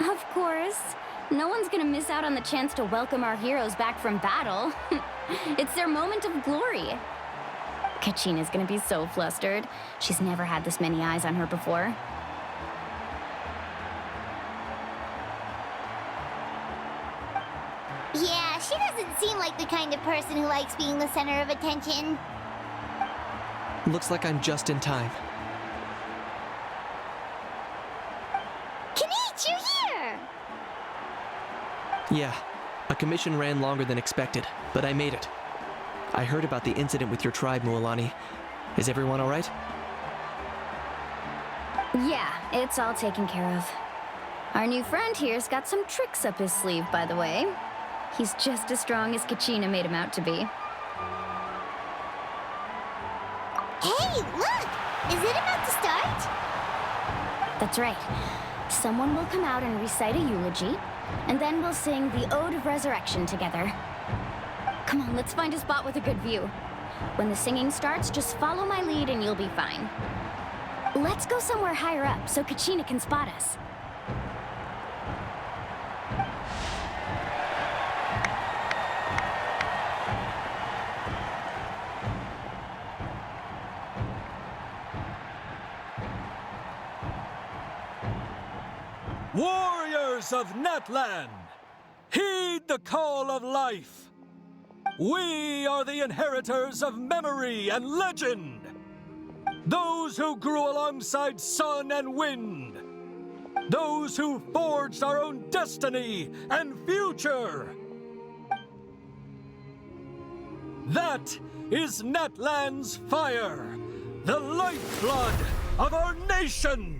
Of course. No one's gonna miss out on the chance to welcome our heroes back from battle. It's their moment of glory. Kachina's gonna be so flustered. She's never had this many eyes on her before. Yeah, she doesn't seem like the kind of person who likes being the center of attention. Looks like I'm just in time. Kenich, you're here! Yeah, a commission ran longer than expected, but I made it. I heard about the incident with your tribe, Mualani. Is everyone alright? Yeah, it's all taken care of. Our new friend here's got some tricks up his sleeve, by the way. He's just as strong as Kachina made him out to be. Hey, look! Is it about to start? That's right. Someone will come out and recite a eulogy, and then we'll sing the Ode of Resurrection together. Come on, let's find a spot with a good view. When the singing starts, just follow my lead and you'll be fine. Let's go somewhere higher up so Kachina can spot us. Warriors of Natlan, heed the call of life. We are the inheritors of memory and legend. Those who grew alongside sun and wind. Those who forged our own destiny and future. That is Natlan's fire, the lifeblood of our nation.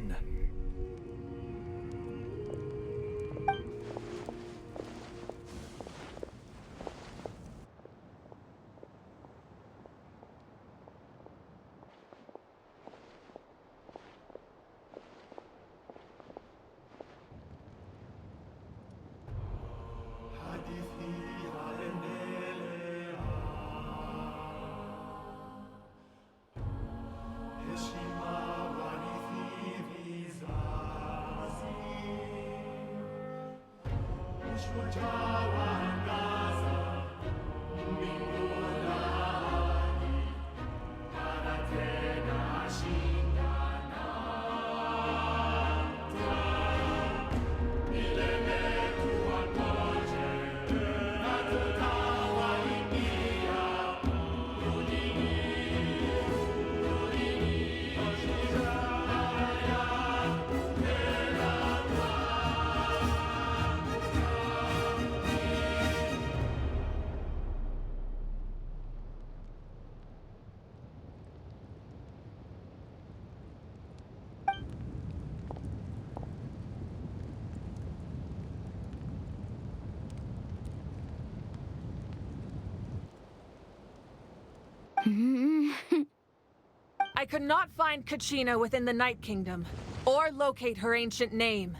I could not find Kachina within the Night Kingdom, or locate her ancient name.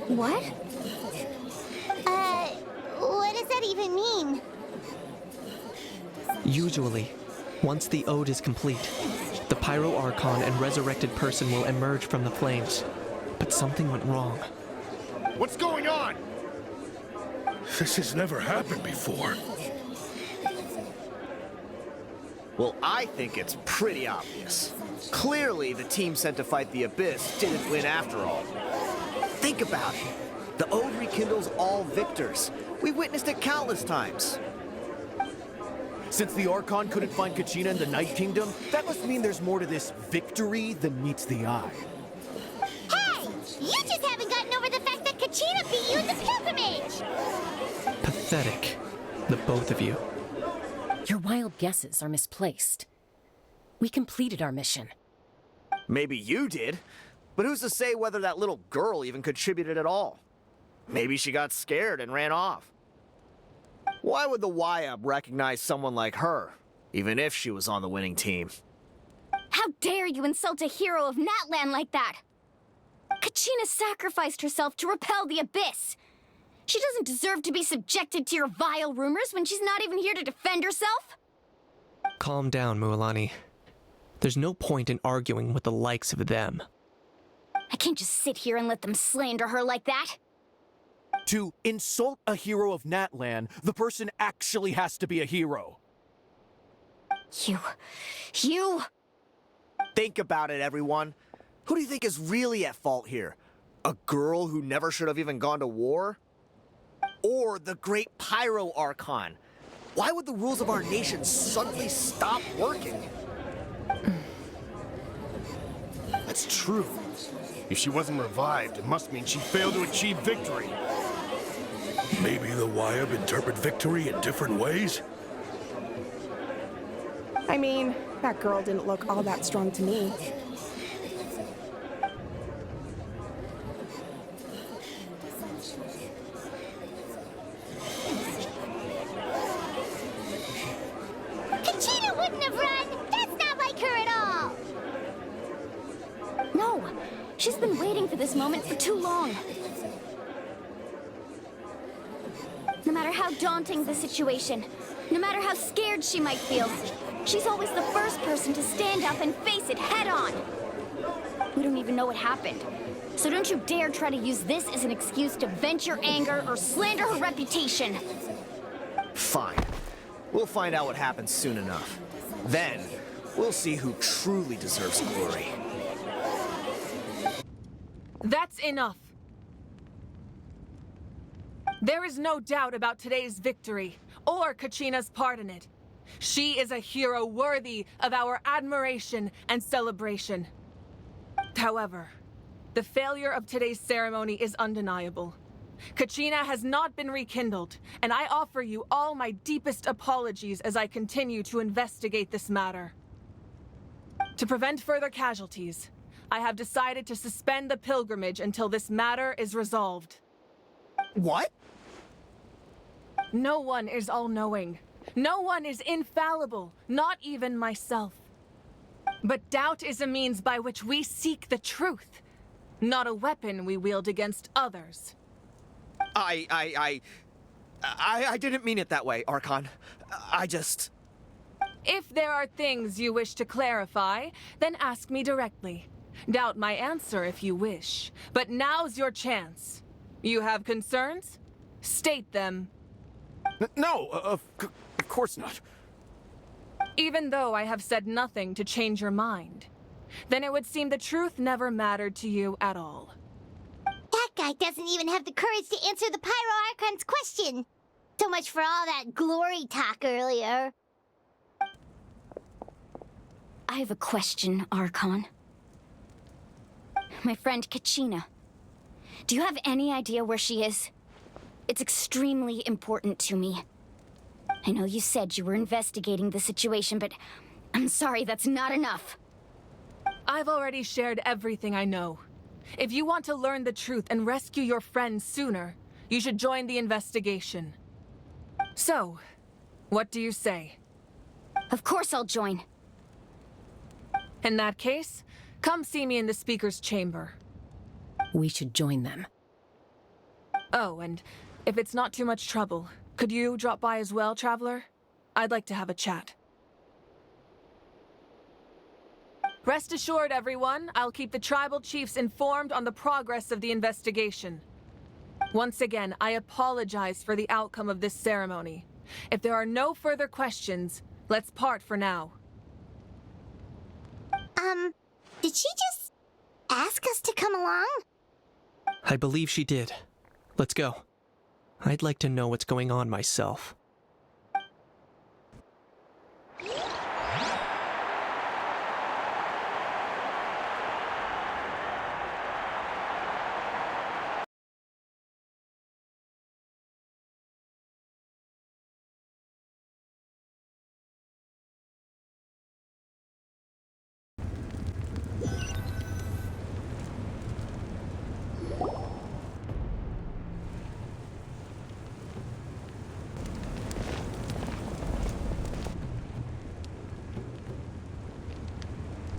What? What does that even mean? Usually, once the ode is complete, the Pyro Archon and resurrected person will emerge from the flames. But something went wrong. What's going on? This has never happened before. Well, I think it's pretty obvious. Clearly, the team sent to fight the Abyss didn't win after all. Think about it. The Ode rekindles all victors. We've witnessed it countless times. Since the Archon couldn't find Kachina in the Night Kingdom, that must mean there's more to this victory than meets the eye. Hey! You just haven't gotten over the fact that Kachina beat you in the pilgrimage! Pathetic, the both of you. Your wild guesses are misplaced. We completed our mission. Maybe you did, but who's to say whether that little girl even contributed at all? Maybe she got scared and ran off. Why would the YUB recognize someone like her, even if she was on the winning team? How dare you insult a hero of Natlan like that? Kachina sacrificed herself to repel the Abyss. She doesn't deserve to be subjected to your vile rumors when she's not even here to defend herself. Calm down, Mualani. There's no point in arguing with the likes of them. I can't just sit here and let them slander her like that. To insult a hero of Natlan, the person actually has to be a hero. You... Think about it, everyone. Who do you think is really at fault here? A girl who never should have even gone to war? Or the great Pyro Archon? Why would the rules of our nation suddenly stop working? That's true. If she wasn't revived, it must mean she failed to achieve victory. Maybe the Wyab interpret victory in different ways? I mean, that girl didn't look all that strong to me. Kachina wouldn't have run! That's not like her at all! No! She's been waiting for this moment for too long. No matter how daunting the situation, no matter how scared she might feel, she's always the first person to stand up and face it head on. We don't even know what happened. So don't you dare try to use this as an excuse to vent your anger or slander her reputation. Fine. We'll find out what happens soon enough. Then, we'll see who truly deserves glory. That's enough. There is no doubt about today's victory, or Kachina's part in it. She is a hero worthy of our admiration and celebration. However, the failure of today's ceremony is undeniable. Kachina has not been rekindled, and I offer you all my deepest apologies as I continue to investigate this matter. To prevent further casualties, I have decided to suspend the pilgrimage until this matter is resolved. What? No one is all-knowing. No one is infallible, not even myself. But doubt is a means by which we seek the truth, not a weapon we wield against others. I didn't mean it that way, Archon. I just... If there are things you wish to clarify, then ask me directly. Doubt my answer if you wish, but now's your chance. You have concerns? State them. No, of course not. Even though I have said nothing to change your mind, then it would seem the truth never mattered to you at all. That guy doesn't even have the courage to answer the Pyro Archon's question. So much for all that glory talk earlier. I have a question, Archon. My friend Kachina. Do you have any idea where she is? It's extremely important to me. I know you said you were investigating the situation, but I'm sorry, that's not enough. I've already shared everything I know. If you want to learn the truth and rescue your friend sooner, you should join the investigation. So, what do you say? Of course I'll join. In that case, come see me in the speaker's chamber. We should join them. Oh, and if it's not too much trouble, could you drop by as well, Traveler? I'd like to have a chat. Rest assured, everyone, I'll keep the tribal chiefs informed on the progress of the investigation. Once again, I apologize for the outcome of this ceremony. If there are no further questions, let's part for now. Did she just ask us to come along? I believe she did. Let's go. I'd like to know what's going on myself.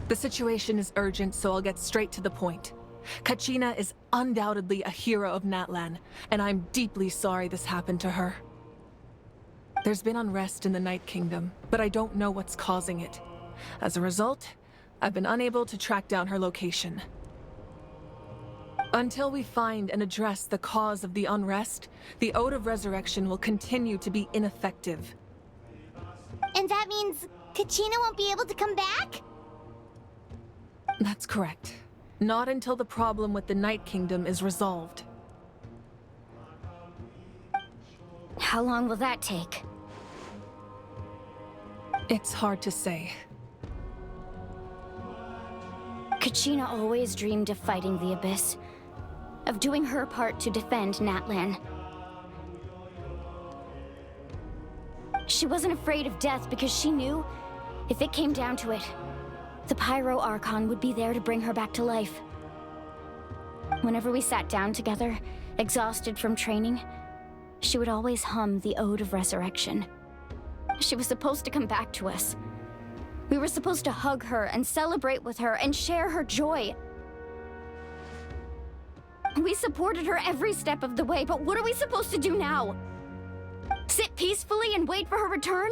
The situation is urgent, so I'll get straight to the point. Kachina is undoubtedly a hero of Natlan, and I'm deeply sorry this happened to her. There's been unrest in the Night Kingdom, but I don't know what's causing it. As a result, I've been unable to track down her location. Until we find and address the cause of the unrest, the Ode of Resurrection will continue to be ineffective. And that means Kachina won't be able to come back? That's correct. Not until the problem with the Night Kingdom is resolved. How long will that take? It's hard to say. Kachina always dreamed of fighting the Abyss, of doing her part to defend Natlan. She wasn't afraid of death because she knew, if it came down to it, the Pyro Archon would be there to bring her back to life. Whenever we sat down together, exhausted from training, she would always hum the Ode of Resurrection. She was supposed to come back to us. We were supposed to hug her and celebrate with her and share her joy. We supported her every step of the way, but what are we supposed to do now? Sit peacefully and wait for her return?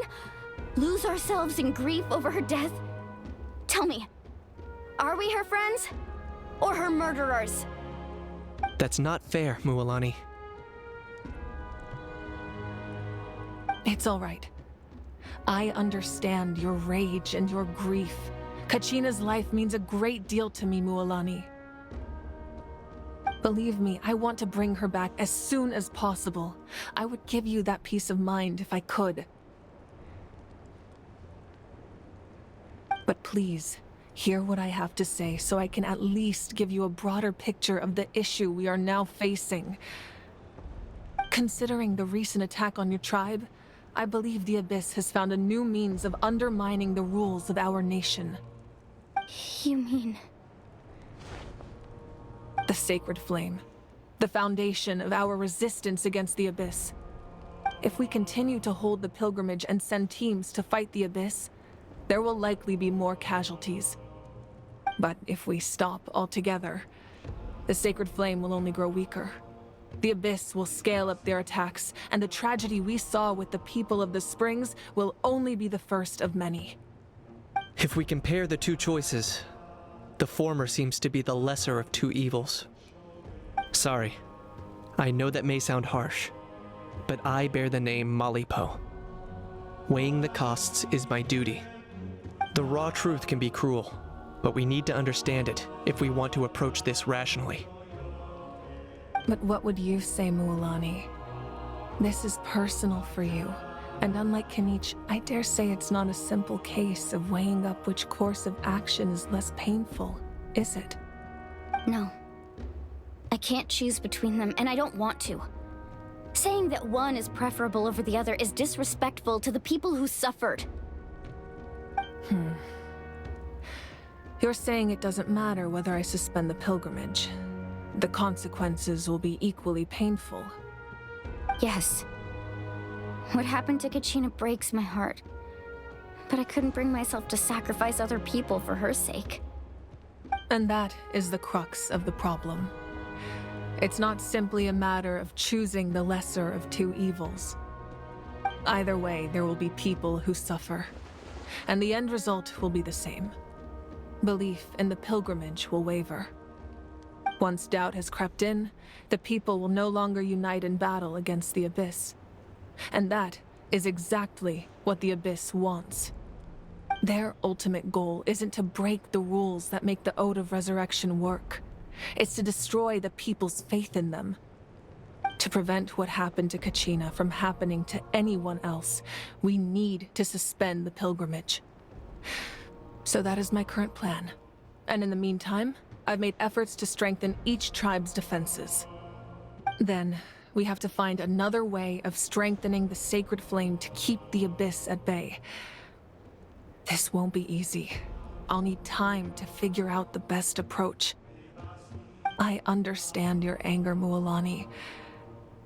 Lose ourselves in grief over her death? Tell me, are we her friends? Or her murderers? That's not fair, Mualani. It's all right. I understand your rage and your grief. Kachina's life means a great deal to me, Mualani. Believe me, I want to bring her back as soon as possible. I would give you that peace of mind if I could. But please, hear what I have to say so I can at least give you a broader picture of the issue we are now facing. Considering the recent attack on your tribe, I believe the Abyss has found a new means of undermining the rules of our nation. You mean... The Sacred Flame. The foundation of our resistance against the Abyss. If we continue to hold the pilgrimage and send teams to fight the Abyss, there will likely be more casualties. But if we stop altogether, the Sacred Flame will only grow weaker. The Abyss will scale up their attacks, and the tragedy we saw with the people of the Springs will only be the first of many. If we compare the two choices, the former seems to be the lesser of two evils. Sorry, I know that may sound harsh, but I bear the name Malipo. Weighing the costs is my duty. The raw truth can be cruel, but we need to understand it if we want to approach this rationally. But what would you say, Mualani? This is personal for you, and unlike Kanich, I dare say it's not a simple case of weighing up which course of action is less painful, is it? No. I can't choose between them, and I don't want to. Saying that one is preferable over the other is disrespectful to the people who suffered. You're saying it doesn't matter whether I suspend the pilgrimage. The consequences will be equally painful. Yes. What happened to Kachina breaks my heart. But I couldn't bring myself to sacrifice other people for her sake. And that is the crux of the problem. It's not simply a matter of choosing the lesser of two evils. Either way, there will be people who suffer. And the end result will be the same. Belief in the pilgrimage will waver. Once doubt has crept in, the people will no longer unite in battle against the Abyss. And that is exactly what the Abyss wants. Their ultimate goal isn't to break the rules that make the Ode of Resurrection work. It's to destroy the people's faith in them. To prevent what happened to Kachina from happening to anyone else, we need to suspend the pilgrimage. So that is my current plan. And in the meantime, I've made efforts to strengthen each tribe's defenses. Then, we have to find another way of strengthening the Sacred Flame to keep the Abyss at bay. This won't be easy. I'll need time to figure out the best approach. I understand your anger, Mualani,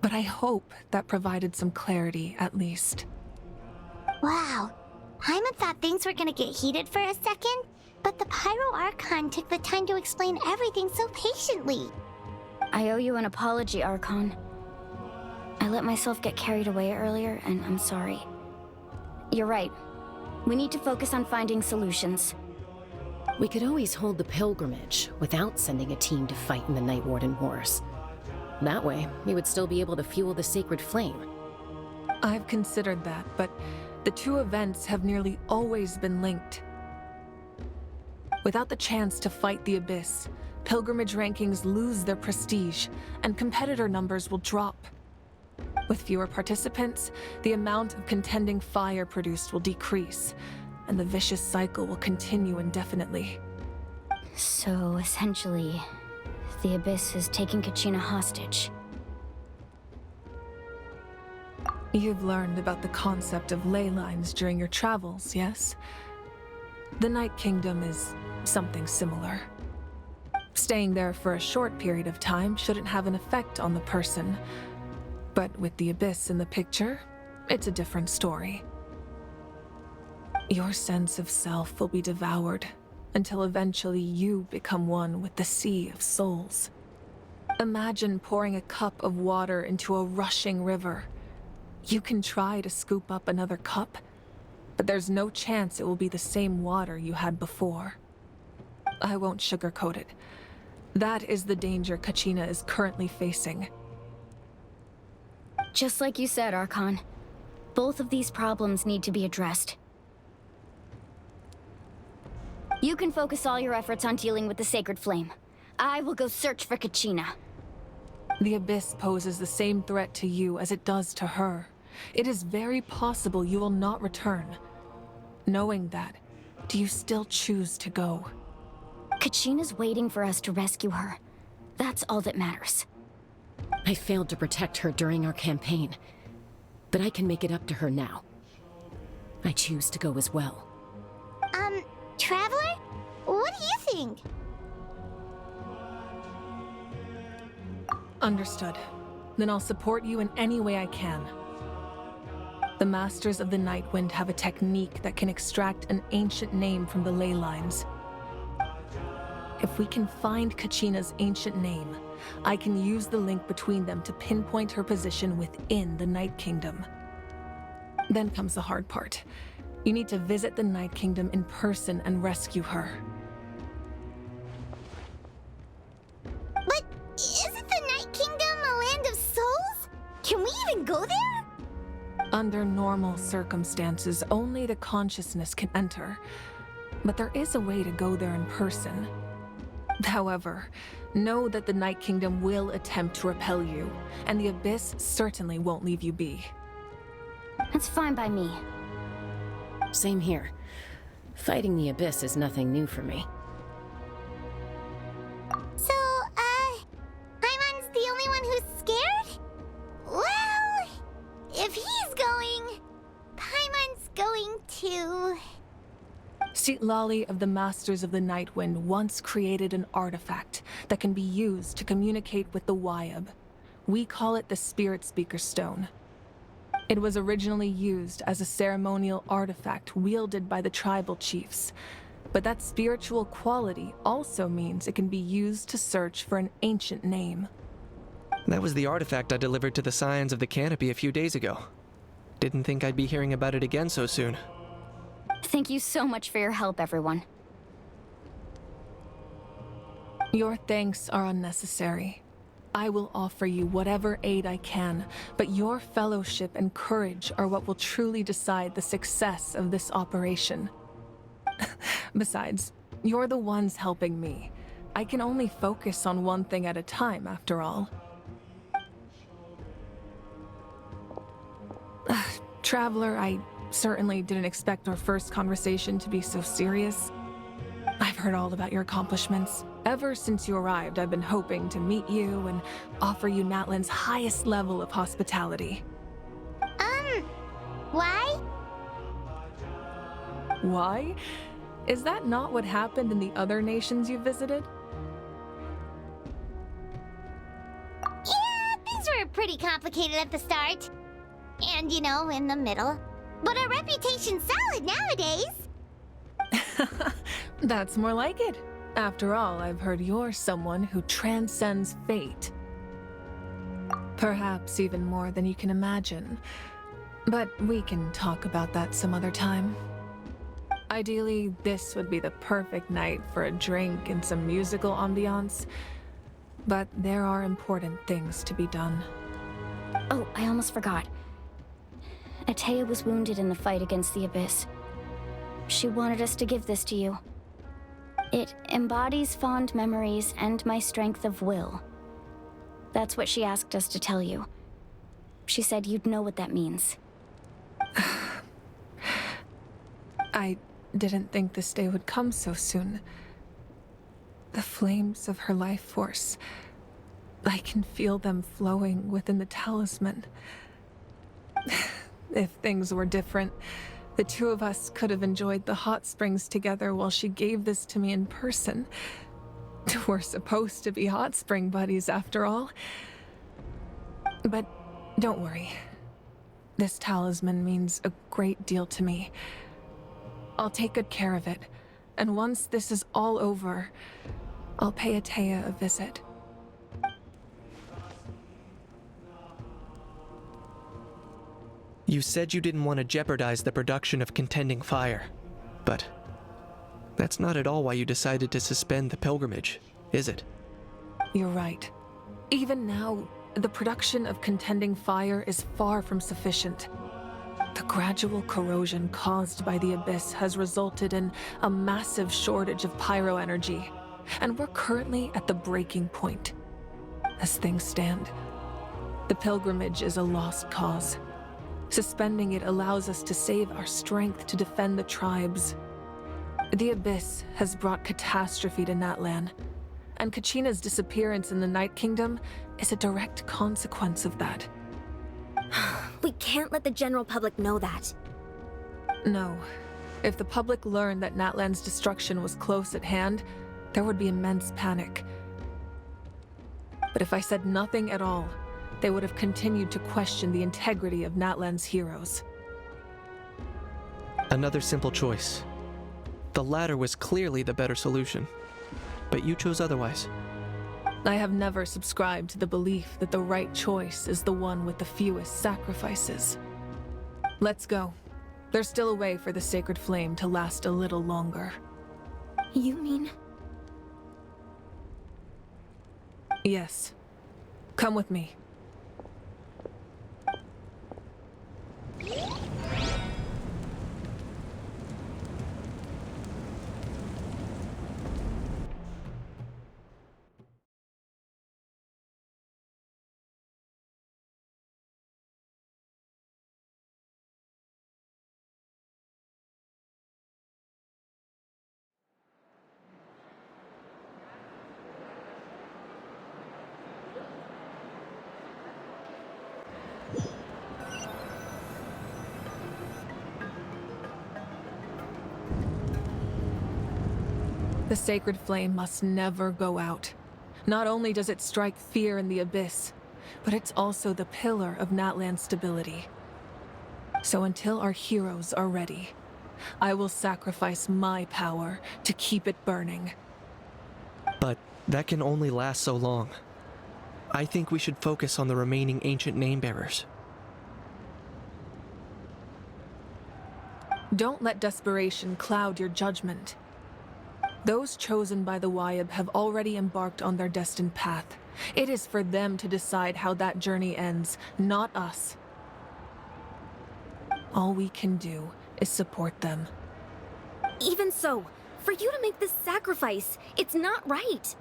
but I hope that provided some clarity, at least. Wow. Hyman thought things were gonna get heated for a second, but the Pyro Archon took the time to explain everything so patiently. I owe you an apology, Archon. I let myself get carried away earlier, and I'm sorry. You're right. We need to focus on finding solutions. We could always hold the pilgrimage without sending a team to fight in the Night Warden Wars. That way, we would still be able to fuel the sacred flame. I've considered that, but the two events have nearly always been linked. Without the chance to fight the Abyss, pilgrimage rankings lose their prestige, and competitor numbers will drop. With fewer participants, the amount of contending fire produced will decrease, and the vicious cycle will continue indefinitely. So, essentially, the Abyss is taking Kachina hostage. You've learned about the concept of ley lines during your travels, yes? The Night Kingdom is something similar. Staying there for a short period of time shouldn't have an effect on the person. But with the Abyss in the picture, it's a different story. Your sense of self will be devoured until eventually you become one with the Sea of Souls. Imagine pouring a cup of water into a rushing river. You can try to scoop up another cup, but there's no chance it will be the same water you had before. I won't sugarcoat it. That is the danger Kachina is currently facing. Just like you said, Archon. Both of these problems need to be addressed. You can focus all your efforts on dealing with the Sacred Flame. I will go search for Kachina. The Abyss poses the same threat to you as it does to her. It is very possible you will not return. Knowing that, do you still choose to go? Kachina's waiting for us to rescue her. That's all that matters. I failed to protect her during our campaign, but I can make it up to her now. I choose to go as well. Traveler? What do you think? Understood. Then I'll support you in any way I can. The Masters of the Nightwind have a technique that can extract an ancient name from the ley lines. If we can find Kachina's ancient name, I can use the link between them to pinpoint her position within the Night Kingdom. Then comes the hard part. You need to visit the Night Kingdom in person and rescue her. But isn't the Night Kingdom a land of souls? Can we even go there? Under normal circumstances, only the consciousness can enter. But there is a way to go there in person. However, know that the Night Kingdom will attempt to repel you, and the Abyss certainly won't leave you be. That's fine by me. Same here. Fighting the Abyss is nothing new for me. So, Paimon's the only one who's scared? Well, if he's going, Paimon's going too. Citlali of the Masters of the Nightwind once created an artifact that can be used to communicate with the Wyab. We call it the Spirit Speaker Stone. It was originally used as a ceremonial artifact wielded by the tribal chiefs, but that spiritual quality also means it can be used to search for an ancient name. That was the artifact I delivered to the Scions of the Canopy a few days ago. Didn't think I'd be hearing about it again so soon. Thank you so much for your help, everyone. Your thanks are unnecessary. I will offer you whatever aid I can, but your fellowship and courage are what will truly decide the success of this operation. Besides, you're the ones helping me. I can only focus on one thing at a time, after all. Traveler, I certainly didn't expect our first conversation to be so serious. I've heard all about your accomplishments. Ever since you arrived, I've been hoping to meet you and offer you Natlan's highest level of hospitality. Why? Why? Is that not what happened in the other nations you visited? Yeah, things were pretty complicated at the start. And, in the middle. But our reputation's solid nowadays. That's more like it. After all, I've heard you're someone who transcends fate. Perhaps even more than you can imagine. But we can talk about that some other time. Ideally, this would be the perfect night for a drink and some musical ambiance. But there are important things to be done. Oh, I almost forgot. Atea was wounded in the fight against the Abyss. She wanted us to give this to you. It embodies fond memories and my strength of will. That's what she asked us to tell you. She said you'd know what that means. I didn't think this day would come so soon. The flames of her life force. I can feel them flowing within the talisman. If things were different, the two of us could have enjoyed the hot springs together while she gave this to me in person. We're supposed to be hot spring buddies after all. But don't worry. This talisman means a great deal to me. I'll take good care of it, and once this is all over, I'll pay Atea a visit. You said you didn't want to jeopardize the production of Contending Fire, but that's not at all why you decided to suspend the pilgrimage, is it? You're right. Even now, the production of Contending Fire is far from sufficient. The gradual corrosion caused by the Abyss has resulted in a massive shortage of pyro energy, and we're currently at the breaking point. As things stand, the pilgrimage is a lost cause. Suspending it allows us to save our strength to defend the tribes. The Abyss has brought catastrophe to Natlan, and Kachina's disappearance in the Night Kingdom is a direct consequence of that. We can't let the general public know that. No. If the public learned that Natlan's destruction was close at hand, there would be immense panic. But if I said nothing at all, they would have continued to question the integrity of Natlan's heroes. Another simple choice. The latter was clearly the better solution, but you chose otherwise. I have never subscribed to the belief that the right choice is the one with the fewest sacrifices. Let's go. There's still a way for the sacred flame to last a little longer. You mean? Yes. Come with me. The sacred flame must never go out. Not only does it strike fear in the Abyss, but it's also the pillar of Natlan's stability. So until our heroes are ready, I will sacrifice my power to keep it burning. But that can only last so long. I think we should focus on the remaining ancient name-bearers. Don't let desperation cloud your judgment. Those chosen by the Wyab have already embarked on their destined path. It is for them to decide how that journey ends, not us. All we can do is support them. Even so, for you to make this sacrifice, it's not right.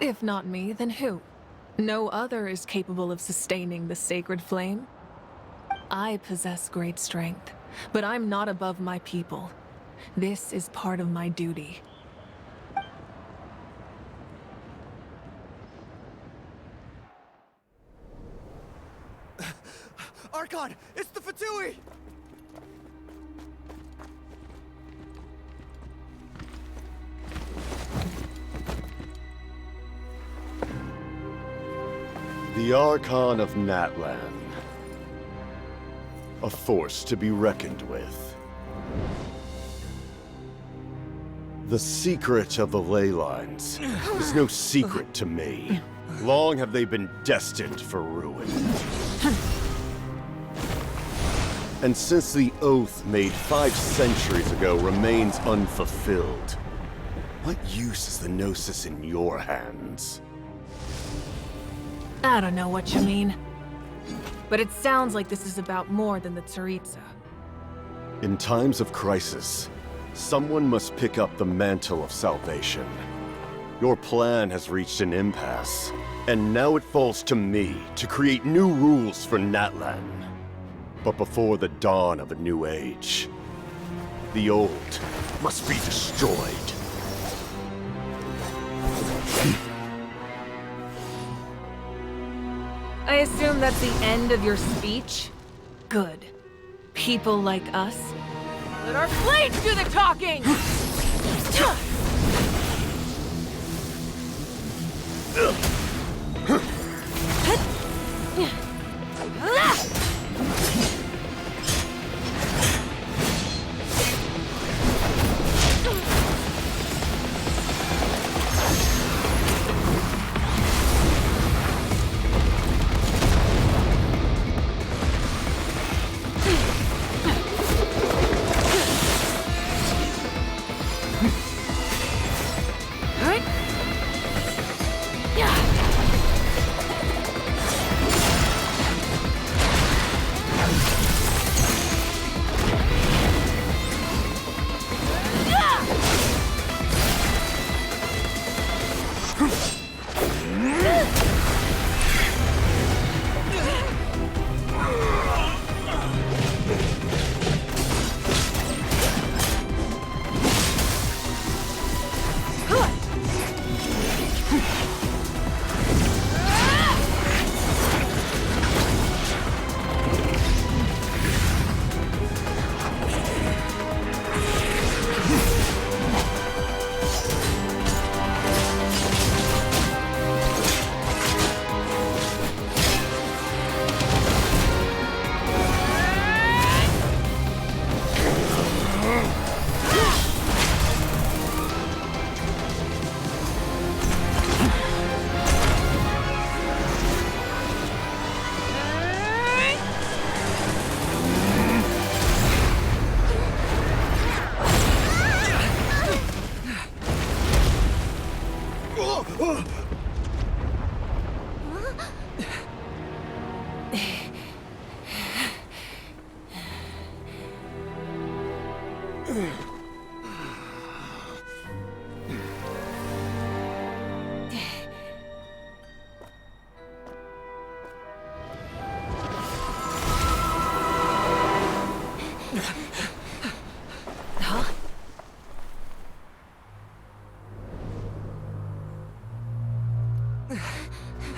If not me, then who? No other is capable of sustaining the sacred flame. I possess great strength, but I'm not above my people. This is part of my duty. Archon! It's the Fatui! The Archon of Natlan. A force to be reckoned with. The secret of the ley lines is no secret to me. Long have they been destined for ruin. And since the oath made 5 centuries ago remains unfulfilled, what use is the Gnosis in your hands? I don't know what you mean. But it sounds like this is about more than the Tsaritsa. In times of crisis, someone must pick up the mantle of salvation. Your plan has reached an impasse, and now it falls to me to create new rules for Natlan. But before the dawn of a new age, the old must be destroyed. I assume that's the end of your speech? Good. People like us. Let our blades do the talking!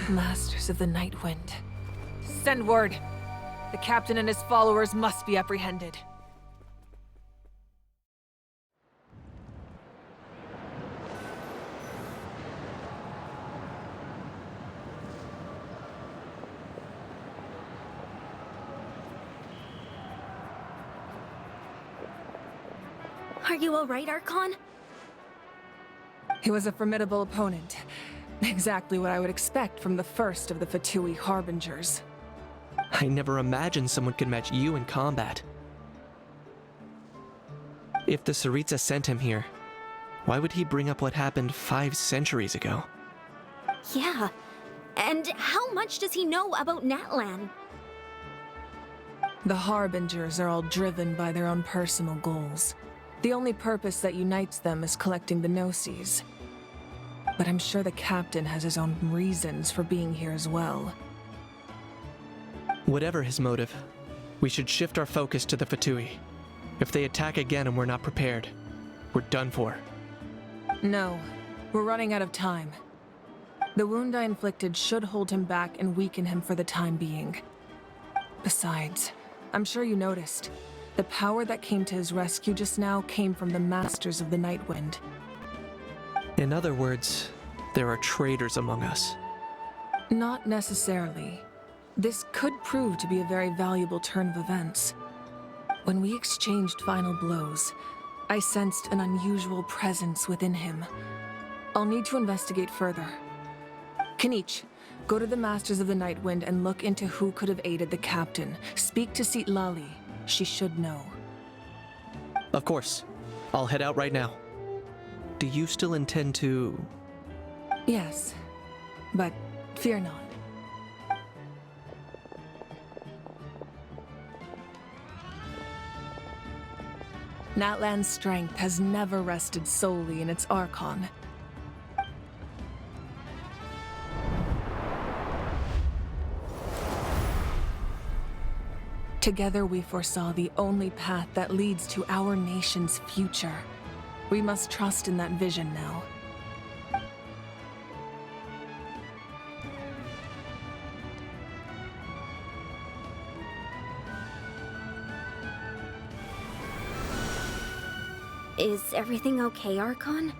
Masters of the Night Wind. Send word. The captain and his followers must be apprehended. Are you all right, Archon? He was a formidable opponent. Exactly what I would expect from the first of the Fatui Harbingers. I never imagined someone could match you in combat. If the Tsaritsa sent him here, why would he bring up what happened 5 centuries ago? Yeah. And how much does he know about Natlan? The Harbingers are all driven by their own personal goals. The only purpose that unites them is collecting the Gnosis. But I'm sure the captain has his own reasons for being here as well. Whatever his motive, we should shift our focus to the Fatui. If they attack again and we're not prepared, we're done for. No, we're running out of time. The wound I inflicted should hold him back and weaken him for the time being. Besides, I'm sure you noticed, the power that came to his rescue just now came from the Masters of the Night Wind. In other words, there are traitors among us. Not necessarily. This could prove to be a very valuable turn of events. When we exchanged final blows, I sensed an unusual presence within him. I'll need to investigate further. Kanich, go to the Masters of the Night Wind and look into who could have aided the captain. Speak to Sitlali. She should know. Of course. I'll head out right now. Do you still intend to... Yes, but fear not. Natlan's strength has never rested solely in its archon. Together we foresaw the only path that leads to our nation's future. We must trust in that vision now. Is everything okay, Archon?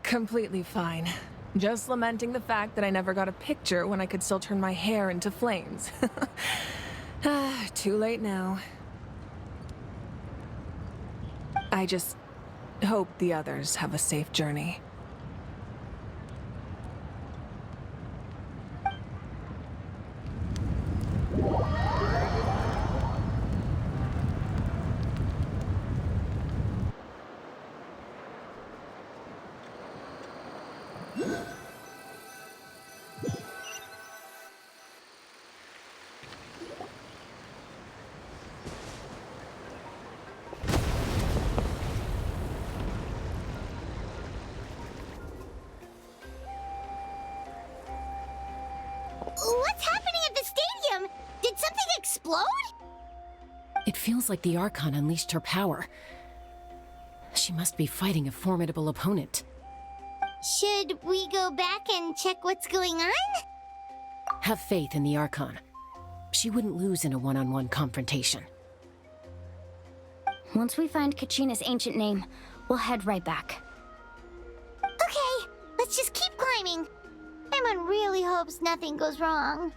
Completely fine. Just lamenting the fact that I never got a picture when I could still turn my hair into flames. Too late now. I just hope the others have a safe journey. What's happening at the stadium? Did something explode? It feels like the Archon unleashed her power. She must be fighting a formidable opponent. Should we go back and check what's going on? Have faith in the Archon. She wouldn't lose in a one-on-one confrontation. Once we find Kachina's ancient name, we'll head right back. Okay, let's just keep climbing. Paimon really hopes nothing goes wrong.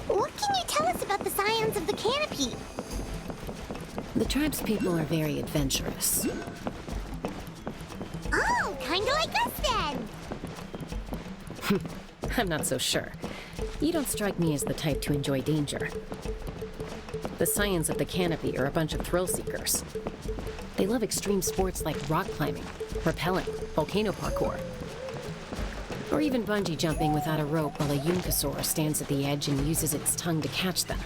What can you tell us about the scions of the canopy? The tribe's people are very adventurous. Oh, kinda like us then. I'm not so sure. You don't strike me as the type to enjoy danger. The scions of the canopy are a bunch of thrill seekers. They love extreme sports like rock climbing, rappelling, volcano parkour, or even bungee jumping without a rope while a Yunkasaur stands at the edge and uses its tongue to catch them.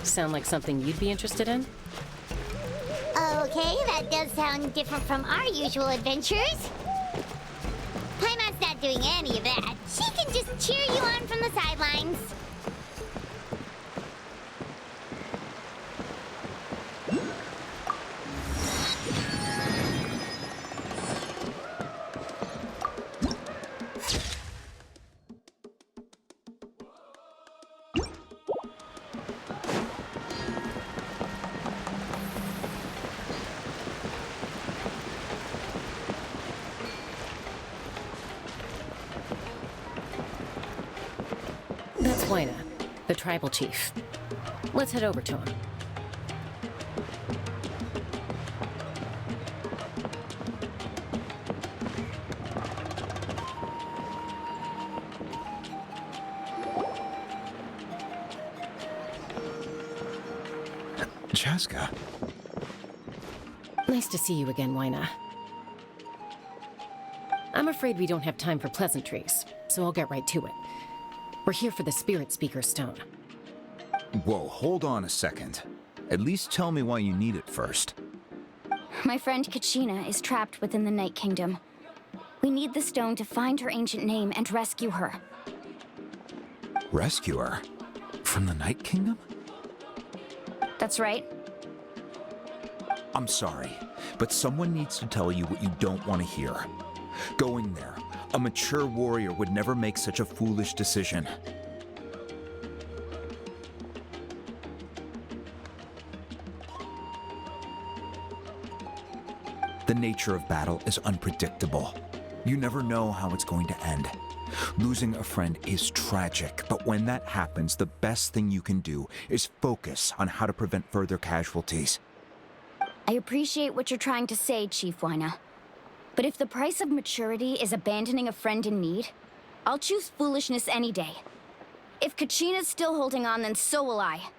Sound like something you'd be interested in? Okay, that does sound different from our usual adventures. Paimon's not doing any of that. She can just cheer you on from the sidelines. That's Wyna, the tribal chief. Let's head over to him. Chaska. Nice to see you again, Wyna. I'm afraid we don't have time for pleasantries, so I'll get right to it. We're here for the Spirit Speaker Stone. Whoa, hold on a second. At least tell me why you need it first. My friend Kachina is trapped within the Night Kingdom. We need the stone to find her ancient name and rescue her. Rescue her? From the Night Kingdom? That's right. I'm sorry, but But someone needs to tell you what you don't want to hear. Going there, a mature warrior would never make such a foolish decision. The nature of battle is unpredictable. You never know how it's going to end. Losing a friend is tragic, but when that happens, the best thing you can do is focus on how to prevent further casualties. I appreciate what you're trying to say, Chief Wyna. But if the price of maturity is abandoning a friend in need, I'll choose foolishness any day. If Kachina's still holding on, then so will I.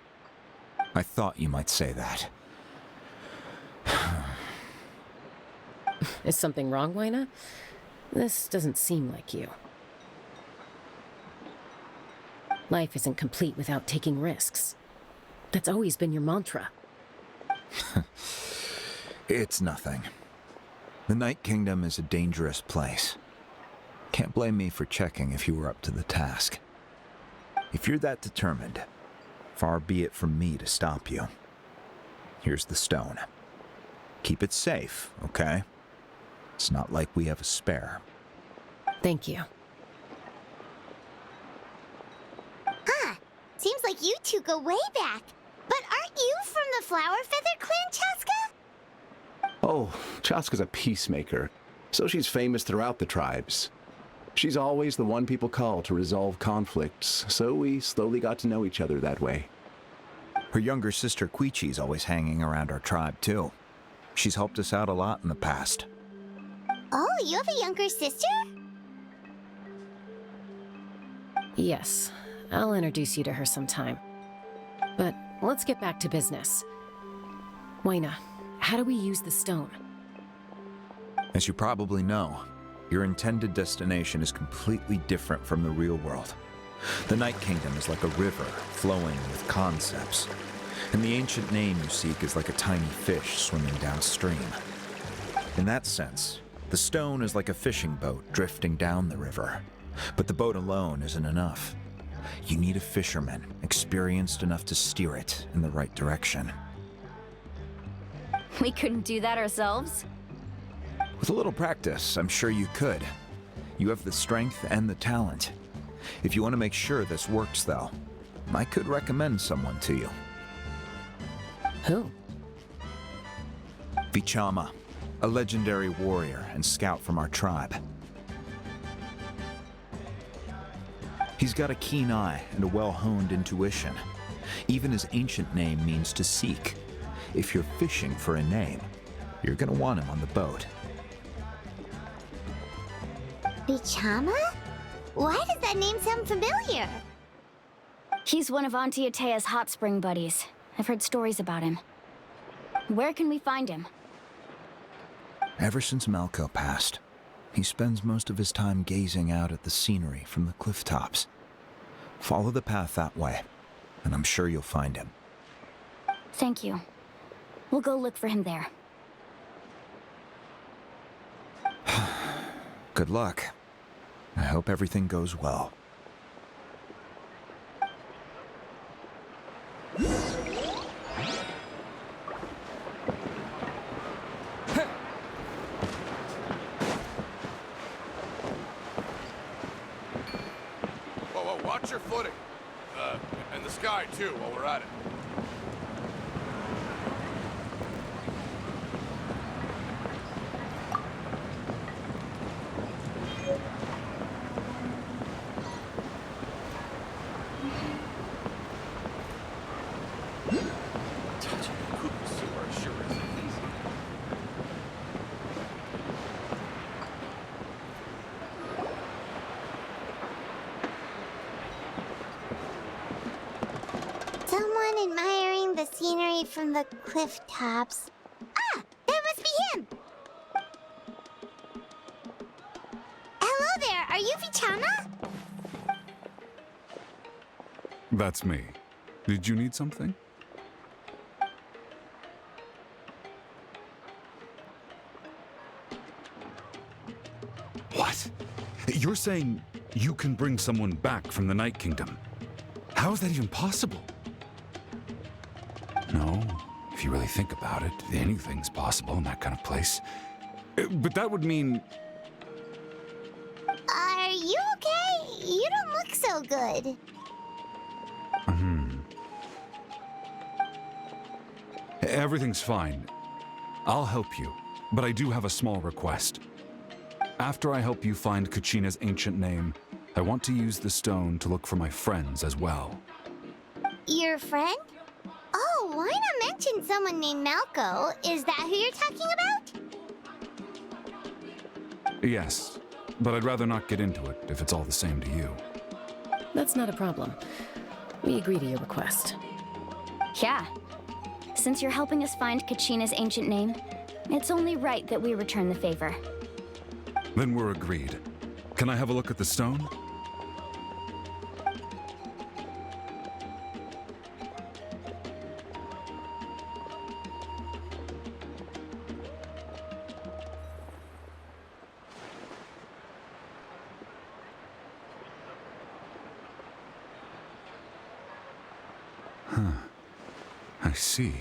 I thought you might say that. Is something wrong, Wyna? This doesn't seem like you. Life isn't complete without taking risks. That's always been your mantra. It's nothing. The Night Kingdom is a dangerous place. Can't blame me for checking if you were up to the task. If you're that determined, far be it from me to stop you. Here's the stone. Keep it safe, okay? It's not like we have a spare. Thank you. Huh. Seems like you two go way back. But aren't you from the Flower Feather Clan, Chaska? Oh, Chaska's a peacemaker, so she's famous throughout the tribes. She's always the one people call to resolve conflicts, so we slowly got to know each other that way. Her younger sister Quichi's always hanging around our tribe, too. She's helped us out a lot in the past. Oh, you have a younger sister? Yes, I'll introduce you to her sometime. But let's get back to business. Wyna, how do we use the stone? As you probably know, your intended destination is completely different from the real world. The Night Kingdom is like a river flowing with concepts, and the ancient name you seek is like a tiny fish swimming downstream. In that sense, the stone is like a fishing boat drifting down the river, but the boat alone isn't enough. You need a fisherman experienced enough to steer it in the right direction. We couldn't do that ourselves? With a little practice, I'm sure you could. You have the strength and the talent. If you want to make sure this works, though, I could recommend someone to you. Who? Vichama, a legendary warrior and scout from our tribe. He's got a keen eye and a well-honed intuition. Even his ancient name means to seek. If you're fishing for a name, you're gonna want him on the boat. Vichama? Why does that name sound familiar? He's one of Auntie Atea's hot spring buddies. I've heard stories about him. Where can we find him? Ever since Malco passed, he spends most of his time gazing out at the scenery from the cliff tops. Follow the path that way, and I'm sure you'll find him. Thank you. We'll go look for him there. Good luck. I hope everything goes well. Whoa, watch your footing. And the sky, too, while we're at it. Someone admiring the scenery from the cliff tops. Ah! That must be him! Hello there, are you Vichama? That's me. Did you need something? What? You're saying you can bring someone back from the Night Kingdom? How is that even possible? No, if if you really think about it. Anything's possible in that kind of place. But that would mean... Are you okay? You don't look so good. Everything's fine. I'll help you, but I do have a small request. After I help you find Kachina's ancient name, I want to use the stone to look for my friends as well. Your friend? Oh, why not mention someone named Malco? Is that who you're talking about? Yes, but I'd rather not get into it if it's all the same to you. That's not a problem. We agree to your request. Yeah. Since you're helping us find Kachina's ancient name, it's only right that we return the favor. Then we're agreed. Can I have a look at the stone? I see.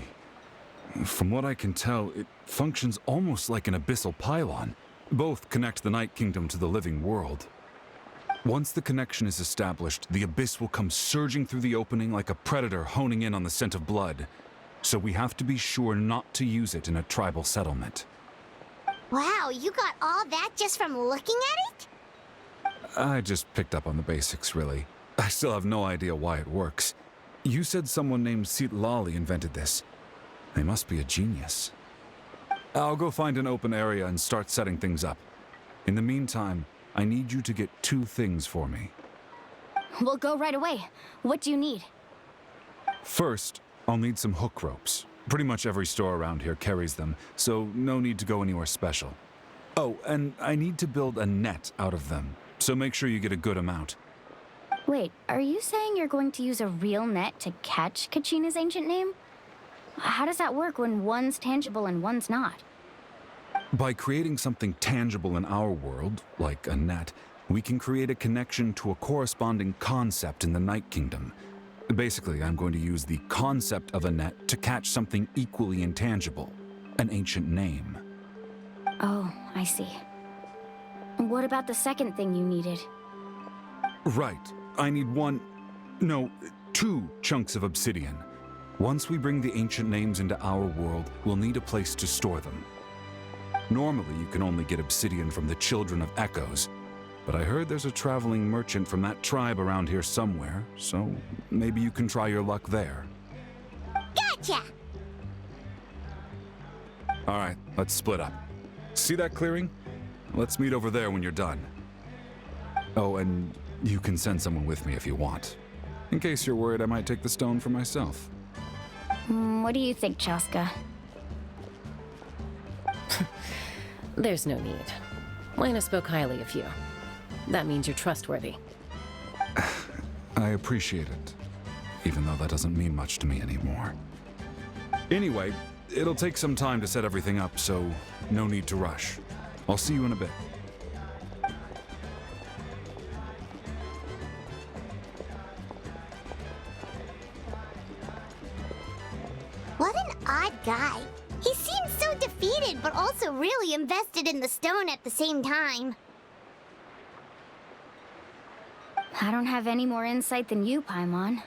From what I can tell, it functions almost like an abyssal pylon. Both connect the Night Kingdom to the living world. Once the connection is established, the abyss will come surging through the opening like a predator honing in on the scent of blood. So we have to be sure not to use it in a tribal settlement. Wow, you got all that just from looking at it? I just picked up on the basics, really. I still have no idea why it works. You said someone named Lali invented this. They must be a genius. I'll go find an open area and start setting things up. In the meantime, I need you to get 2 things for me. We'll go right away. What do you need? First, I'll need some hook ropes. Pretty much every store around here carries them, so no need to go anywhere special. Oh, and I need to build a net out of them, so make sure you get a good amount. Wait, are you saying you're going to use a real net to catch Kachina's ancient name? How does that work when one's tangible and one's not? By creating something tangible in our world, like a net, we can create a connection to a corresponding concept in the Night Kingdom. Basically, I'm going to use the concept of a net to catch something equally intangible, an ancient name. Oh, I see. What about the second thing you needed? Right. I need 2 chunks of obsidian. Once we bring the ancient names into our world, we'll need a place to store them. Normally, you can only get obsidian from the Children of Echoes, but I heard there's a traveling merchant from that tribe around here somewhere, so maybe you can try your luck there. Gotcha! All right, let's split up. See that clearing? Let's meet over there when you're done. Oh, and you can send someone with me if you want. In case you're worried I might take the stone for myself. What do you think, Chaska? There's no need. Lena spoke highly of you. That means you're trustworthy. I appreciate it, even though that doesn't mean much to me anymore. Anyway, it'll take some time to set everything up, so no need to rush. I'll see you in a bit. What an odd guy. He seems so defeated, but also really invested in the stone at the same time. I don't have any more insight than you, Paimon.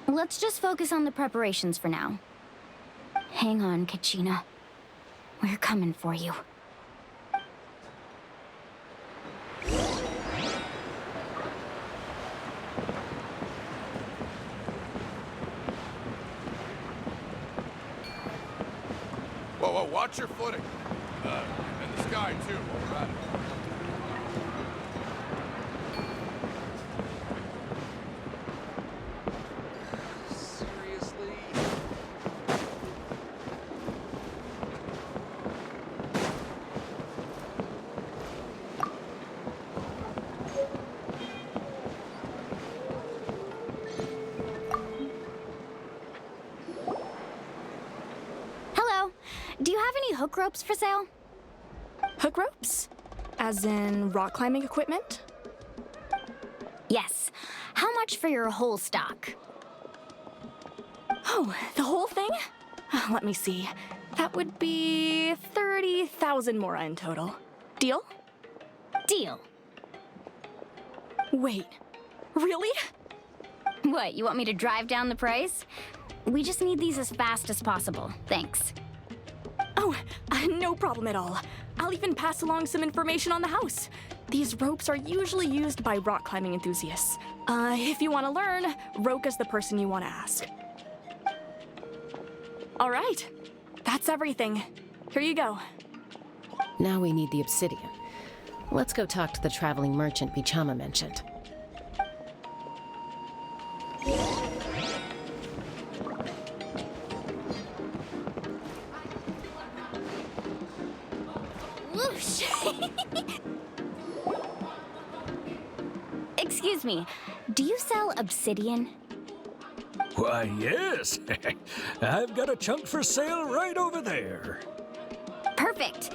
Let's just focus on the preparations for now. Hang on, Kachina. We're coming for you. Whoa, watch your footing. And the sky, too, while we're at it. Do you have any hook ropes for sale? Hook ropes? As in rock climbing equipment? Yes. How much for your whole stock? Oh, the whole thing? Let me see. That would be 30,000 mora in total. Deal? Deal. Wait, really? What, you want me to drive down the price? We just need these as fast as possible. Thanks. Oh, no problem at all. I'll even pass along some information on the house. These ropes are usually used by rock climbing enthusiasts. If you want to learn, Roka's the person you want to ask. All right, that's everything. Here you go. Now we need the obsidian. Let's go talk to the traveling merchant Bichama mentioned. Whoosh! Excuse me, do you sell obsidian? Why, yes. I've got a chunk for sale right over there. Perfect.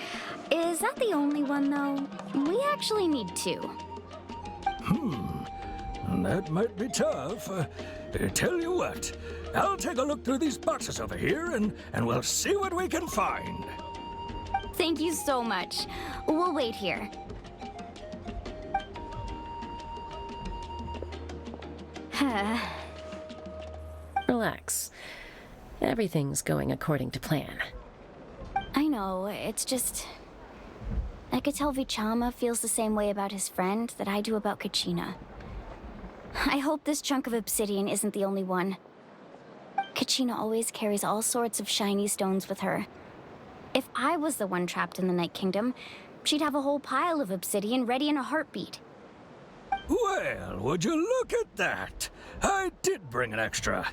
Is that the only one, though? We actually need two. That might be tough. Tell you what, I'll take a look through these boxes over here and we'll see what we can find. Thank you so much. We'll wait here. Relax. Everything's going according to plan. I know, it's just... I could tell Vichama feels the same way about his friend that I do about Kachina. I hope this chunk of obsidian isn't the only one. Kachina always carries all sorts of shiny stones with her. If I was the one trapped in the Night Kingdom, she'd have a whole pile of obsidian ready in a heartbeat. Well, would you look at that? I did bring an extra.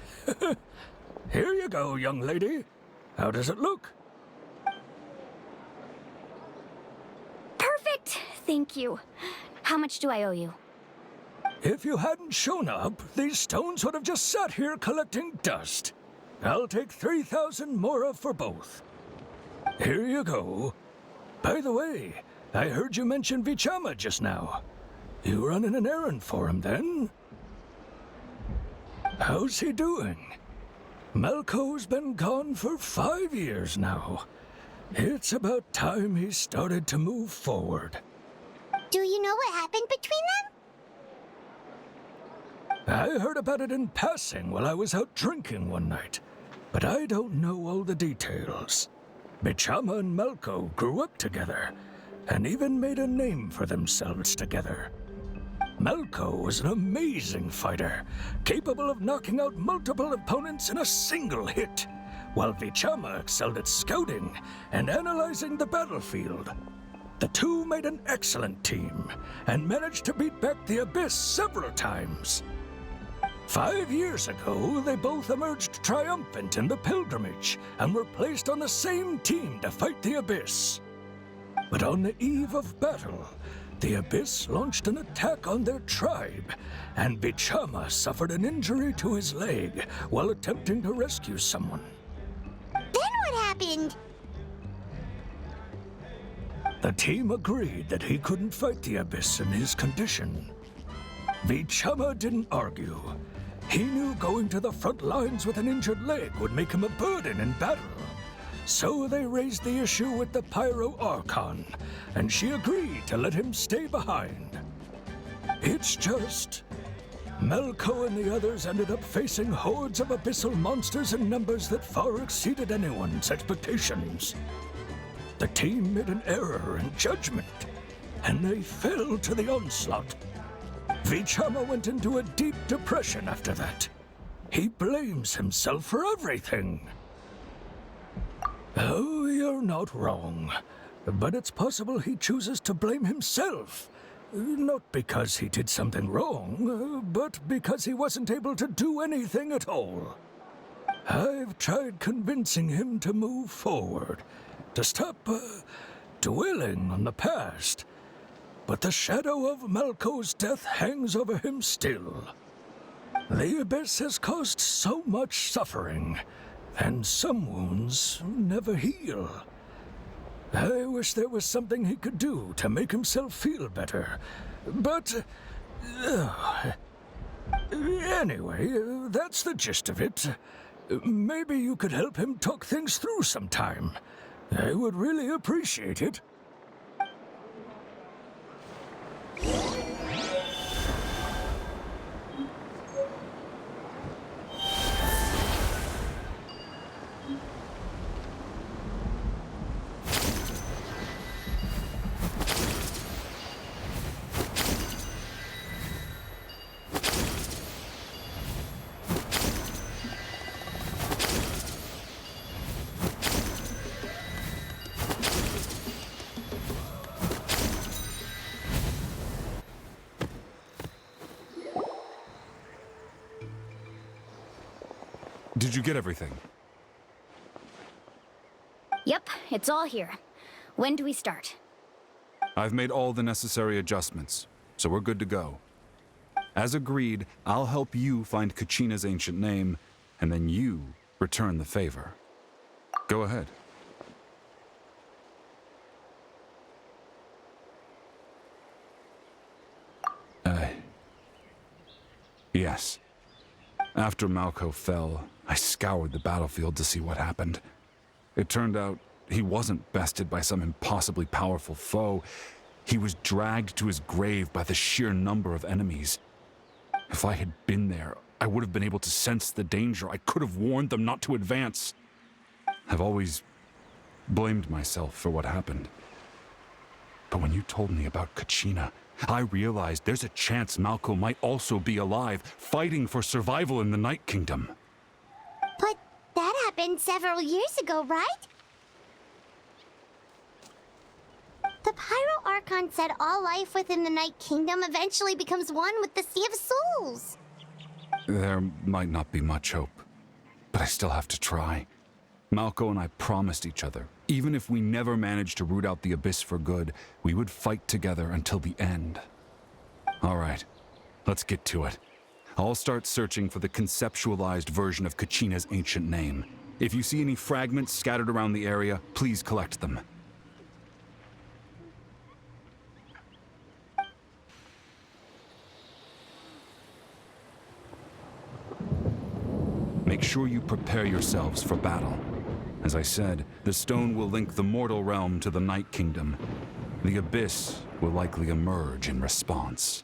Here you go, young lady. How does it look? Perfect! Thank you. How much do I owe you? If you hadn't shown up, these stones would have just sat here collecting dust. I'll take 3,000 mora for both. Here you go. By the way, I heard you mention Vichama just now. You running an errand for him, then? How's he doing? Malco's been gone for 5 years now. It's about time he started to move forward. Do you know what happened between them? I heard about it in passing while I was out drinking one night, but I don't know all the details. Bichama and Malco grew up together, and even made a name for themselves together. Malco was an amazing fighter, capable of knocking out multiple opponents in a single hit, while Vichama excelled at scouting and analyzing the battlefield. The two made an excellent team, and managed to beat back the Abyss several times. 5 years ago, they both emerged triumphant in the pilgrimage, and were placed on the same team to fight the Abyss. But on the eve of battle, the Abyss launched an attack on their tribe, and Bichama suffered an injury to his leg while attempting to rescue someone. Then what happened? The team agreed that he couldn't fight the Abyss in his condition. Vichama didn't argue. He knew going to the front lines with an injured leg would make him a burden in battle. So they raised the issue with the Pyro Archon, and she agreed to let him stay behind. It's just... Malco and the others ended up facing hordes of abyssal monsters in numbers that far exceeded anyone's expectations. The team made an error in judgment, and they fell to the onslaught. Vichama went into a deep depression after that. He blames himself for everything. Oh, you're not wrong. But it's possible he chooses to blame himself. Not because he did something wrong, but because he wasn't able to do anything at all. I've tried convincing him to move forward, to stop dwelling on the past. But the shadow of Malco's death hangs over him still. The Abyss has caused so much suffering, and some wounds never heal. I wish there was something he could do to make himself feel better. But... anyway, that's the gist of it. Maybe you could help him talk things through sometime. I would really appreciate it. Did you get everything? Yep, it's all here. When do we start? I've made all the necessary adjustments, so we're good to go. As agreed, I'll help you find Kachina's ancient name, and then you return the favor. Go ahead. Yes. After Malco fell, I scoured the battlefield to see what happened. It turned out he wasn't bested by some impossibly powerful foe. He was dragged to his grave by the sheer number of enemies. If I had been there, I would have been able to sense the danger. I could have warned them not to advance. I've always blamed myself for what happened. But when you told me about Kachina, I realized there's a chance Malco might also be alive, fighting for survival in the Night Kingdom. But that happened several years ago, right? The Pyro Archon said all life within the Night Kingdom eventually becomes one with the Sea of Souls. There might not be much hope, but I still have to try. Malco and I promised each other, even if we never managed to root out the Abyss for good, we would fight together until the end. All right, let's get to it. I'll start searching for the conceptualized version of Kachina's ancient name. If you see any fragments scattered around the area, please collect them. Make sure you prepare yourselves for battle. As I said, the stone will link the mortal realm to the Night Kingdom. The Abyss will likely emerge in response.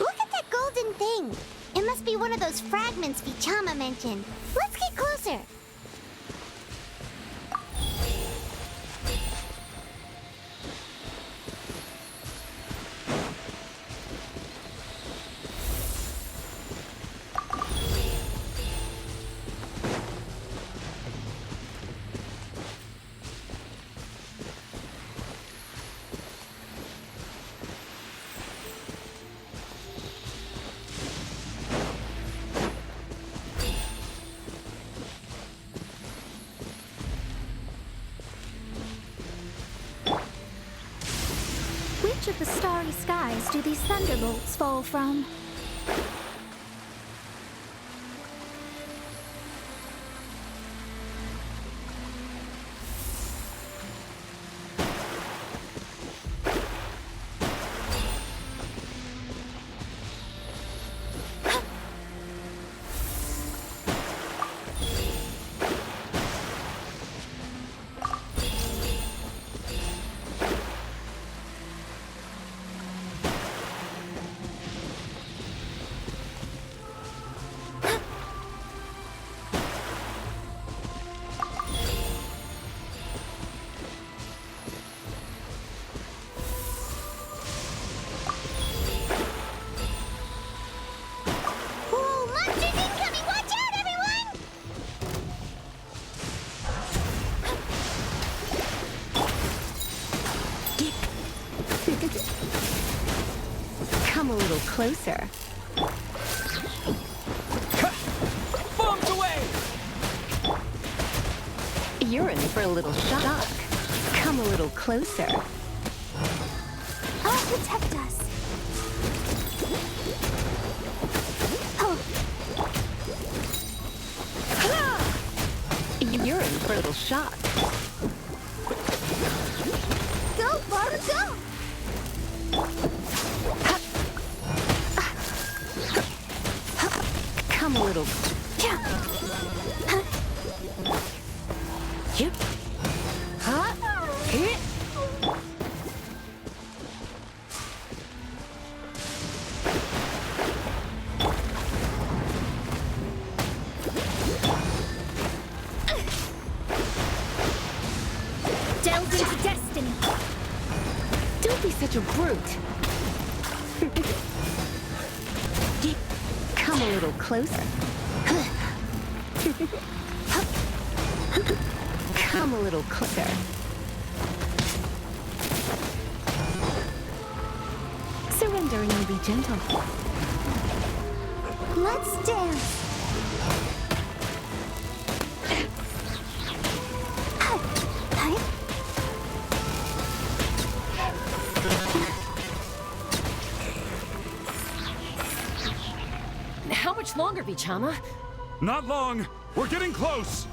Look at that golden thing! It must be one of those fragments Vichama mentioned. Let's get closer! Which of the starry skies do these thunderbolts fall from? Come a little closer. Bombs away! You're in for a little shock. Come a little closer. I'll protect us. You're in for a little shock. Go, Barbara, go! Come a little. Yep. Huh? Hit. Delve into destiny. Don't be such a brute. Come a little closer. Come a little closer. Surrender and you'll be gentle. Let's dance. How much longer, Vichama? Not long. We're getting close.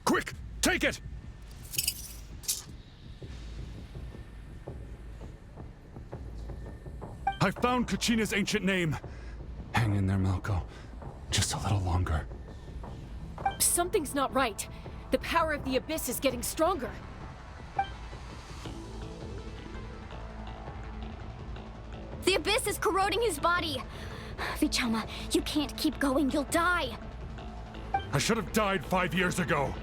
Quick! Take it! I found Kachina's ancient name. Hang in there, Malko. Just a little longer. Something's not right. The power of the Abyss is getting stronger. The Abyss is corroding his body. Vichama, you can't keep going. You'll die. I should have died 5 years ago.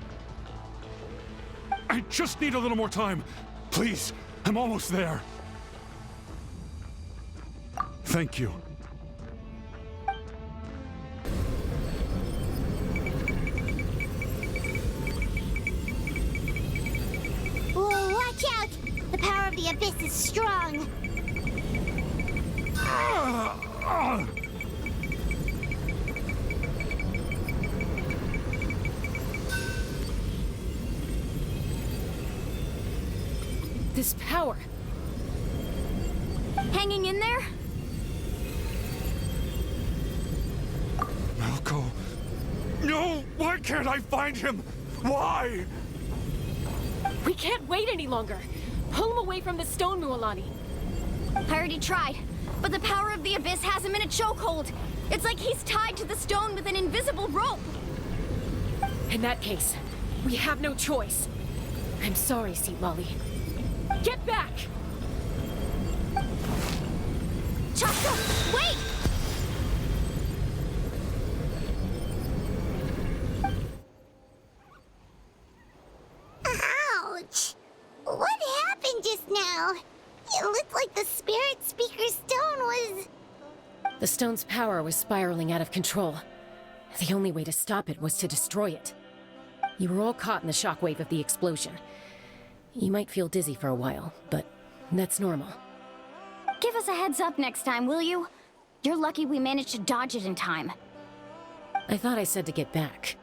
I just need a little more time. Please, I'm almost there. Thank you. Whoa, watch out! The power of the Abyss is strong. This power. Hanging in there? Malko. No! Why can't I find him? Why? We can't wait any longer. Pull him away from the stone, Mualani. I already tried, but the power of the Abyss has him in a chokehold. It's like he's tied to the stone with an invisible rope. In that case, we have no choice. I'm sorry, Seat Lolly. Get back! Chaska, wait! Ouch! What happened just now? It looked like the Spirit Speaker Stone was... The stone's power was spiraling out of control. The only way to stop it was to destroy it. You were all caught in the shockwave of the explosion. You might feel dizzy for a while, but that's normal. Give us a heads up next time, will you? You're lucky we managed to dodge it in time. I thought I said to get back.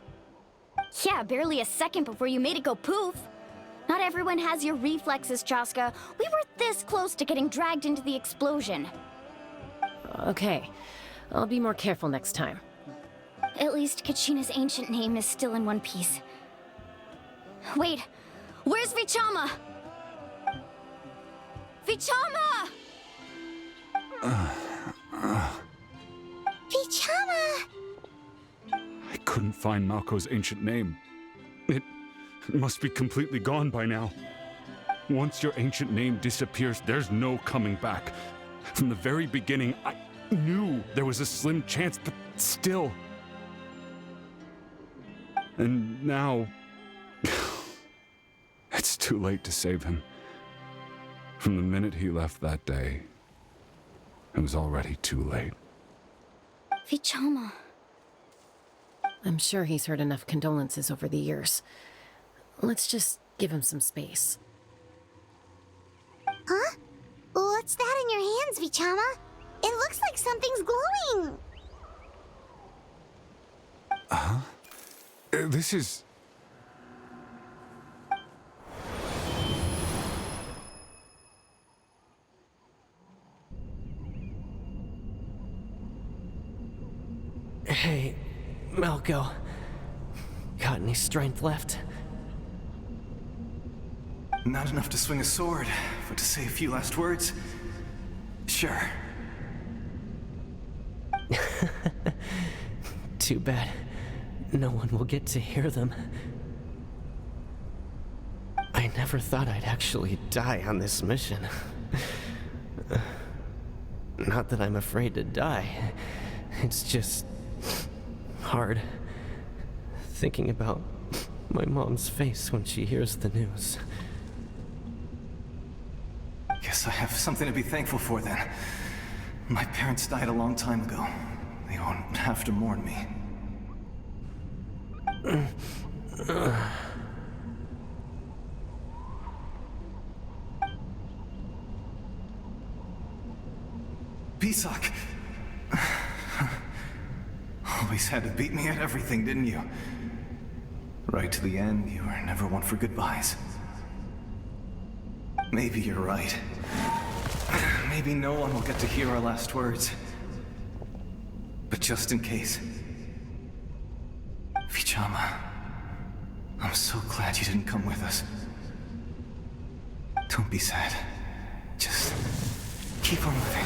Yeah, barely a second before you made it go poof. Not everyone has your reflexes, Chaska. We were this close to getting dragged into the explosion. Okay, I'll be more careful next time. At least Kachina's ancient name is still in one piece. Wait, where's Vichama? Vichama! Vichama! I couldn't find Malco's ancient name. It must be completely gone by now. Once your ancient name disappears, there's no coming back. From the very beginning, I knew there was a slim chance, but still. And now, it's too late to save him. From the minute he left that day, it was already too late. Vichama. I'm sure he's heard enough condolences over the years. Let's just give him some space. Huh? What's that in your hands, Vichama? It looks like something's glowing. Huh? This is... Hey, Malco. Got any strength left? Not enough to swing a sword, but to say a few last words? Sure. Too bad. No one will get to hear them. I never thought I'd actually die on this mission. Not that I'm afraid to die. It's just... hard. Thinking about my mom's face when she hears the news. Guess I have something to be thankful for then. My parents died a long time ago. They won't have to mourn me. Pisak! Always had to beat me at everything, didn't you? Right to the end, you were never one for goodbyes. Maybe you're right. Maybe no one will get to hear our last words. But just in case... Vichama, I'm so glad you didn't come with us. Don't be sad. Just keep on living.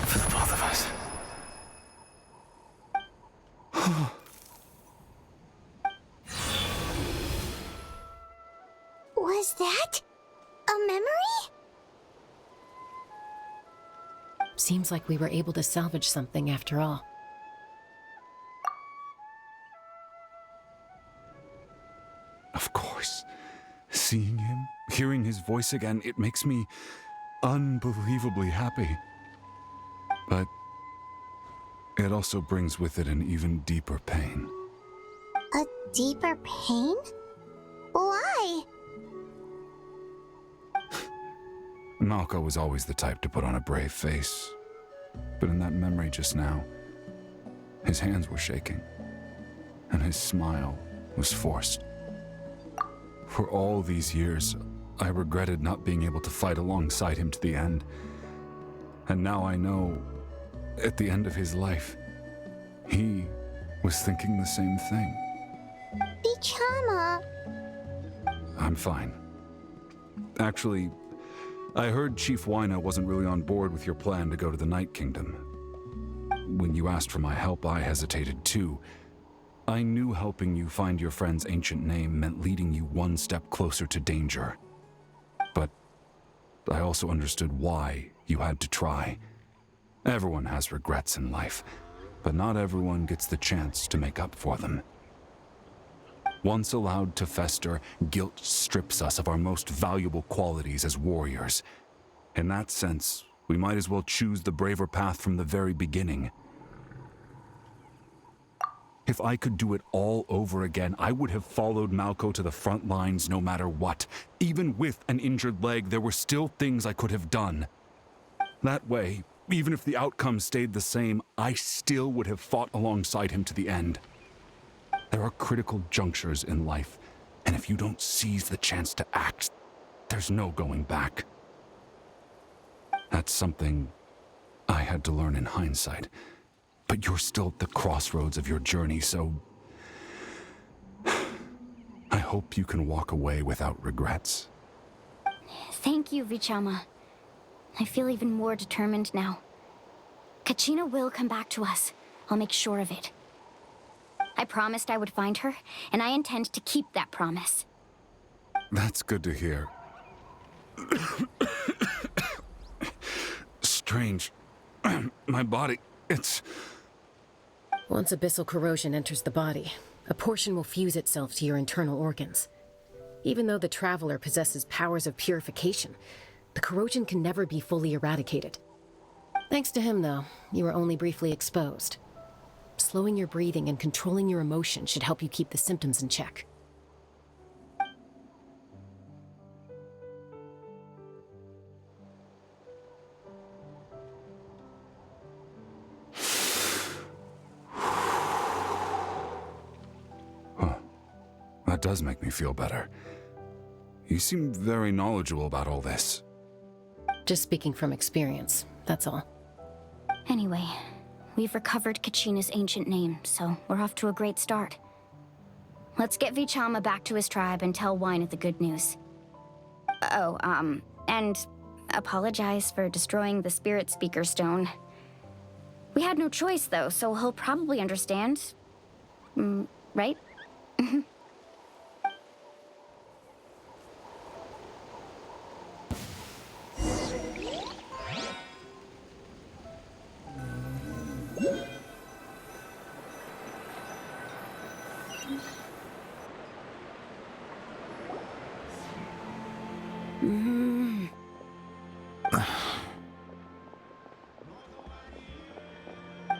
For the both of us. Was that a memory? Seems like we were able to salvage something after all. Of course. Seeing him, hearing his voice again, it makes me unbelievably happy. But it also brings with it an even deeper pain. A deeper pain? Why? Malco was always the type to put on a brave face. But in that memory just now, his hands were shaking, and his smile was forced. For all these years, I regretted not being able to fight alongside him to the end. And now I know, at the end of his life, he was thinking the same thing. Vichama. I'm fine. Actually, I heard Chief Wyna wasn't really on board with your plan to go to the Night Kingdom. When you asked for my help, I hesitated too. I knew helping you find your friend's ancient name meant leading you one step closer to danger. But I also understood why you had to try. Everyone has regrets in life, but not everyone gets the chance to make up for them. Once allowed to fester, guilt strips us of our most valuable qualities as warriors. In that sense, we might as well choose the braver path from the very beginning. If I could do it all over again, I would have followed Malco to the front lines no matter what. Even with an injured leg, there were still things I could have done. That way, even if the outcome stayed the same, I still would have fought alongside him to the end. There are critical junctures in life, and if you don't seize the chance to act, there's no going back. That's something I had to learn in hindsight. But you're still at the crossroads of your journey, so I hope you can walk away without regrets. Thank you, Vichama. I feel even more determined now. Kachina will come back to us. I'll make sure of it. I promised I would find her, and I intend to keep that promise. That's good to hear. Strange. My body, it's... Once abyssal corrosion enters the body, a portion will fuse itself to your internal organs. Even though the Traveler possesses powers of purification, the corrosion can never be fully eradicated. Thanks to him, though, you were only briefly exposed. Slowing your breathing and controlling your emotion should help you keep the symptoms in check. That does make me feel better. You seem very knowledgeable about all this. Just speaking from experience, that's all. Anyway, we've recovered Kachina's ancient name, so we're off to a great start. Let's get Vichama back to his tribe and tell Wyneth the good news. Oh, and apologize for destroying the Spirit Speaker Stone. We had no choice, though, so he'll probably understand. Right?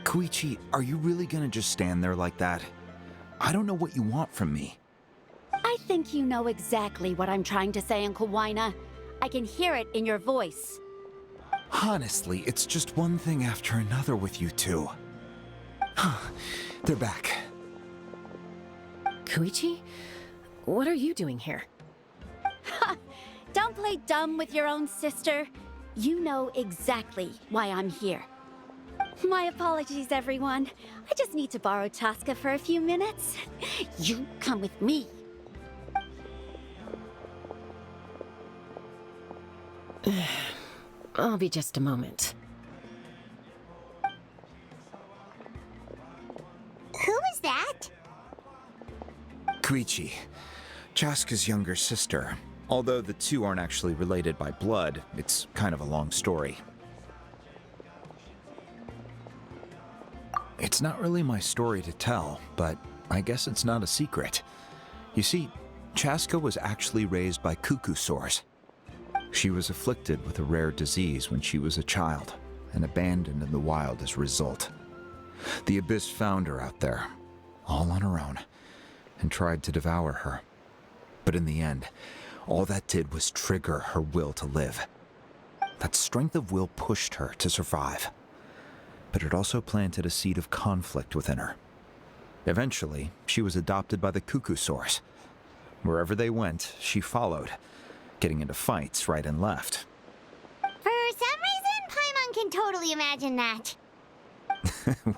Koichi, are you really gonna just stand there like that? I don't know what you want from me. I think you know exactly what I'm trying to say, Uncle Wyna. I can hear it in your voice. Honestly, it's just one thing after another with you two. They're back. Koichi? What are you doing here? Don't play dumb with your own sister. You know exactly why I'm here. My apologies, everyone. I just need to borrow Chaska for a few minutes. You come with me. I'll be just a moment. Who is that? Koichi, Chaska's younger sister. Although the two aren't actually related by blood, it's kind of a long story. It's not really my story to tell, but I guess it's not a secret. You see, Chaska was actually raised by cuckoo sores. She was afflicted with a rare disease when she was a child, and abandoned in the wild as a result. The Abyss found her out there, all on her own, and tried to devour her. But in the end, all that did was trigger her will to live. That strength of will pushed her to survive. But it also planted a seed of conflict within her. Eventually, she was adopted by the cuckoo sores. Wherever they went, she followed, getting into fights right and left. For some reason, Paimon can totally imagine that.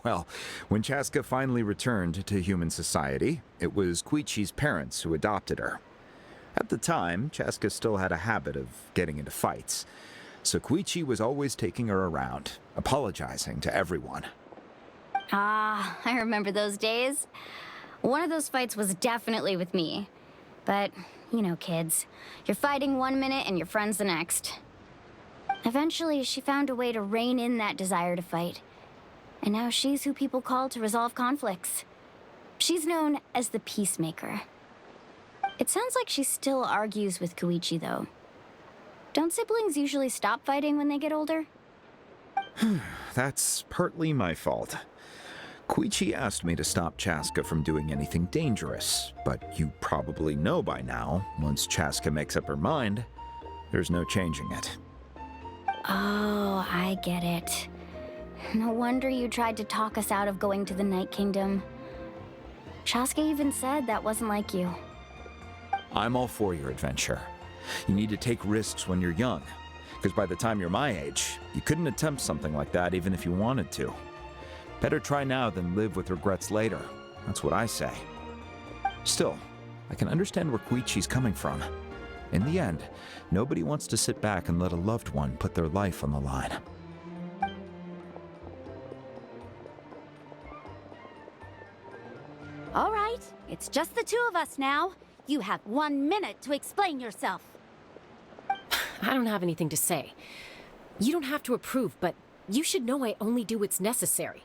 Well, when Chaska finally returned to human society, it was Koichi's parents who adopted her. At the time, Chaska still had a habit of getting into fights, so Koichi was always taking her around, apologizing to everyone. Ah, I remember those days. One of those fights was definitely with me. But, you know, kids. You're fighting one minute and your friend's the next. Eventually, she found a way to rein in that desire to fight. And now she's who people call to resolve conflicts. She's known as the Peacemaker. It sounds like she still argues with Koichi, though. Don't siblings usually stop fighting when they get older? That's partly my fault. Koichi asked me to stop Chaska from doing anything dangerous, but you probably know by now, once Chaska makes up her mind, there's no changing it. Oh, I get it. No wonder you tried to talk us out of going to the Night Kingdom. Chaska even said that wasn't like you. I'm all for your adventure. You need to take risks when you're young, because by the time you're my age, you couldn't attempt something like that even if you wanted to. Better try now than live with regrets later. That's what I say. Still, I can understand where Koichi's coming from. In the end, nobody wants to sit back and let a loved one put their life on the line. All right, it's just the two of us now. You have 1 minute to explain yourself. I don't have anything to say. You don't have to approve, but you should know I only do what's necessary.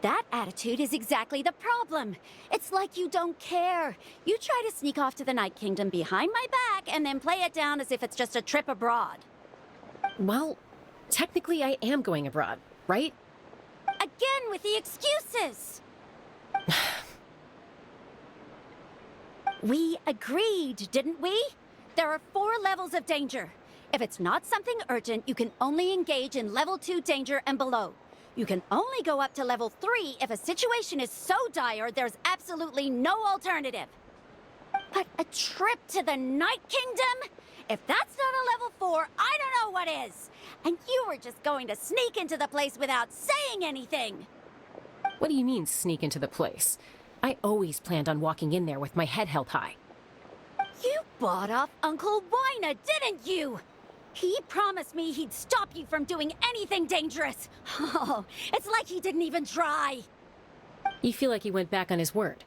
That attitude is exactly the problem. It's like you don't care. You try to sneak off to the Night Kingdom behind my back and then play it down as if it's just a trip abroad. Well, technically I am going abroad, right? Again with the excuses! We agreed, didn't we? There are 4 levels of danger. If it's not something urgent, you can only engage in level 2 danger and below. You can only go up to level 3 if a situation is so dire there's absolutely no alternative. But a trip to the Night Kingdom? If that's not a level 4, I don't know what is. And you were just going to sneak into the place without saying anything. What do you mean, sneak into the place? I always planned on walking in there with my head held high. You bought off Uncle Wina, didn't you? He promised me he'd stop you from doing anything dangerous. Oh, it's like he didn't even try. You feel like he went back on his word.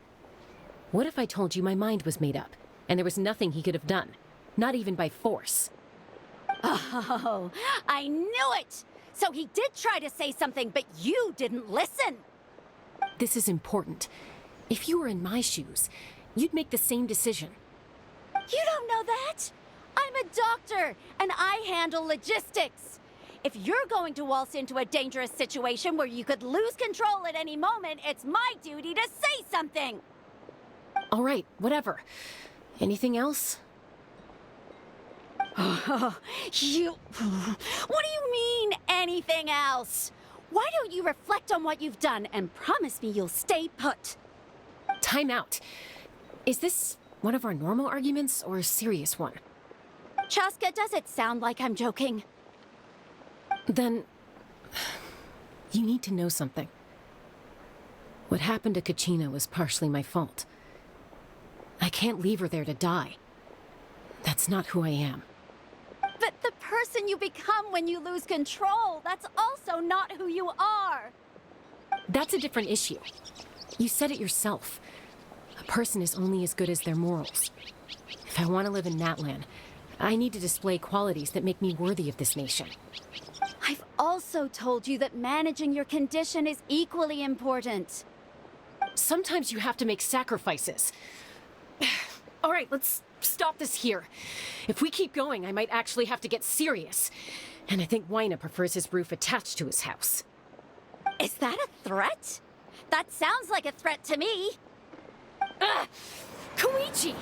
What if I told you my mind was made up, and there was nothing he could have done? Not even by force. Oh, I knew it! So he did try to say something, but you didn't listen. This is important. If you were in my shoes, you'd make the same decision. You don't know that? I'm a doctor, and I handle logistics. If you're going to waltz into a dangerous situation where you could lose control at any moment, it's my duty to say something. All right, whatever. Anything else? What do you mean, anything else? Why don't you reflect on what you've done and promise me you'll stay put? Time out. Is this one of our normal arguments or a serious one? Chaska, does it sound like I'm joking? Then, you need to know something. What happened to Kachina was partially my fault. I can't leave her there to die. That's not who I am. But the person you become when you lose control, that's also not who you are. That's a different issue. You said it yourself. A person is only as good as their morals. If I want to live in Natlan, I need to display qualities that make me worthy of this nation. I've also told you that managing your condition is equally important. Sometimes you have to make sacrifices. All right, let's stop this here. If we keep going, I might actually have to get serious. And I think Wina prefers his roof attached to his house. Is that a threat? That sounds like a threat to me. Koichi!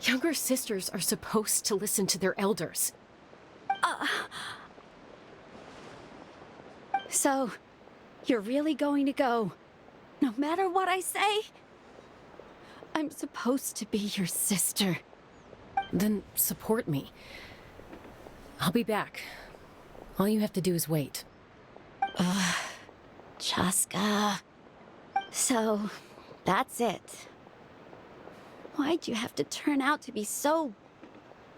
Younger sisters are supposed to listen to their elders. So, you're really going to go, no matter what I say? I'm supposed to be your sister. Then support me. I'll be back. All you have to do is wait. Chaska. So, that's it. Why'd you have to turn out to be so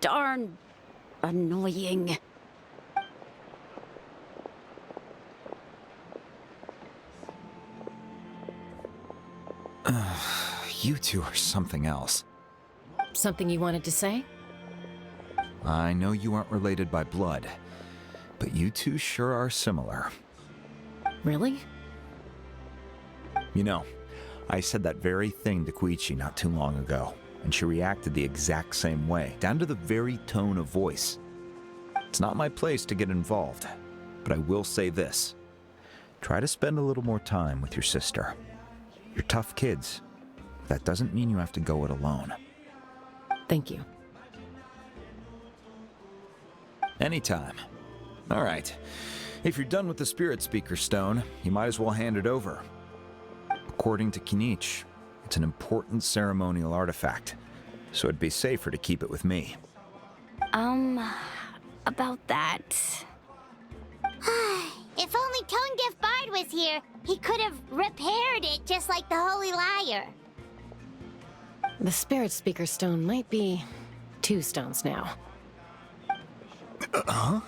darn annoying? You two are something else. Something you wanted to say? I know you aren't related by blood, but you two sure are similar. Really? You know, I said that very thing to Koichi not too long ago, and she reacted the exact same way, down to the very tone of voice. It's not my place to get involved, but I will say this. Try to spend a little more time with your sister. You're tough kids. That doesn't mean you have to go it alone. Thank you. Anytime. All right. If you're done with the Spirit Speaker Stone, you might as well hand it over. According to Kinich, it's an important ceremonial artifact, so it'd be safer to keep it with me. About that. If only Tone-Deaf Bard was here, he could have repaired it just like the Holy Liar. The Spirit Speaker stone might be 2 stones now. Huh?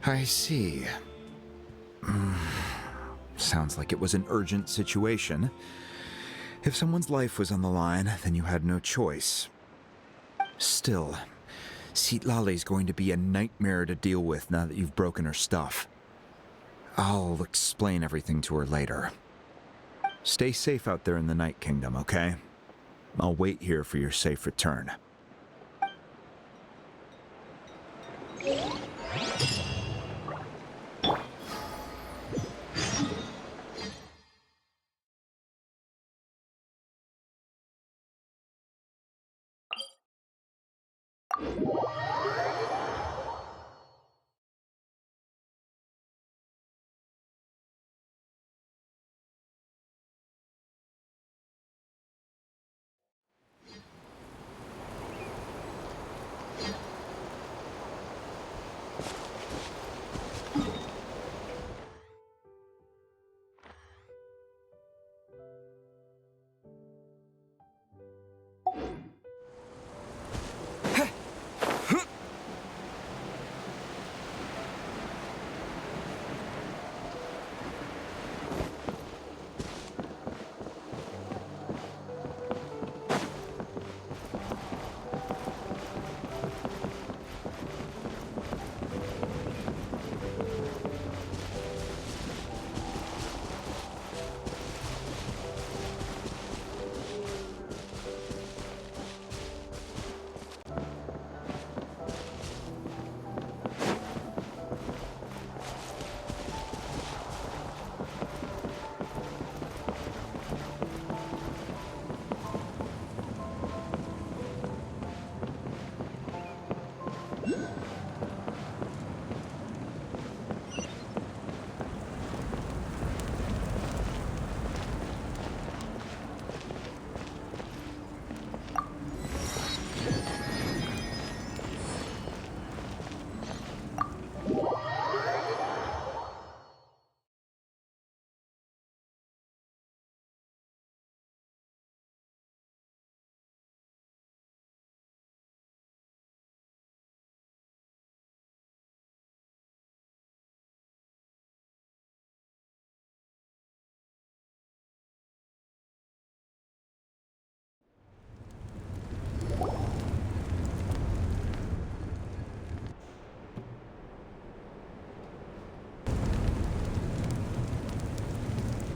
I see. Sounds like it was an urgent situation. If someone's life was on the line, then you had no choice. Still, Citlali's going to be a nightmare to deal with now that you've broken her stuff. I'll explain everything to her later. Stay safe out there in the Night Kingdom, okay? I'll wait here for your safe return.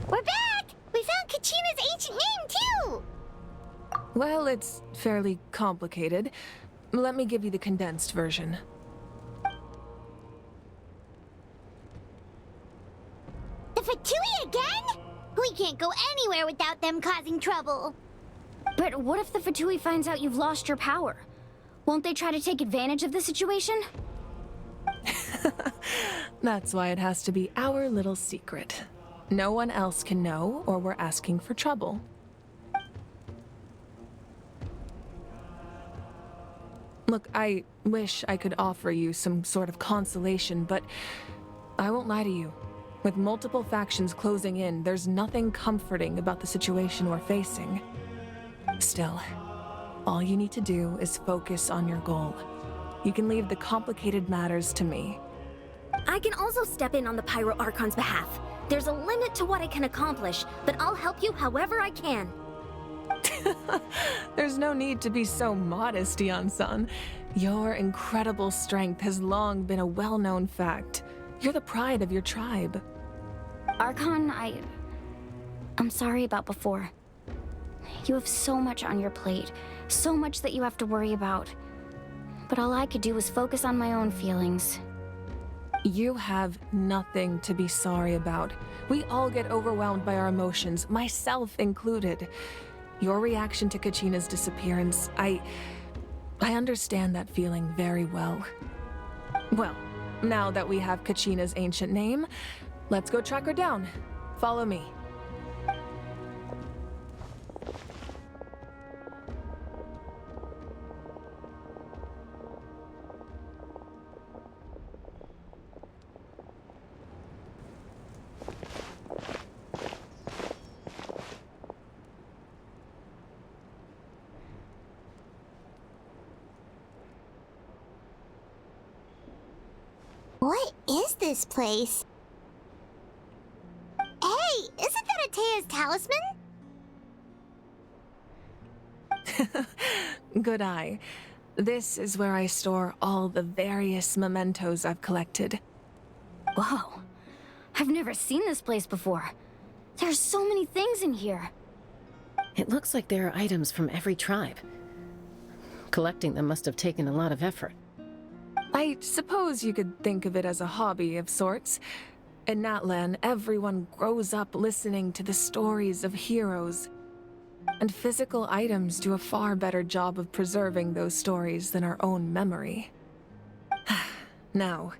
We're back! We found Kachina's ancient name, too! Well, it's fairly complicated. Let me give you the condensed version. The Fatui again? We can't go anywhere without them causing trouble. But what if the Fatui finds out you've lost your power? Won't they try to take advantage of the situation? That's why it has to be our little secret. No one else can know, or we're asking for trouble. Look, I wish I could offer you some sort of consolation, but I won't lie to you. With multiple factions closing in, there's nothing comforting about the situation we're facing. Still, all you need to do is focus on your goal. You can leave the complicated matters to me. I can also step in on the Pyro Archon's behalf. There's a limit to what I can accomplish, but I'll help you however I can. There's no need to be so modest, Yan-san. Your incredible strength has long been a well-known fact. You're the pride of your tribe. Archon, I'm sorry about before. You have so much on your plate, so much that you have to worry about. But all I could do was focus on my own feelings. You have nothing to be sorry about. We all get overwhelmed by our emotions, myself included. Your reaction to Kachina's disappearance, I understand that feeling very well. Well, now that we have Kachina's ancient name, let's go track her down. Follow me. this place. Hey, isn't that Atea's talisman? Good eye. This is where I store all the various mementos I've collected. Whoa. I've never seen this place before. There's so many things in here. It looks like there are items from every tribe. Collecting them must have taken a lot of effort. I suppose you could think of it as a hobby of sorts. In Natlan, everyone grows up listening to the stories of heroes. And physical items do a far better job of preserving those stories than our own memory. Now,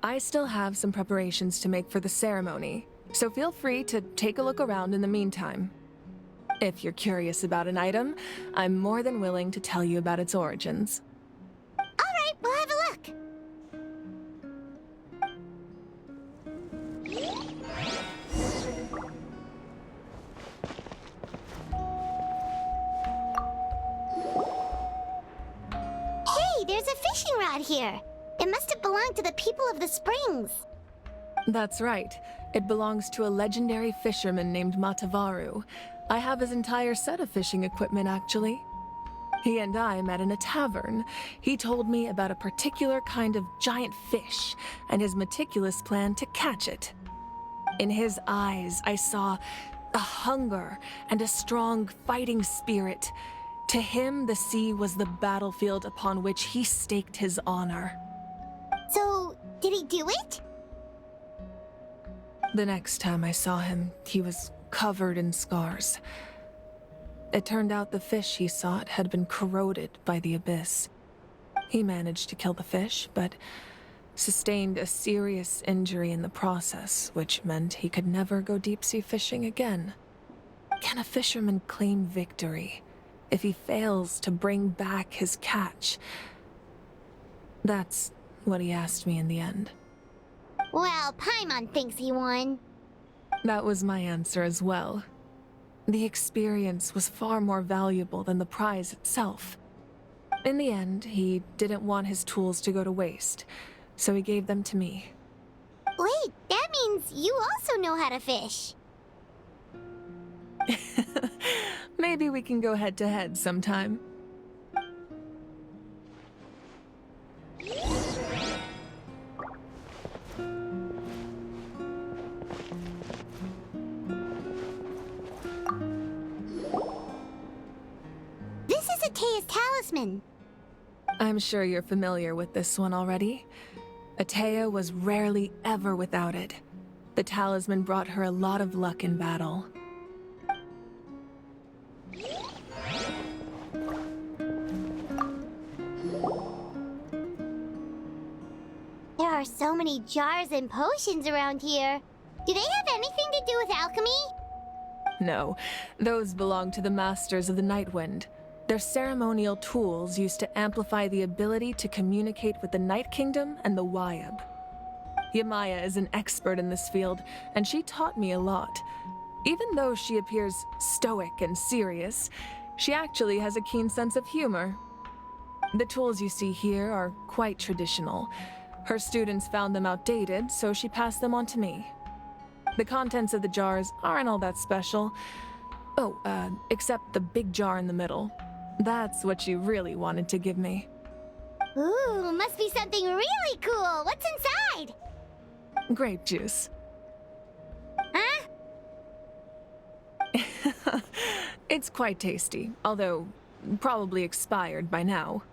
I still have some preparations to make for the ceremony, so feel free to take a look around in the meantime. If you're curious about an item, I'm more than willing to tell you about its origins. Alright, we'll have a look. Hey, there's a fishing rod here. It must have belonged to the people of the springs. That's right. It belongs to a legendary fisherman named Matavaru. I have his entire set of fishing equipment, actually. He and I met in a tavern. He told me about a particular kind of giant fish and his meticulous plan to catch it. In his eyes, I saw a hunger and a strong fighting spirit. To him, the sea was the battlefield upon which he staked his honor. So, did he do it? The next time I saw him, he was covered in scars. It turned out the fish he sought had been corroded by the abyss. He managed to kill the fish, but sustained a serious injury in the process, which meant he could never go deep-sea fishing again. Can a fisherman claim victory if he fails to bring back his catch? That's what he asked me in the end. Well, Paimon thinks he won. That was my answer as well. The experience was far more valuable than the prize itself. In the end, he didn't want his tools to go to waste, so he gave them to me. Wait, that means you also know how to fish. Maybe we can go head-to-head sometime. This is Atea's talisman. I'm sure you're familiar with this one already. Atea was rarely ever without it. The talisman brought her a lot of luck in battle. There are so many jars and potions around here. Do they have anything to do with alchemy? No, those belong to the Masters of the Nightwind. They're ceremonial tools used to amplify the ability to communicate with the Night Kingdom and the Wyab. Yamaya is an expert in this field, and she taught me a lot. Even though she appears stoic and serious, she actually has a keen sense of humor. The tools you see here are quite traditional. Her students found them outdated, so she passed them on to me. The contents of the jars aren't all that special. Oh, except the big jar in the middle. That's what she really wanted to give me. Ooh, must be something really cool. What's inside? Grape juice. Huh? It's quite tasty, although probably expired by now.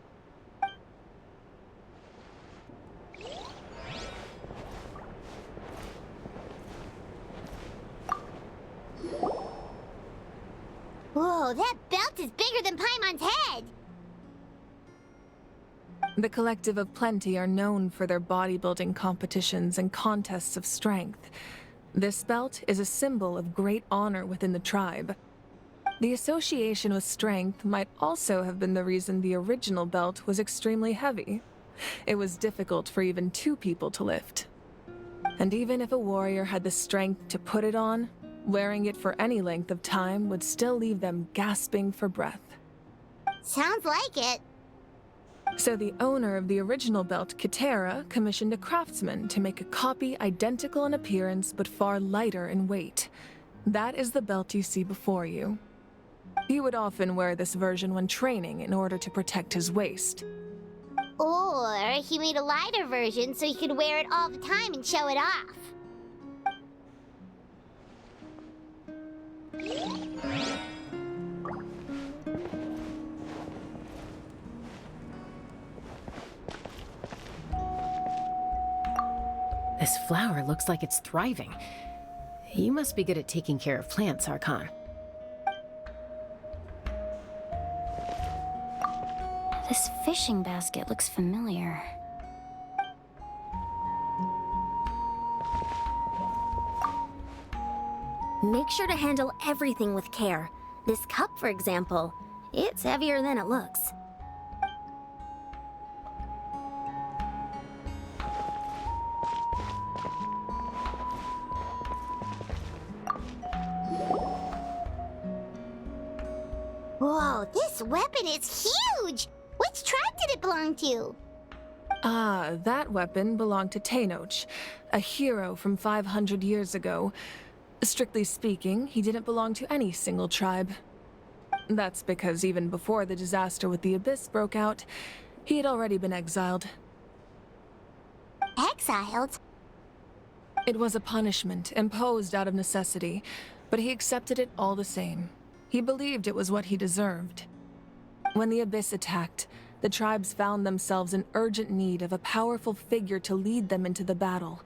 Whoa, that belt is bigger than Paimon's head! The Collective of Plenty are known for their bodybuilding competitions and contests of strength. This belt is a symbol of great honor within the tribe. The association with strength might also have been the reason the original belt was extremely heavy. It was difficult for even 2 people to lift. And even if a warrior had the strength to put it on, wearing it for any length of time would still leave them gasping for breath. Sounds like it. So the owner of the original belt, Kitera, commissioned a craftsman to make a copy identical in appearance but far lighter in weight. That is the belt you see before you. He would often wear this version when training in order to protect his waist. Or he made a lighter version so he could wear it all the time and show it off. This flower looks like it's thriving. You must be good at taking care of plants, Archon. This fishing basket looks familiar. Make sure to handle everything with care. This cup, for example, it's heavier than it looks. Whoa, this weapon is huge! Which tribe did it belong to? Ah, that weapon belonged to Tenoch, a hero from 500 years ago. Strictly speaking, he didn't belong to any single tribe. That's because even before the disaster with the Abyss broke out, he had already been exiled. Exiled? It was a punishment imposed out of necessity, but he accepted it all the same. He believed it was what he deserved. When the Abyss attacked, the tribes found themselves in urgent need of a powerful figure to lead them into the battle,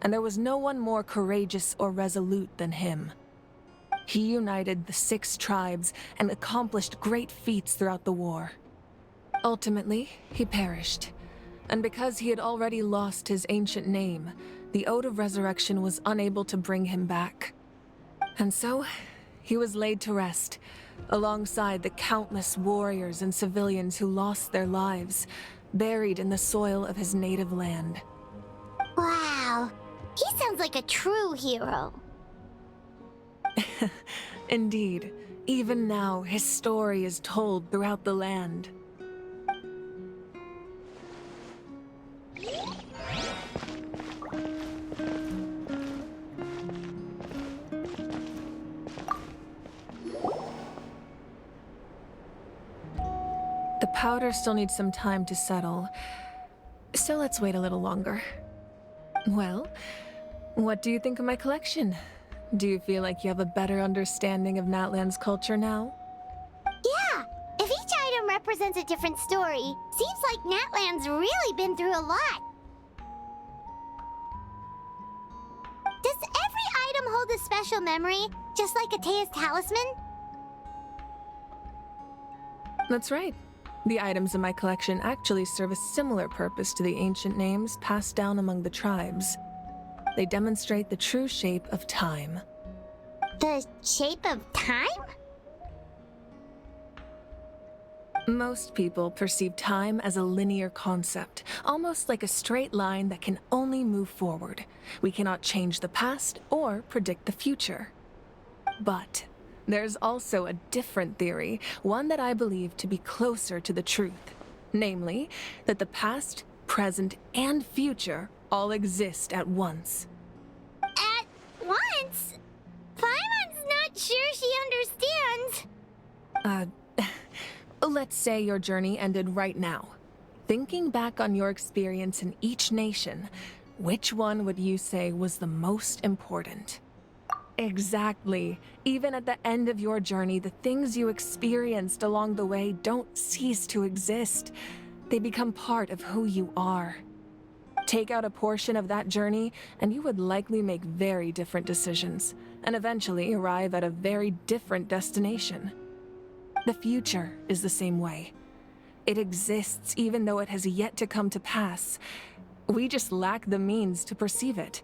and there was no one more courageous or resolute than him. He united the 6 tribes and accomplished great feats throughout the war. Ultimately, he perished, and because he had already lost his ancient name, the Ode of Resurrection was unable to bring him back. And so, he was laid to rest, alongside the countless warriors and civilians who lost their lives, buried in the soil of his native land. Wow, he sounds like a true hero. Indeed, even now his story is told throughout the land. The powder still needs some time to settle, so let's wait a little longer. Well, what do you think of my collection? Do you feel like you have a better understanding of Natlan's culture now? Yeah, if each item represents a different story, seems like Natlan's really been through a lot. Does every item hold a special memory, just like Atea's talisman? That's right. The items in my collection actually serve a similar purpose to the ancient names passed down among the tribes. They demonstrate the true shape of time. The shape of time? Most people perceive time as a linear concept, almost like a straight line that can only move forward. We cannot change the past or predict the future. But there's also a different theory, one that I believe to be closer to the truth. Namely, that the past, present, and future all exist at once. At once? Paimon's not sure she understands. Let's say your journey ended right now. Thinking back on your experience in each nation, which one would you say was the most important? Exactly. Even at the end of your journey, the things you experienced along the way don't cease to exist. They become part of who you are. Take out a portion of that journey, and you would likely make very different decisions, and eventually arrive at a very different destination. The future is the same way. It exists even though it has yet to come to pass. We just lack the means to perceive it.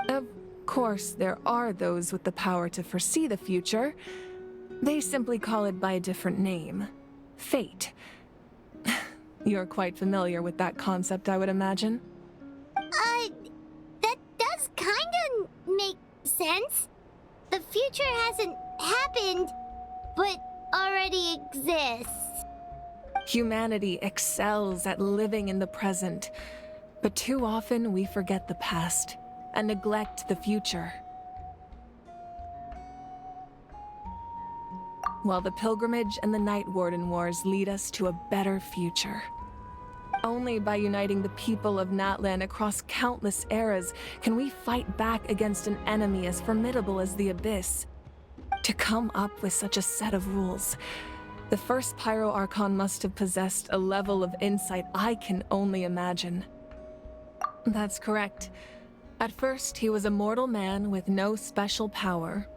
Of course, there are those with the power to foresee the future. They simply call it by a different name. Fate. You're quite familiar with that concept, I would imagine. That does kinda make sense. The future hasn't happened, but already exists. Humanity excels at living in the present, but too often we forget the past and neglect the future. While the Pilgrimage and the Night Warden Wars lead us to a better future. Only by uniting the people of Natlan across countless eras can we fight back against an enemy as formidable as the Abyss. To come up with such a set of rules, the first Pyro Archon must have possessed a level of insight I can only imagine. That's correct. At first, he was a mortal man with no special power.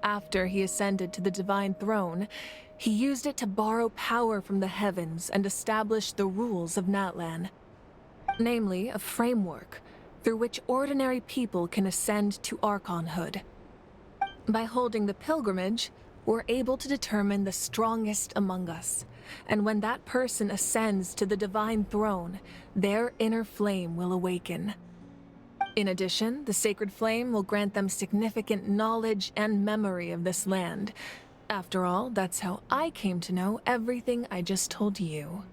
After he ascended to the Divine Throne, he used it to borrow power from the heavens and establish the rules of Natlan. Namely, a framework through which ordinary people can ascend to Archonhood. By holding the pilgrimage, we're able to determine the strongest among us, and when that person ascends to the Divine Throne, their inner flame will awaken. In addition, the sacred flame will grant them significant knowledge and memory of this land. After all, that's how I came to know everything I just told you.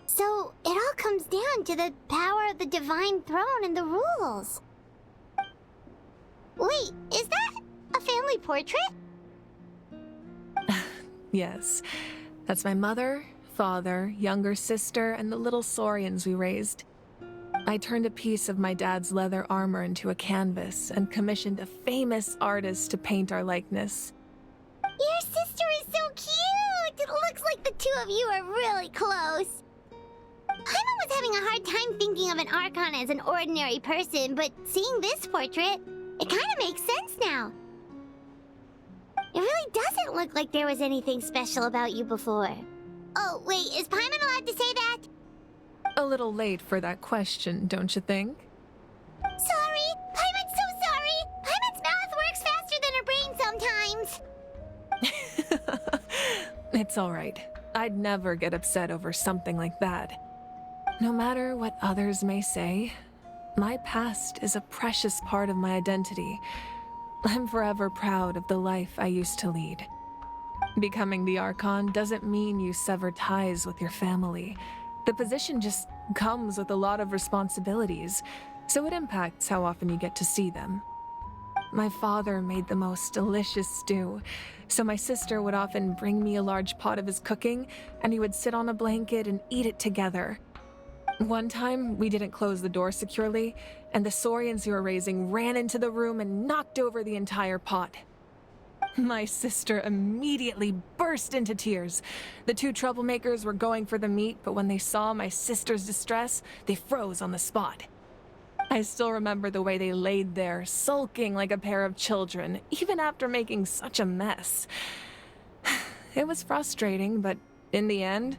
So, it all comes down to the power of the Divine Throne and the rules. Wait, is that a family portrait? Yes, that's my mother, father, younger sister, and the little saurians we raised. I turned a piece of my dad's leather armor into a canvas and commissioned a famous artist to paint our likeness. Your sister is so cute! It looks like the two of you are really close. Paimon was having a hard time thinking of an Archon as an ordinary person, but seeing this portrait, it kind of makes sense now. It really doesn't look like there was anything special about you before. Oh, wait, is Paimon allowed to say that? A little late for that question, don't you think? Sorry! Paimon's so sorry! Paimon's mouth works faster than her brain sometimes! It's all right. I'd never get upset over something like that. No matter what others may say, my past is a precious part of my identity. I'm forever proud of the life I used to lead. Becoming the Archon doesn't mean you sever ties with your family. The position just comes with a lot of responsibilities, so it impacts how often you get to see them. My father made the most delicious stew, so my sister would often bring me a large pot of his cooking, and we would sit on a blanket and eat it together. One time, we didn't close the door securely, and the saurians we were raising ran into the room and knocked over the entire pot. My sister immediately burst into tears. The two troublemakers were going for the meat, but when they saw my sister's distress, they froze on the spot. I still remember the way they laid there, sulking like a pair of children, even after making such a mess. It was frustrating, but in the end,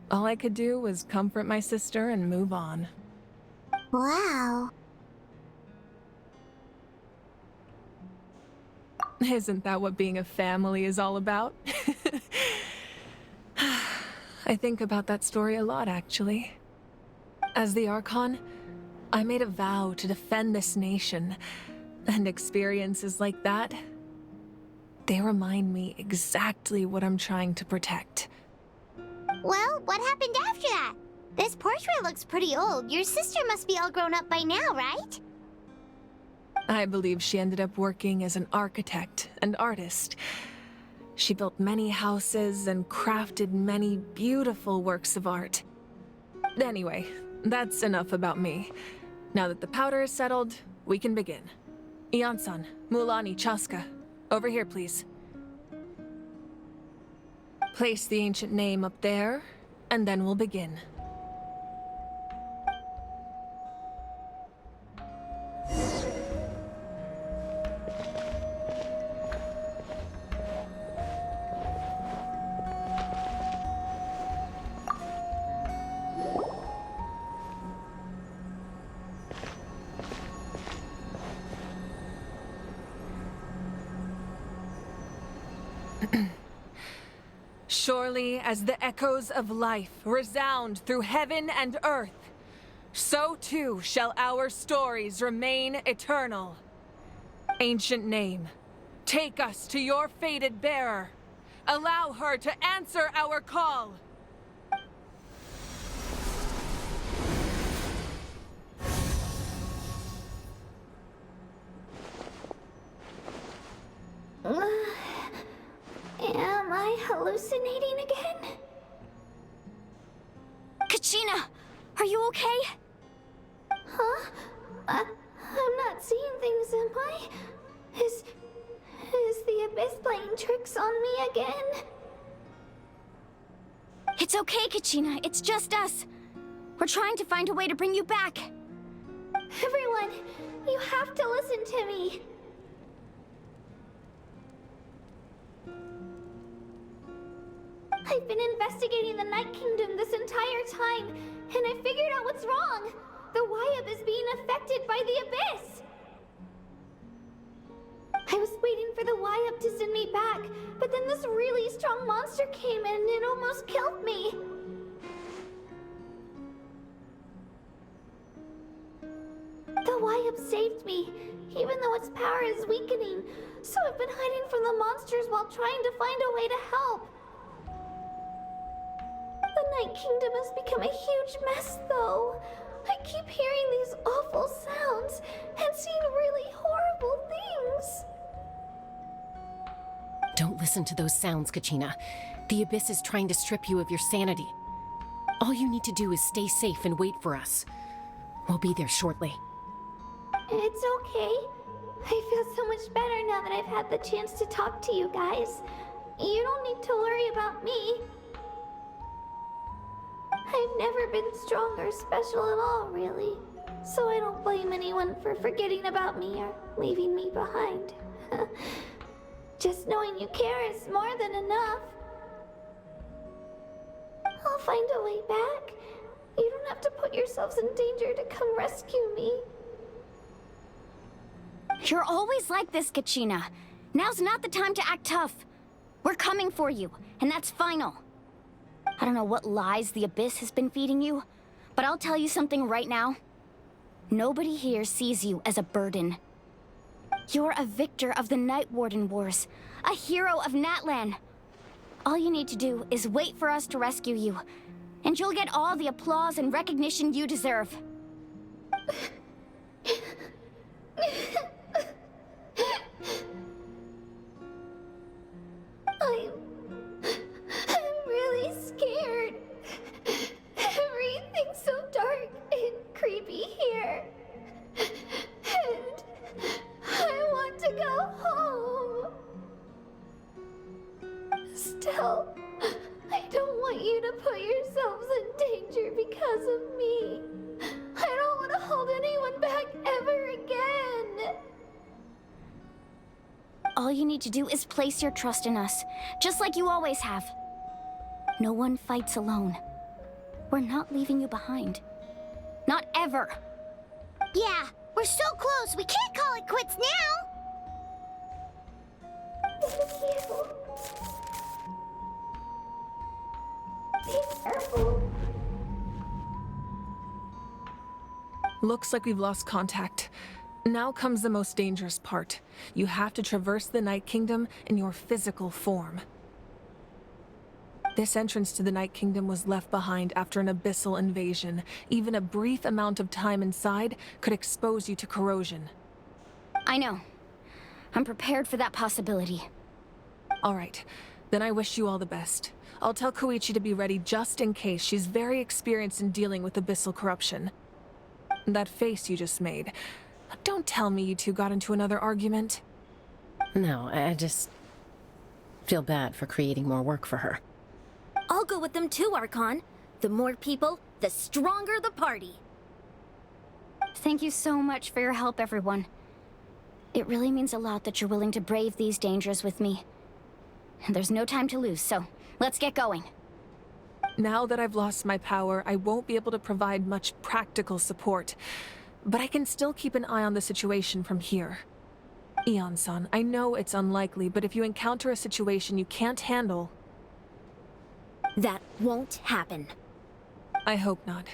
all I could do was comfort my sister and move on. Wow. Isn't that what being a family is all about? I think about that story a lot, actually. As the Archon, I made a vow to defend this nation, and experiences like that, they remind me exactly what I'm trying to protect. Well, what happened after that? This portrait looks pretty old. Your sister must be all grown up by now, right? I believe she ended up working as an architect and artist. She built many houses and crafted many beautiful works of art. Anyway, that's enough about me. Now that the powder is settled, we can begin. Ian-san, Mulani, Chaska, over here, please. Place the ancient name up there, and then we'll begin. Surely as the echoes of life resound through heaven and earth, so too shall our stories remain eternal. Ancient name, take us to your fated bearer. Allow her to answer our call. I hallucinating again? Kachina, are you okay? Huh? I'm not seeing things, am I? Is the Abyss playing tricks on me again? It's okay, Kachina. It's just us. We're trying to find a way to bring you back. Everyone, you have to listen to me. I've been investigating the Night Kingdom this entire time, and I figured out what's wrong. The Wyab is being affected by the Abyss. I was waiting for the Wyab to send me back, but then this really strong monster came in and it almost killed me. The Wyab saved me, even though its power is weakening, so I've been hiding from the monsters while trying to find a way to help. The Night Kingdom has become a huge mess, though. I keep hearing these awful sounds and seeing really horrible things. Don't listen to those sounds, Kachina. The Abyss is trying to strip you of your sanity. All you need to do is stay safe and wait for us. We'll be there shortly. It's okay. I feel so much better now that I've had the chance to talk to you guys. You don't need to worry about me. I've never been strong or special at all, really. So I don't blame anyone for forgetting about me or leaving me behind. Just knowing you care is more than enough. I'll find a way back. You don't have to put yourselves in danger to come rescue me. You're always like this, Kachina. Now's not the time to act tough. We're coming for you, and that's final. I don't know what lies the Abyss has been feeding you, but I'll tell you something right now. Nobody here sees you as a burden. You're a victor of the Night Warden Wars, a hero of Natlan. All you need to do is wait for us to rescue you, and you'll get all the applause and recognition you deserve. I'm really scared. Everything's so dark and creepy here. And I want to go home. Still, I don't want you to put yourselves in danger because of me. I don't want to hold anyone back ever again. All you need to do is place your trust in us, just like you always have. No one fights alone. We're not leaving you behind. Not ever. Yeah, we're so close, we can't call it quits now! Thank you. Be careful. Looks like we've lost contact. Now comes the most dangerous part. You have to traverse the Night Kingdom in your physical form. This entrance to the Night Kingdom was left behind after an abyssal invasion. Even a brief amount of time inside could expose you to corrosion. I know. I'm prepared for that possibility. All right, then I wish you all the best. I'll tell Koichi to be ready just in case. She's very experienced in dealing with abyssal corruption. That face you just made. Don't tell me you two got into another argument. No, I just feel bad for creating more work for her. I'll go with them too, Archon. The more people, the stronger the party. Thank you so much for your help, everyone. It really means a lot that you're willing to brave these dangers with me. And there's no time to lose, so let's get going. Now that I've lost my power, I won't be able to provide much practical support. But I can still keep an eye on the situation from here. Eon-san, I know it's unlikely, but if you encounter a situation you can't handle... That won't happen. I hope not.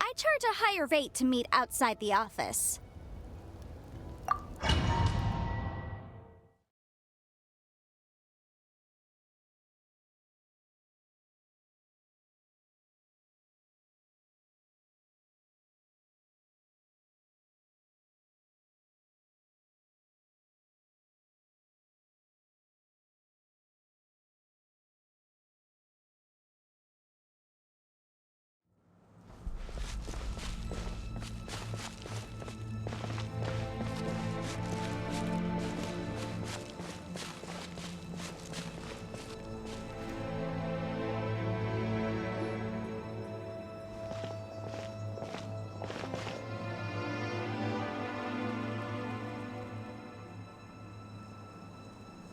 I charge a higher rate to meet outside the office.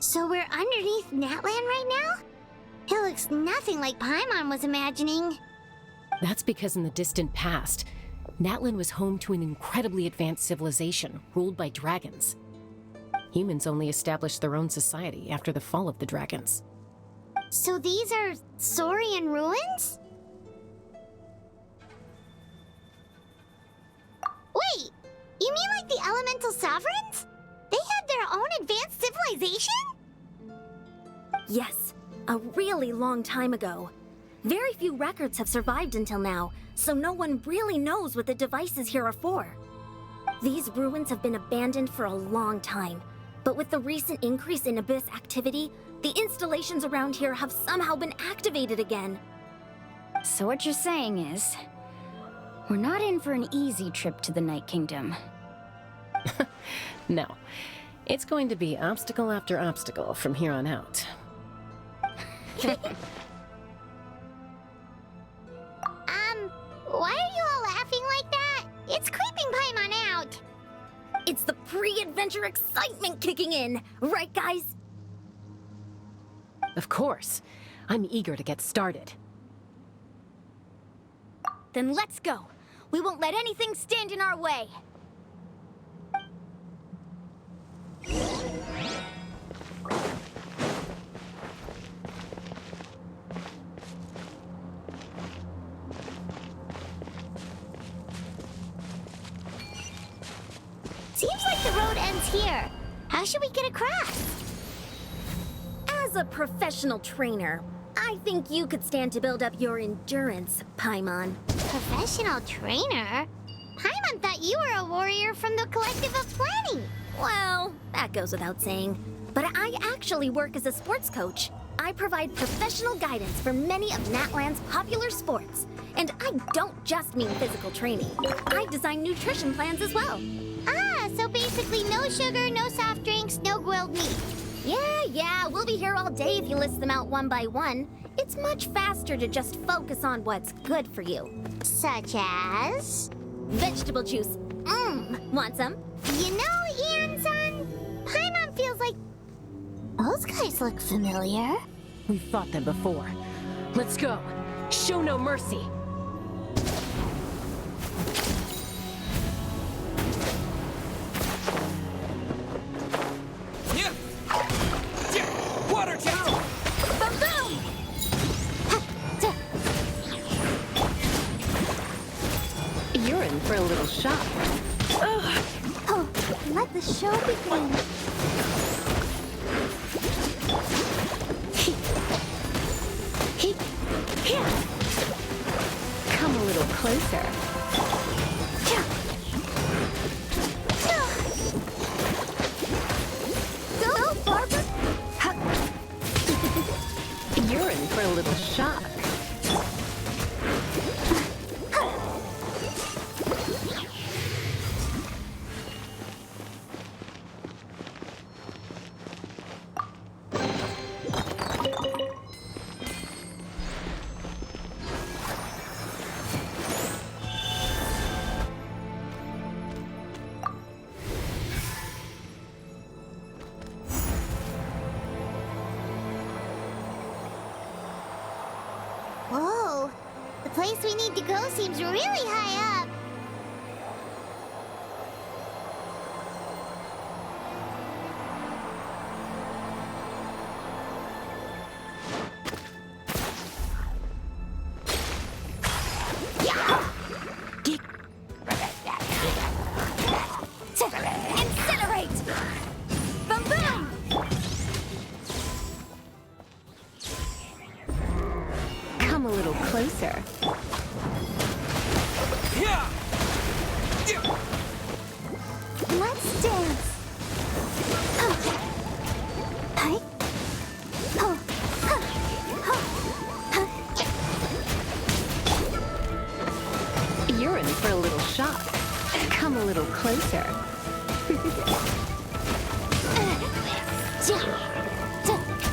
So we're underneath Natlan right now? It looks nothing like Paimon was imagining. That's because in the distant past, Natlan was home to an incredibly advanced civilization ruled by dragons. Humans only established their own society after the fall of the dragons. So these are Saurian ruins? Wait, you mean like the elemental sovereigns? They had their own advanced civilization? Yes, a really long time ago. Very few records have survived until now, so no one really knows what the devices here are for. These ruins have been abandoned for a long time, but with the recent increase in Abyss activity, the installations around here have somehow been activated again. So what you're saying is, we're not in for an easy trip to the Night Kingdom. No. It's going to be obstacle after obstacle from here on out. Why are you all laughing like that? It's creeping Paimon out. It's the pre-adventure excitement kicking in, right guys? Of course. I'm eager to get started. Then let's go. We won't let anything stand in our way. Seems like the road ends here. How should we get across? As a professional trainer, I think you could stand to build up your endurance, Paimon. Professional trainer? Paimon thought you were a warrior from the Collective of Planning. Well, that goes without saying. But I actually work as a sports coach. I provide professional guidance for many of Natlan's popular sports. And I don't just mean physical training. I design nutrition plans as well. Ah, so basically no sugar, no soft drinks, no grilled meat. Yeah, we'll be here all day if you list them out one by one. It's much faster to just focus on what's good for you. Such as? Vegetable juice. Want some? You know, Ian-san, Paimon feels like... Those guys look familiar. We've fought them before. Let's go. Show no mercy. Water tower! You're in for a little shock. Oh, let the show begin. Come a little closer. The place we need to go seems really high up. Incinerate! Boom boom! Come a little closer. Let's dance. Hi. You're in for a little shock. Come a little closer.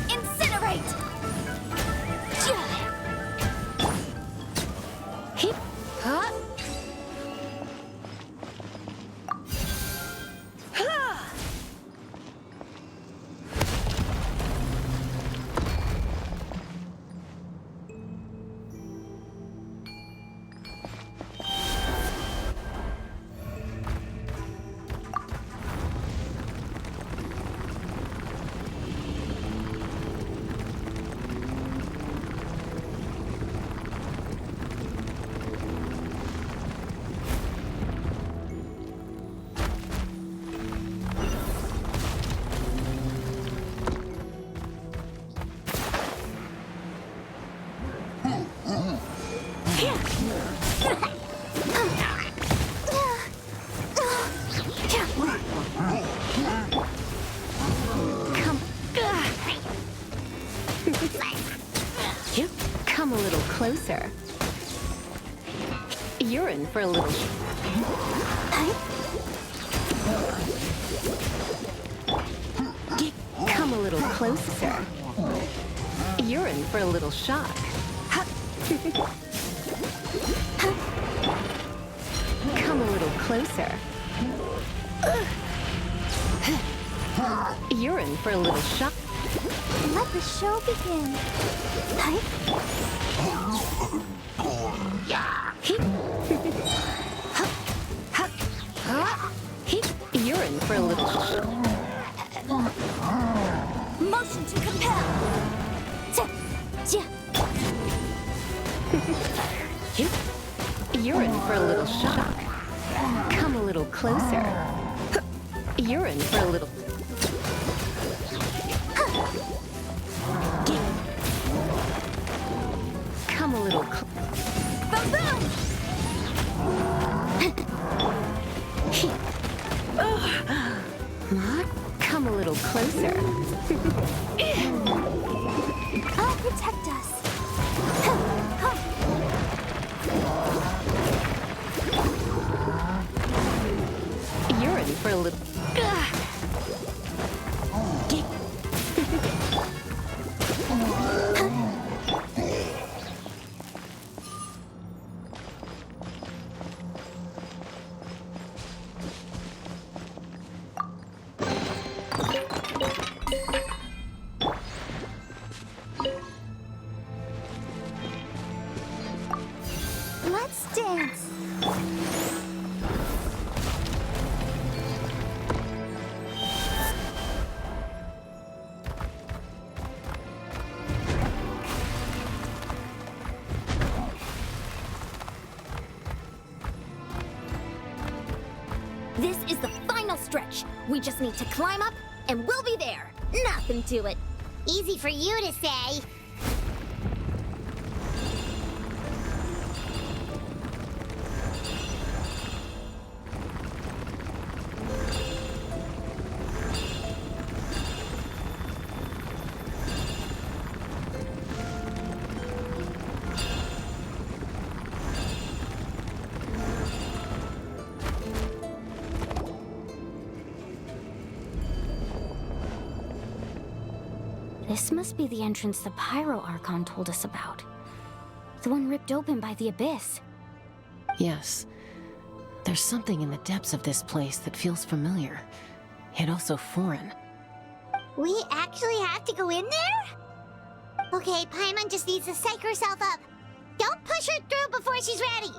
Incinerate! Hip. Huh? Come a little closer. You're in for a little... Come a little closer. You're in for a little shock. Come a little closer. You're in for a little shock. Let the show begin. Hi. You're in for a little shock. Motion to compel! You're in for a little shock. Come a little closer. You're in for a little... Come a little... Boom boom! Come a little closer. I'll protect us. You're in for a little... Let's dance. This is the final stretch. We just need to climb up, and we'll be there. Nothing to it. Easy for you to say. This must be the entrance the Pyro Archon told us about. The one ripped open by the Abyss. Yes. There's something in the depths of this place that feels familiar, yet also foreign. We actually have to go in there? Okay, Paimon just needs to psych herself up. Don't push her through before she's ready!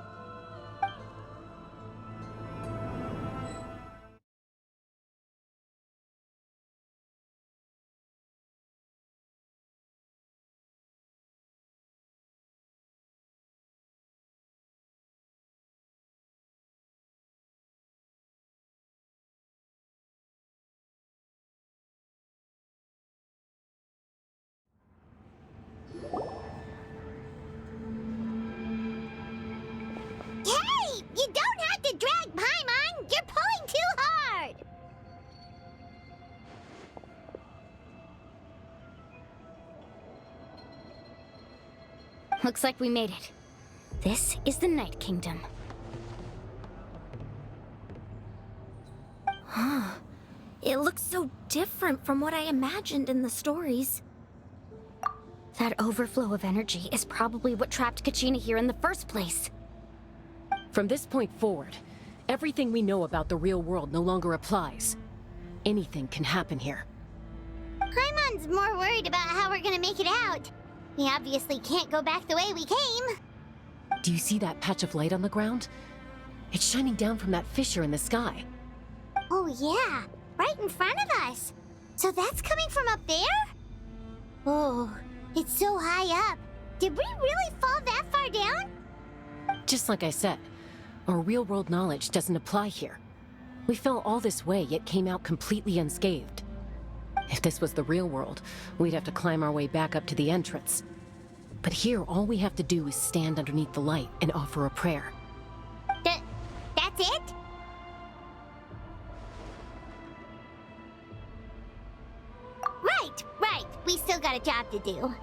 Hey! You don't have to drag Paimon! You're pulling too hard! Looks like we made it. This is the Night Kingdom. Huh. It looks so different from what I imagined in the stories. That overflow of energy is probably what trapped Kachina here in the first place. From this point forward, everything we know about the real world no longer applies. Anything can happen here. Paimon's more worried about how we're gonna make it out. We obviously can't go back the way we came. Do you see that patch of light on the ground? It's shining down from that fissure in the sky. Oh yeah, right in front of us. So that's coming from up there? Oh, it's so high up. Did we really fall that far down? Just like I said, our real-world knowledge doesn't apply here. We fell all this way, yet came out completely unscathed. If this was the real world, we'd have to climb our way back up to the entrance. But here, all we have to do is stand underneath the light and offer a prayer. That's it? Right. We still got a job to do.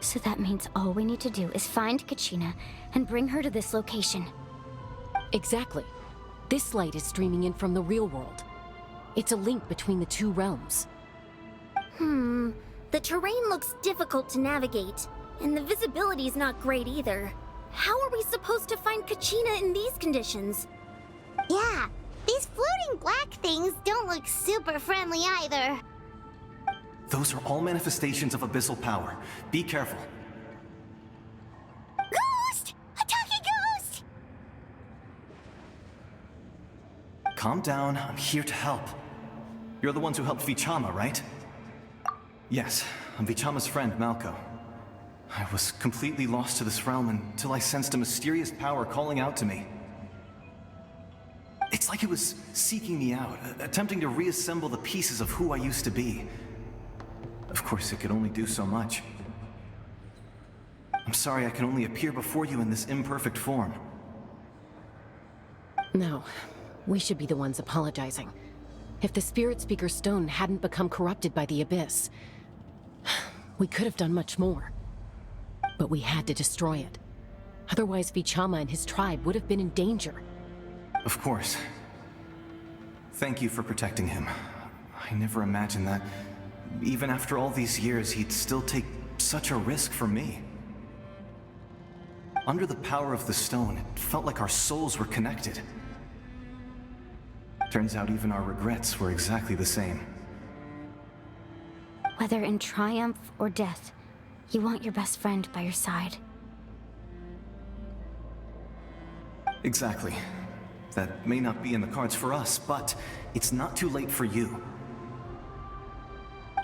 So that means all we need to do is find Kachina and bring her to this location. Exactly. This light is streaming in from the real world. It's a link between the two realms. The terrain looks difficult to navigate, and the visibility's not great either. How are we supposed to find Kachina in these conditions? Yeah, these floating black things don't look super friendly either. Those are all manifestations of abyssal power. Be careful. Ghost! A talking ghost! Calm down, I'm here to help. You're the ones who helped Vichama, right? Yes, I'm Vichama's friend, Malko. I was completely lost to this realm until I sensed a mysterious power calling out to me. It's like it was seeking me out, attempting to reassemble the pieces of who I used to be. Of course, it could only do so much. I'm sorry I can only appear before you in this imperfect form. No, we should be the ones apologizing. If the Spirit Speaker's stone hadn't become corrupted by the Abyss, we could have done much more. But we had to destroy it. Otherwise, Vichama and his tribe would have been in danger. Of course. Thank you for protecting him. I never imagined that, even after all these years, he'd still take such a risk for me. Under the power of the stone, it felt like our souls were connected. Turns out even our regrets were exactly the same. Whether in triumph or death, you want your best friend by your side. Exactly. That may not be in the cards for us, but it's not too late for you.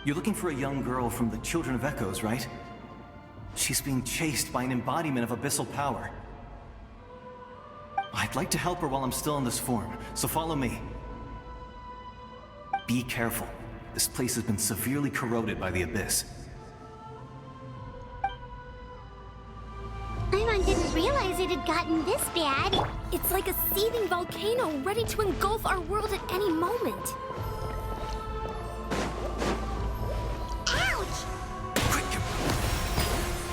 You're looking for a young girl from the Children of Echoes, right? She's being chased by an embodiment of abyssal power. I'd like to help her while I'm still in this form, so follow me. Be careful. This place has been severely corroded by the Abyss. Paimon didn't realize it had gotten this bad. It's like a seething volcano ready to engulf our world at any moment. Ouch! Quick!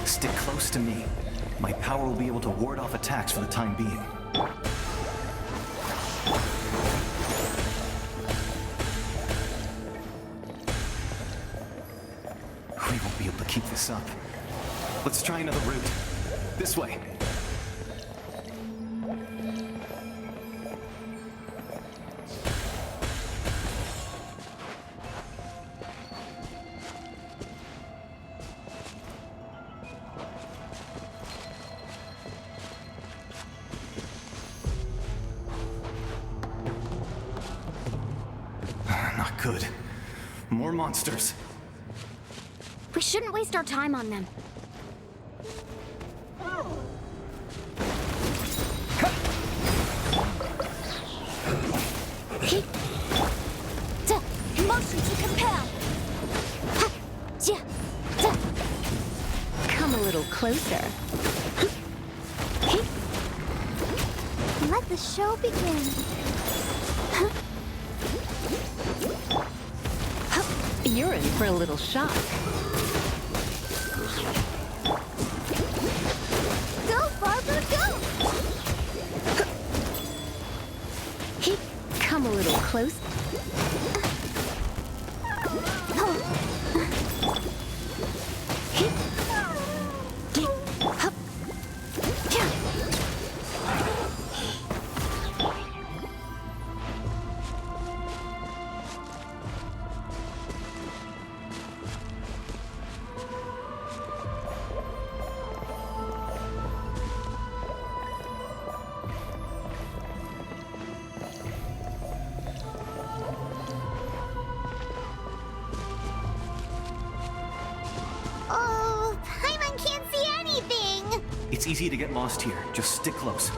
Stick close to me. My power will be able to ward off attacks for the time being. We won't be able to keep this up. Let's try another route. This way. good. More monsters. We shouldn't waste our time on them. Motion to compel. Come a little closer. Let the show begin. You're in for a little shock. Go, Barbara, go! Come a little closer. Oh, Paimon can't see anything! It's easy to get lost here. Just stick close.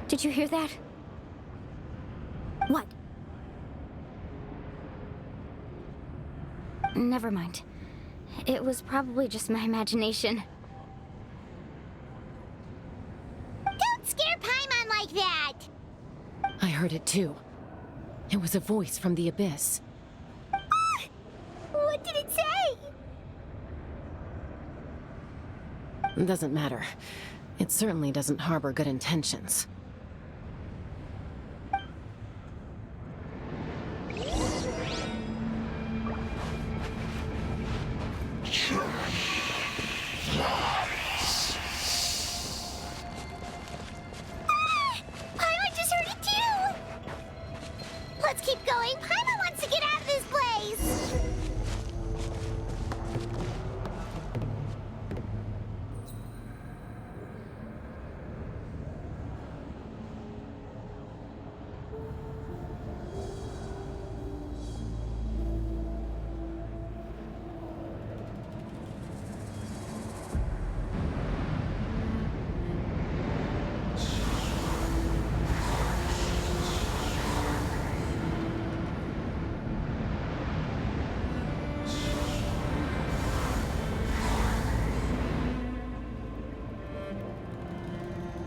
Did you hear that? What? Never mind. It was probably just my imagination. Don't scare Paimon like that! I heard it too. It was a voice from the abyss. What did it say? It doesn't matter. It certainly doesn't harbor good intentions. Paimon just heard it too! Let's keep going. Paimon wants to get out of this place!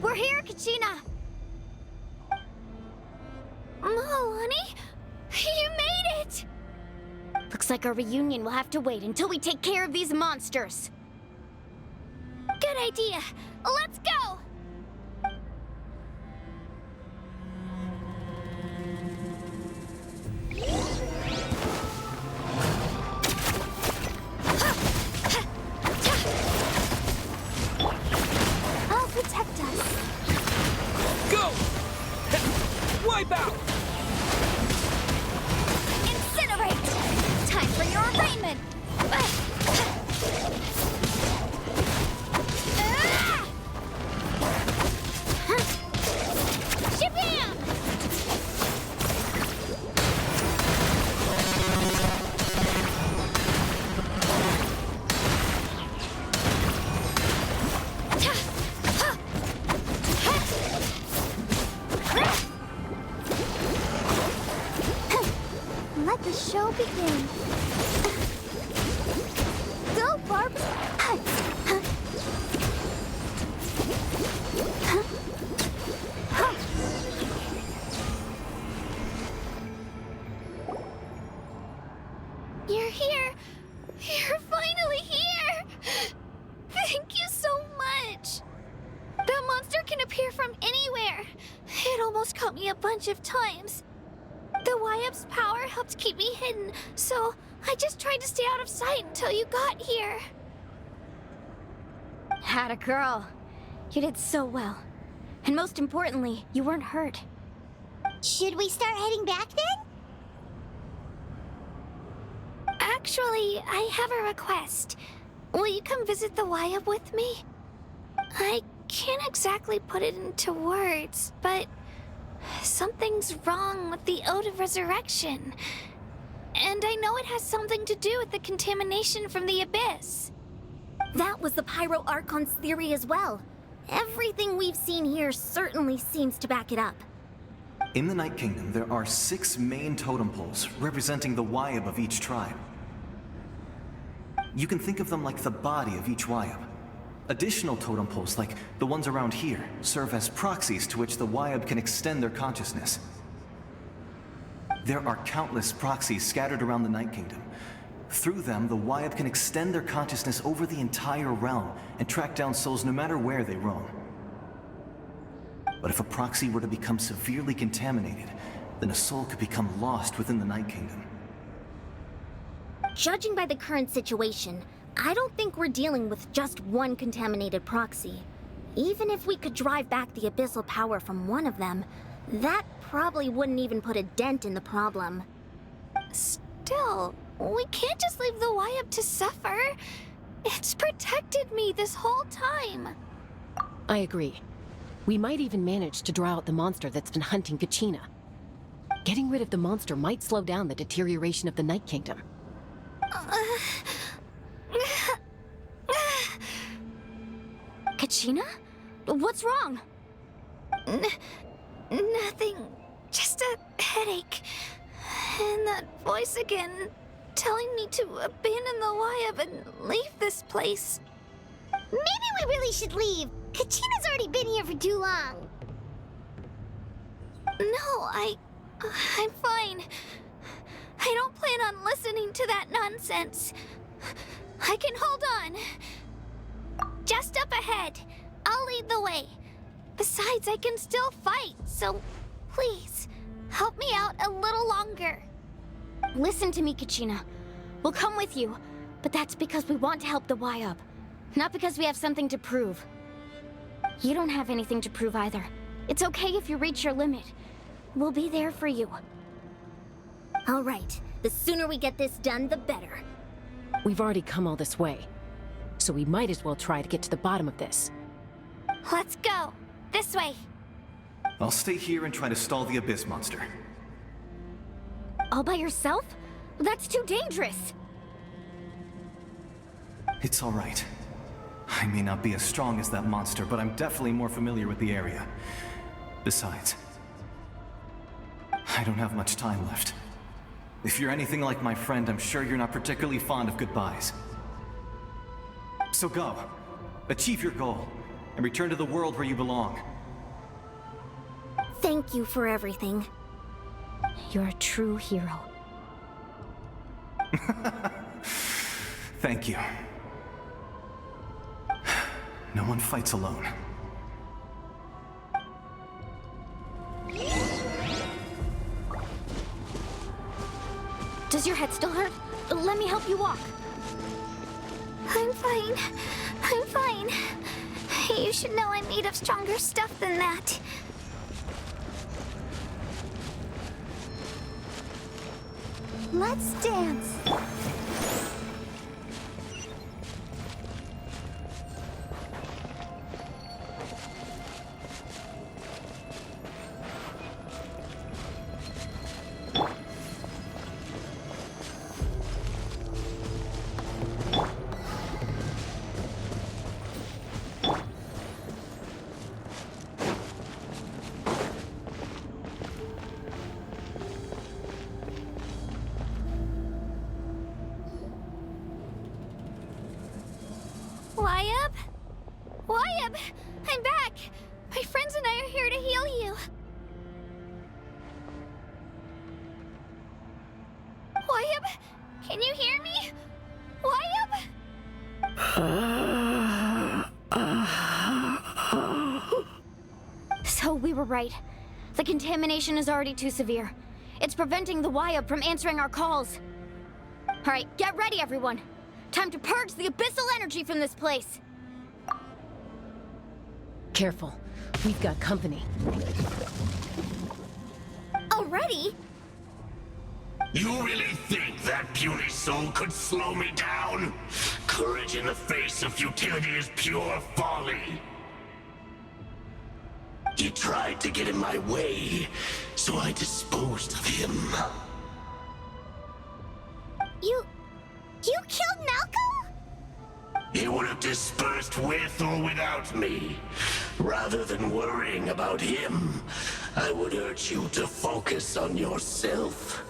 We're here, Kachina! Oh, honey? You made it! Looks like our reunion will have to wait until we take care of these monsters. Good idea. Let's go! I'll protect us. Go! Wipe out! Incinerate! Time for your arraignment! Shabam! Let the show begin. Go, Barbara! You're here! You're finally here! Thank you so much! That monster can appear from anywhere! It almost caught me a bunch of times. The YF's power power helped keep me hidden, so I just tried to stay out of sight until you got here. Had a girl. You did so well. And most importantly, you weren't hurt. Should we start heading back then? Actually, I have a request. Will you come visit the Wyab with me? I can't exactly put it into words, but something's wrong with the Ode of Resurrection. And I know it has something to do with the contamination from the Abyss. That was the Pyro Archon's theory as well. Everything we've seen here certainly seems to back it up. In the Night Kingdom, there are 6 main totem poles representing the Wyab of each tribe. You can think of them like the body of each Wyab. Additional totem poles, like the ones around here, serve as proxies to which the Wyab can extend their consciousness. There are countless proxies scattered around the Night Kingdom. Through them, the Wyab can extend their consciousness over the entire realm and track down souls no matter where they roam. But if a proxy were to become severely contaminated, then a soul could become lost within the Night Kingdom. Judging by the current situation, I don't think we're dealing with just one contaminated proxy. Even if we could drive back the abyssal power from one of them, that probably wouldn't even put a dent in the problem. Still, we can't just leave the Wyab to suffer. It's protected me this whole time. I agree. We might even manage to draw out the monster that's been hunting Kachina. Getting rid of the monster might slow down the deterioration of the Night Kingdom. Kachina? What's wrong? Nothing. Just a headache. And that voice again, telling me to abandon the Wyab and leave this place. Maybe we really should leave. Kachina's already been here for too long. No, I'm fine. I don't plan on listening to that nonsense. I can hold on. Just up ahead. I'll lead the way. Besides, I can still fight, so please, help me out a little longer. Listen to me, Kachina. We'll come with you, but that's because we want to help the Wyab, not because we have something to prove. You don't have anything to prove either. It's okay if you reach your limit. We'll be there for you. All right, the sooner we get this done, the better. We've already come all this way, so we might as well try to get to the bottom of this. Let's go. This way. I'll stay here and try to stall the Abyss monster. All by yourself? That's too dangerous. It's all right. I may not be as strong as that monster, but I'm definitely more familiar with the area. Besides, I don't have much time left. If you're anything like my friend, I'm sure you're not particularly fond of goodbyes. So go. Achieve your goal, and return to the world where you belong. Thank you for everything. You're a true hero. Thank you. No one fights alone. Does your head still hurt? Let me help you walk. I'm fine. I'm fine. You should know I'm made of stronger stuff than that. Let's dance. Wyab? Wyab! I'm back! My friends and I are here to heal you. Wyab? Can you hear me? So we were right. The contamination is already too severe. It's preventing the Wyab from answering our calls. Alright, get ready, everyone. Time to purge the abyssal energy from this place. Careful. We've got company. Already? You really think that puny soul could slow me down? Courage in the face of futility is pure folly. He tried to get in my way, so I disposed of him. You killed Malcolm? He would have dispersed with or without me. Rather than worrying about him, I would urge you to focus on yourself.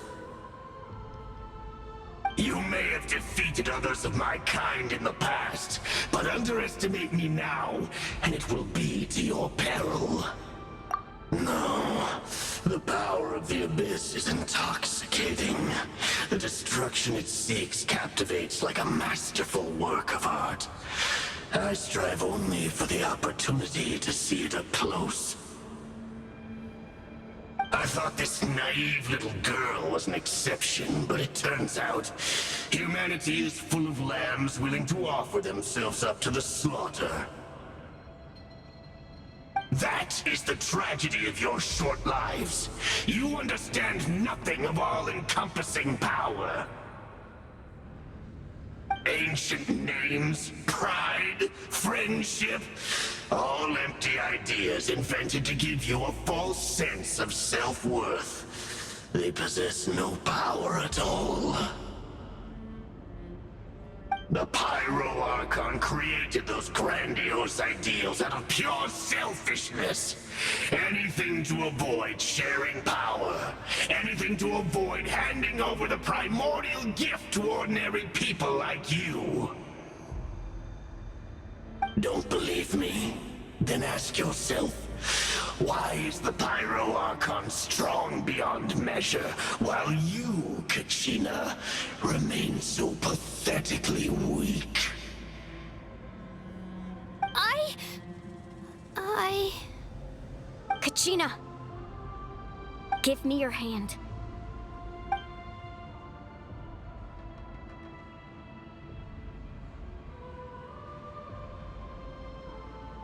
You may have defeated others of my kind in the past, but underestimate me now, and it will be to your peril. No, the power of the Abyss is intoxicating. The destruction it seeks captivates like a masterful work of art. I strive only for the opportunity to see it up close. I thought this naive little girl was an exception, but it turns out humanity is full of lambs willing to offer themselves up to the slaughter. That is the tragedy of your short lives. You understand nothing of all-encompassing power. Ancient names, pride, friendship, all empty ideas invented to give you a false sense of self-worth. They possess no power at all. The Pyro Archon created those grandiose ideals out of pure selfishness. Anything to avoid sharing power. Anything to avoid handing over the primordial gift to ordinary people like you. Don't believe me? Then ask yourself, why is the Pyro Archon strong beyond measure, while you, Kachina, remain so pathetically weak? Kachina! Give me your hand.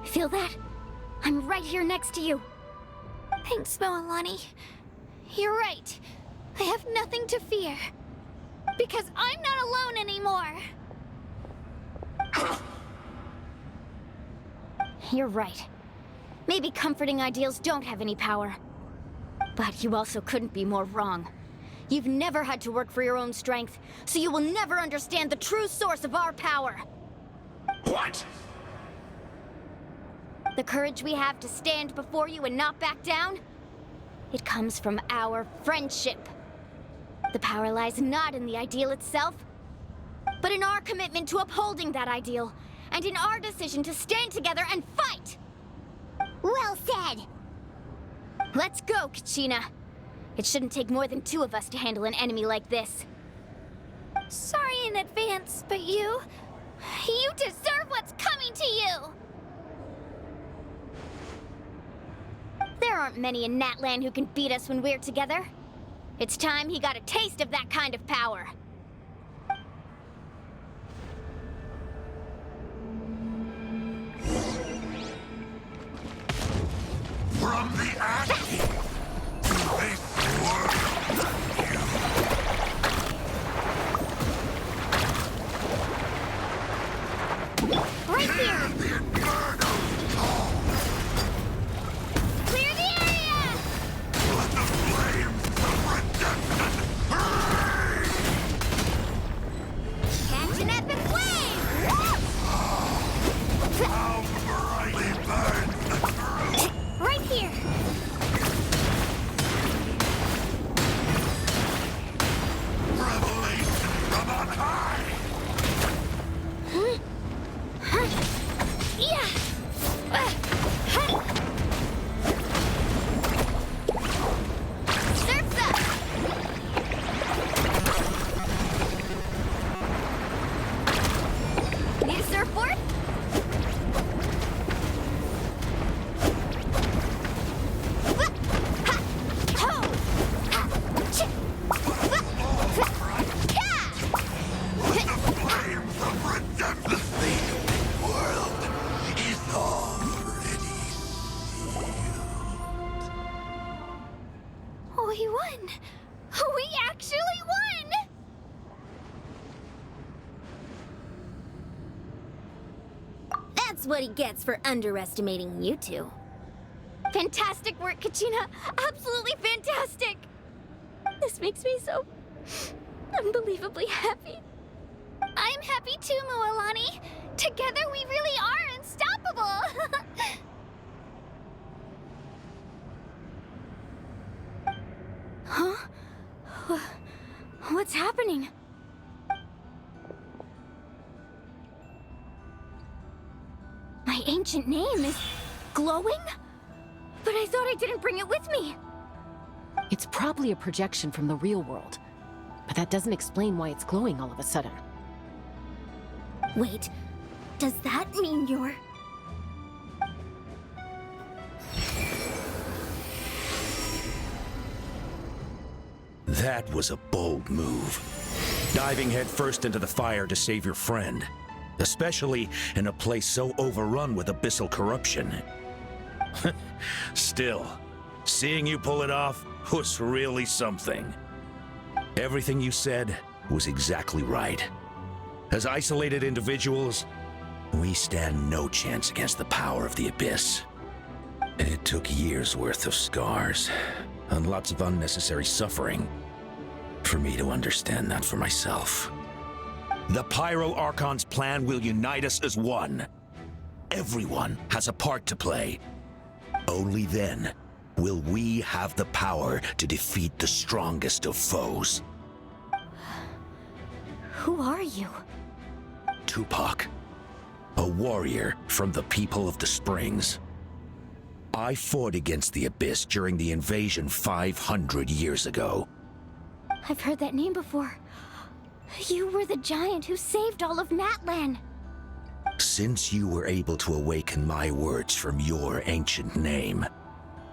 Feel that? I'm right here next to you. Thanks, Moalani. You're right. I have nothing to fear. Because I'm not alone anymore. You're right. Maybe comforting ideals don't have any power. But you also couldn't be more wrong. You've never had to work for your own strength, so you will never understand the true source of our power. What? The courage we have to stand before you and not back down? It comes from our friendship. The power lies not in the ideal itself, but in our commitment to upholding that ideal, and in our decision to stand together and fight! Well said! Let's go, Kachina. It shouldn't take more than 2 of us to handle an enemy like this. Sorry in advance, but you deserve what's coming to you! There aren't many in Natlan who can beat us when we're together. It's time he got a taste of that kind of power. From the ashes to this world. Right here! The Inferno's call. Clear the area! Let the flames of redemption burn! Catch an epic flame! How brightly burns the truth! Right here! That's what he gets for underestimating you two. Fantastic work, Kachina! Absolutely fantastic! This makes me so unbelievably happy. I'm happy too, Mualani. Together we really are unstoppable. Huh? What's happening? My ancient name is glowing? But I thought I didn't bring it with me. It's probably a projection from the real world, but that doesn't explain why it's glowing all of a sudden. Wait, does that mean you're... That was a bold move. Diving headfirst into the fire to save your friend. Especially in a place so overrun with abyssal corruption. Still, seeing you pull it off was really something. Everything you said was exactly right. As isolated individuals, we stand no chance against the power of the Abyss. It took years' worth of scars, and lots of unnecessary suffering, for me to understand that for myself. The Pyro Archon's plan will unite us as one. Everyone has a part to play. Only then will we have the power to defeat the strongest of foes. Who are you? Tupac, a warrior from the people of the Springs. I fought against the Abyss during the invasion 500 years ago. I've heard that name before. You were the giant who saved all of Natlan. Since you were able to awaken my words from your ancient name,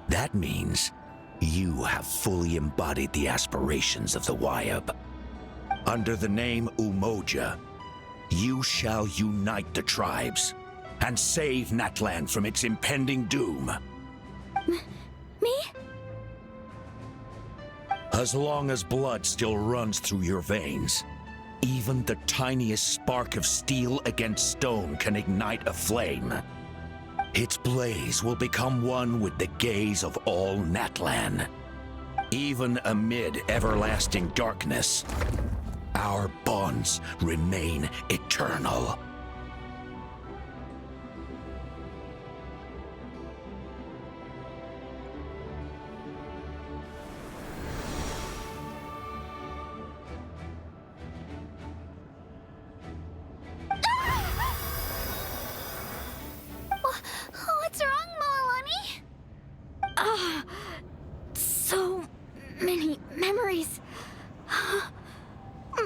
that means you have fully embodied the aspirations of the Wyab. Under the name Umoja, you shall unite the tribes and save Natlan from its impending doom. Me? As long as blood still runs through your veins, even the tiniest spark of steel against stone can ignite a flame. Its blaze will become one with the gaze of all Natlan. Even amid everlasting darkness, our bonds remain eternal. What's wrong, Mualani? So many memories.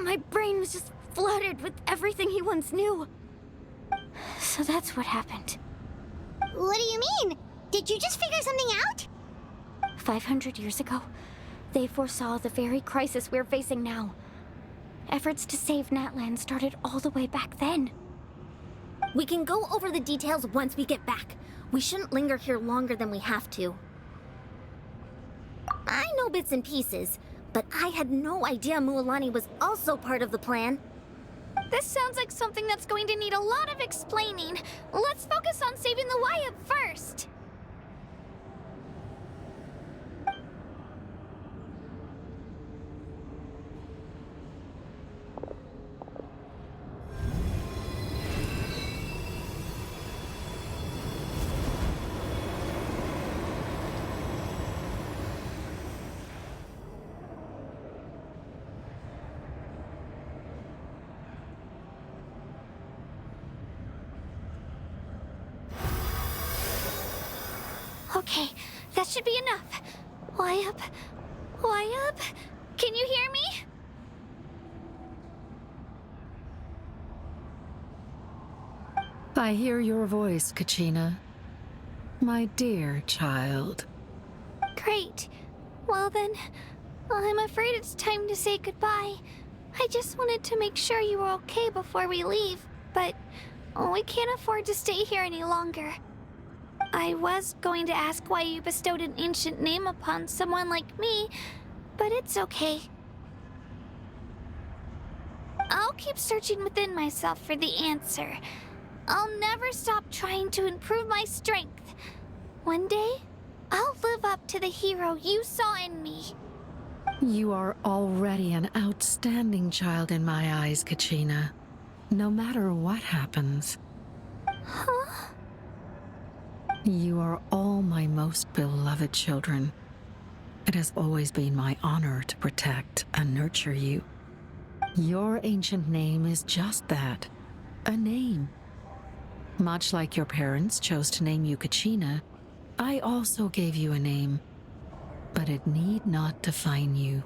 My brain was just flooded with everything he once knew. So that's what happened. What do you mean? Did you just figure something out? 500 years ago, they foresaw the very crisis we're facing now. Efforts to save Natlan started all the way back then. We can go over the details once we get back. We shouldn't linger here longer than we have to. I know bits and pieces, but I had no idea Mualani was also part of the plan. This sounds like something that's going to need a lot of explaining. Let's focus on saving the Wyab first. Okay, that should be enough. Wyab? Wyab? Can you hear me? I hear your voice, Kachina. My dear child. Great. Well then, I'm afraid it's time to say goodbye. I just wanted to make sure you were okay before we leave, but we can't afford to stay here any longer. I was going to ask why you bestowed an ancient name upon someone like me, but it's okay. I'll keep searching within myself for the answer. I'll never stop trying to improve my strength. One day, I'll live up to the hero you saw in me. You are already an outstanding child in my eyes, Kachina. No matter what happens. Huh? You are all my most beloved children. It has always been my honor to protect and nurture you. Your ancient name is just that, a name. Much like your parents chose to name you Kachina, I also gave you a name, but it need not define you.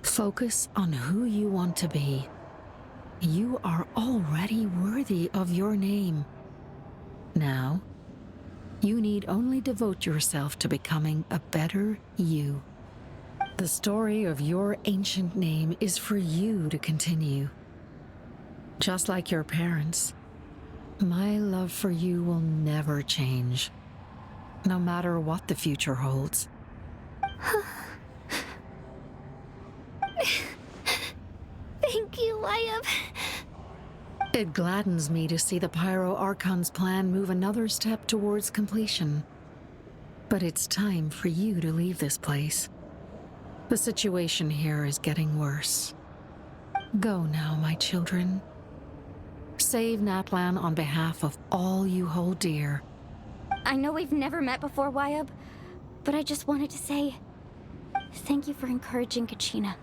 Focus on who you want to be. You are already worthy of your name. Now, you need only devote yourself to becoming a better you. The story of your ancient name is for you to continue. Just like your parents, my love for you will never change, no matter what the future holds. Thank you, Wyatt. It gladdens me to see the Pyro Archon's plan move another step towards completion. But it's time for you to leave this place. The situation here is getting worse. Go now, my children. Save Natlan on behalf of all you hold dear. I know we've never met before, Wyatt, but I just wanted to say thank you for encouraging Kachina.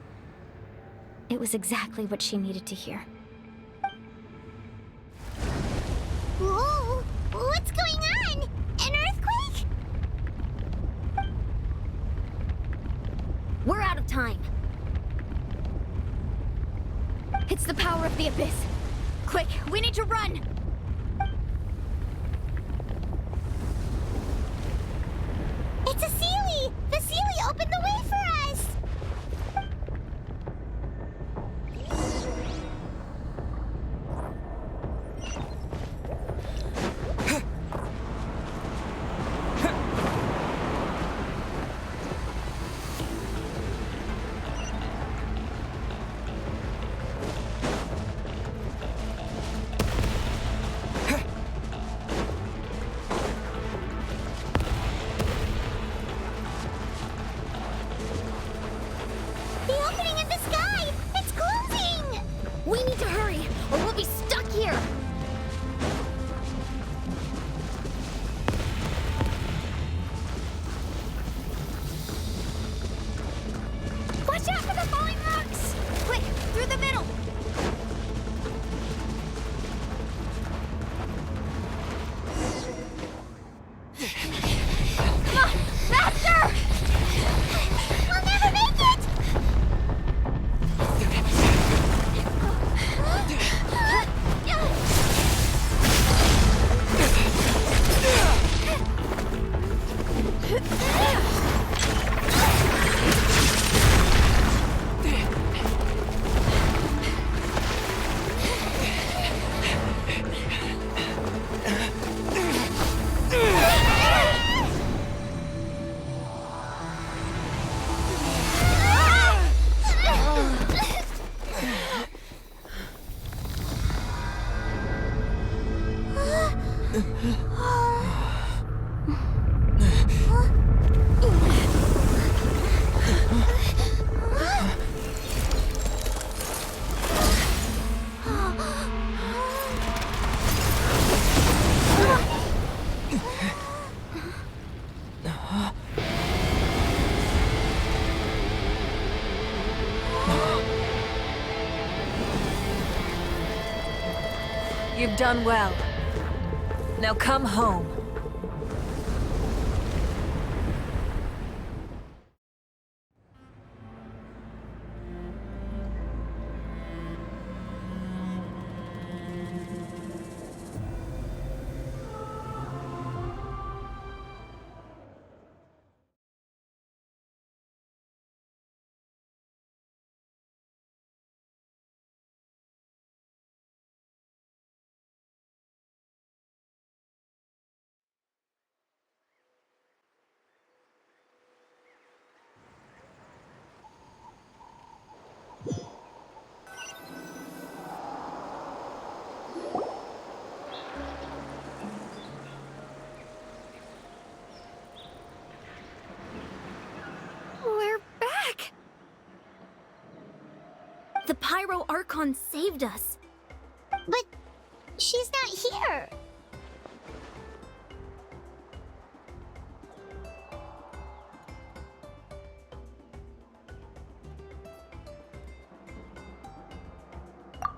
It was exactly what she needed to hear. Whoa! What's going on? An earthquake? We're out of time. It's the power of the Abyss. Quick, we need to run! It's a Sealy! The Sealy opened the way for us! The opening in the sky! It's closing! We need to hurry, or we'll be stuck here! Watch out for the falling rocks! Quick, through the middle! Come on, faster! We'll never make it! You've done well. Now come home. The Pyro Archon saved us. But she's not here.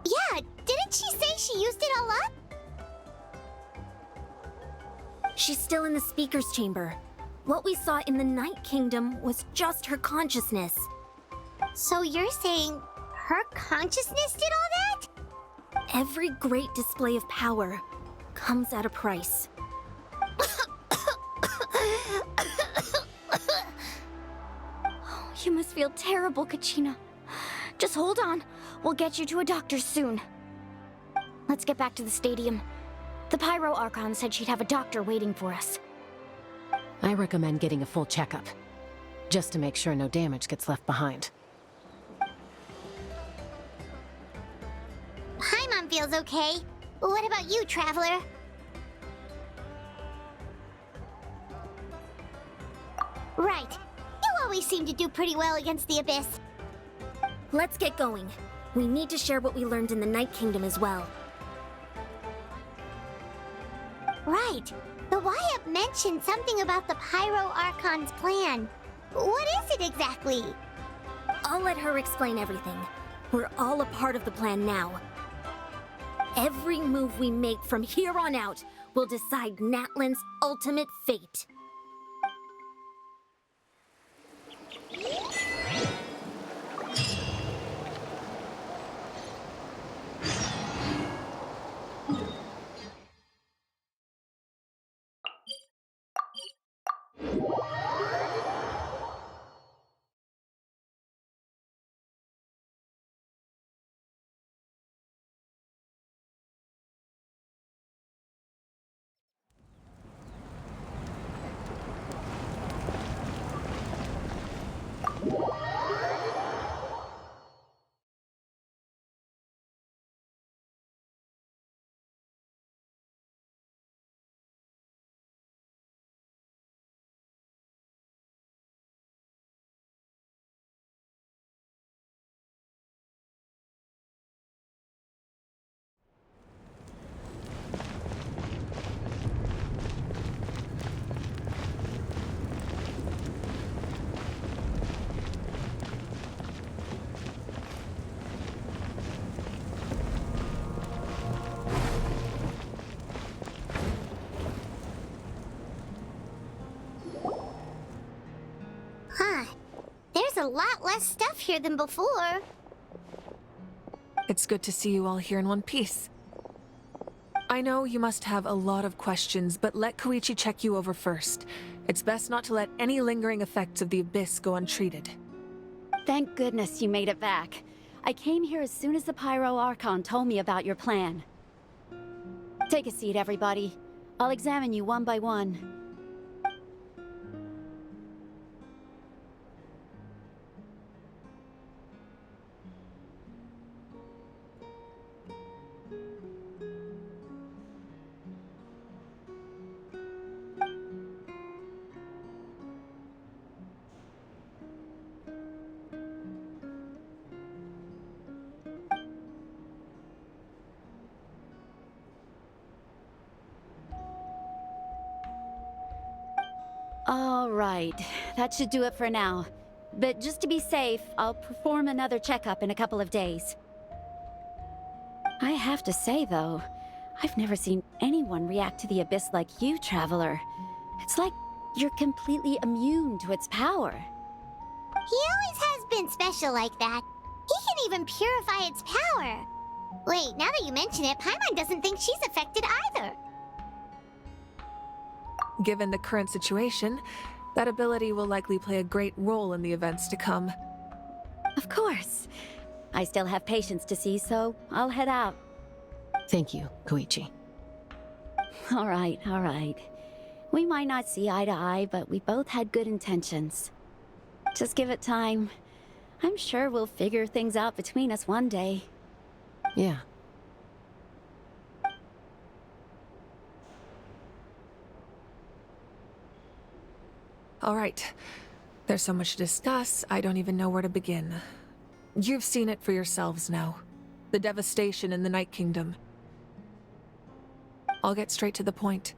Yeah, didn't she say she used it all up? She's still in the speaker's chamber. What we saw in the Night Kingdom was just her consciousness. So you're saying her consciousness did all that? Every great display of power comes at a price. You must feel terrible, Kachina. Just hold on. We'll get you to a doctor soon. Let's get back to the stadium. The Pyro Archon said she'd have a doctor waiting for us. I recommend getting a full checkup, just to make sure no damage gets left behind. Paimon feels okay. What about you, Traveler? Right. You always seem to do pretty well against the Abyss. Let's get going. We need to share what we learned in the Night Kingdom as well. Right. The Wyatt mentioned something about the Pyro Archon's plan. What is it exactly? I'll let her explain everything. We're all a part of the plan now. Every move we make from here on out will decide Natlan's ultimate fate. Huh. There's a lot less stuff here than before. It's good to see you all here in one piece. I know you must have a lot of questions, but let Koichi check you over first. It's best not to let any lingering effects of the Abyss go untreated. Thank goodness you made it back. I came here as soon as the Pyro Archon told me about your plan. Take a seat, everybody. I'll examine you one by one. All right, that should do it for now. But just to be safe, I'll perform another checkup in a couple of days. I have to say, though, I've never seen anyone react to the Abyss like you, Traveler. It's like you're completely immune to its power. He always has been special like that. He can even purify its power. Wait, now that you mention it, Paimon doesn't think she's affected either. Given the current situation, that ability will likely play a great role in the events to come. Of course. I still have patients to see, so I'll head out. Thank you, Koichi. All right, all right. We might not see eye to eye, but we both had good intentions. Just give it time. I'm sure we'll figure things out between us one day. Yeah. All right. There's so much to discuss, I don't even know where to begin. You've seen it for yourselves now. The devastation in the Night Kingdom. I'll get straight to the point.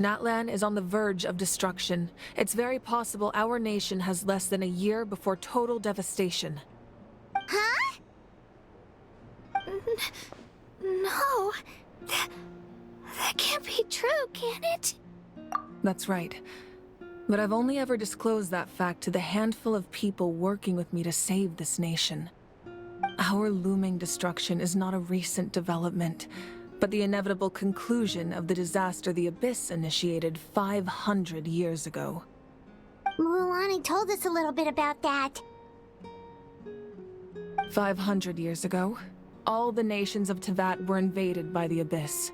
Natlan is on the verge of destruction. It's very possible our nation has less than a year before total devastation. Huh? No. That can't be true, can it? That's right. But I've only ever disclosed that fact to the handful of people working with me to save this nation. Our looming destruction is not a recent development, but the inevitable conclusion of the disaster the Abyss initiated 500 years ago. Mulan told us a little bit about that. 500 years ago, all the nations of Teyvat were invaded by the Abyss.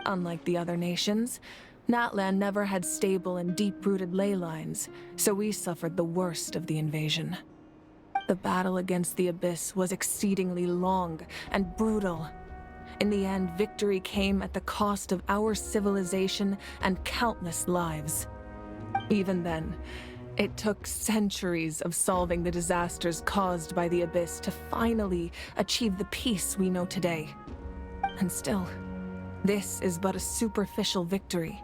Unlike the other nations, Natlan never had stable and deep-rooted ley lines, so we suffered the worst of the invasion. The battle against the Abyss was exceedingly long and brutal. In the end, victory came at the cost of our civilization and countless lives. Even then, it took centuries of solving the disasters caused by the Abyss to finally achieve the peace we know today. And still, this is but a superficial victory.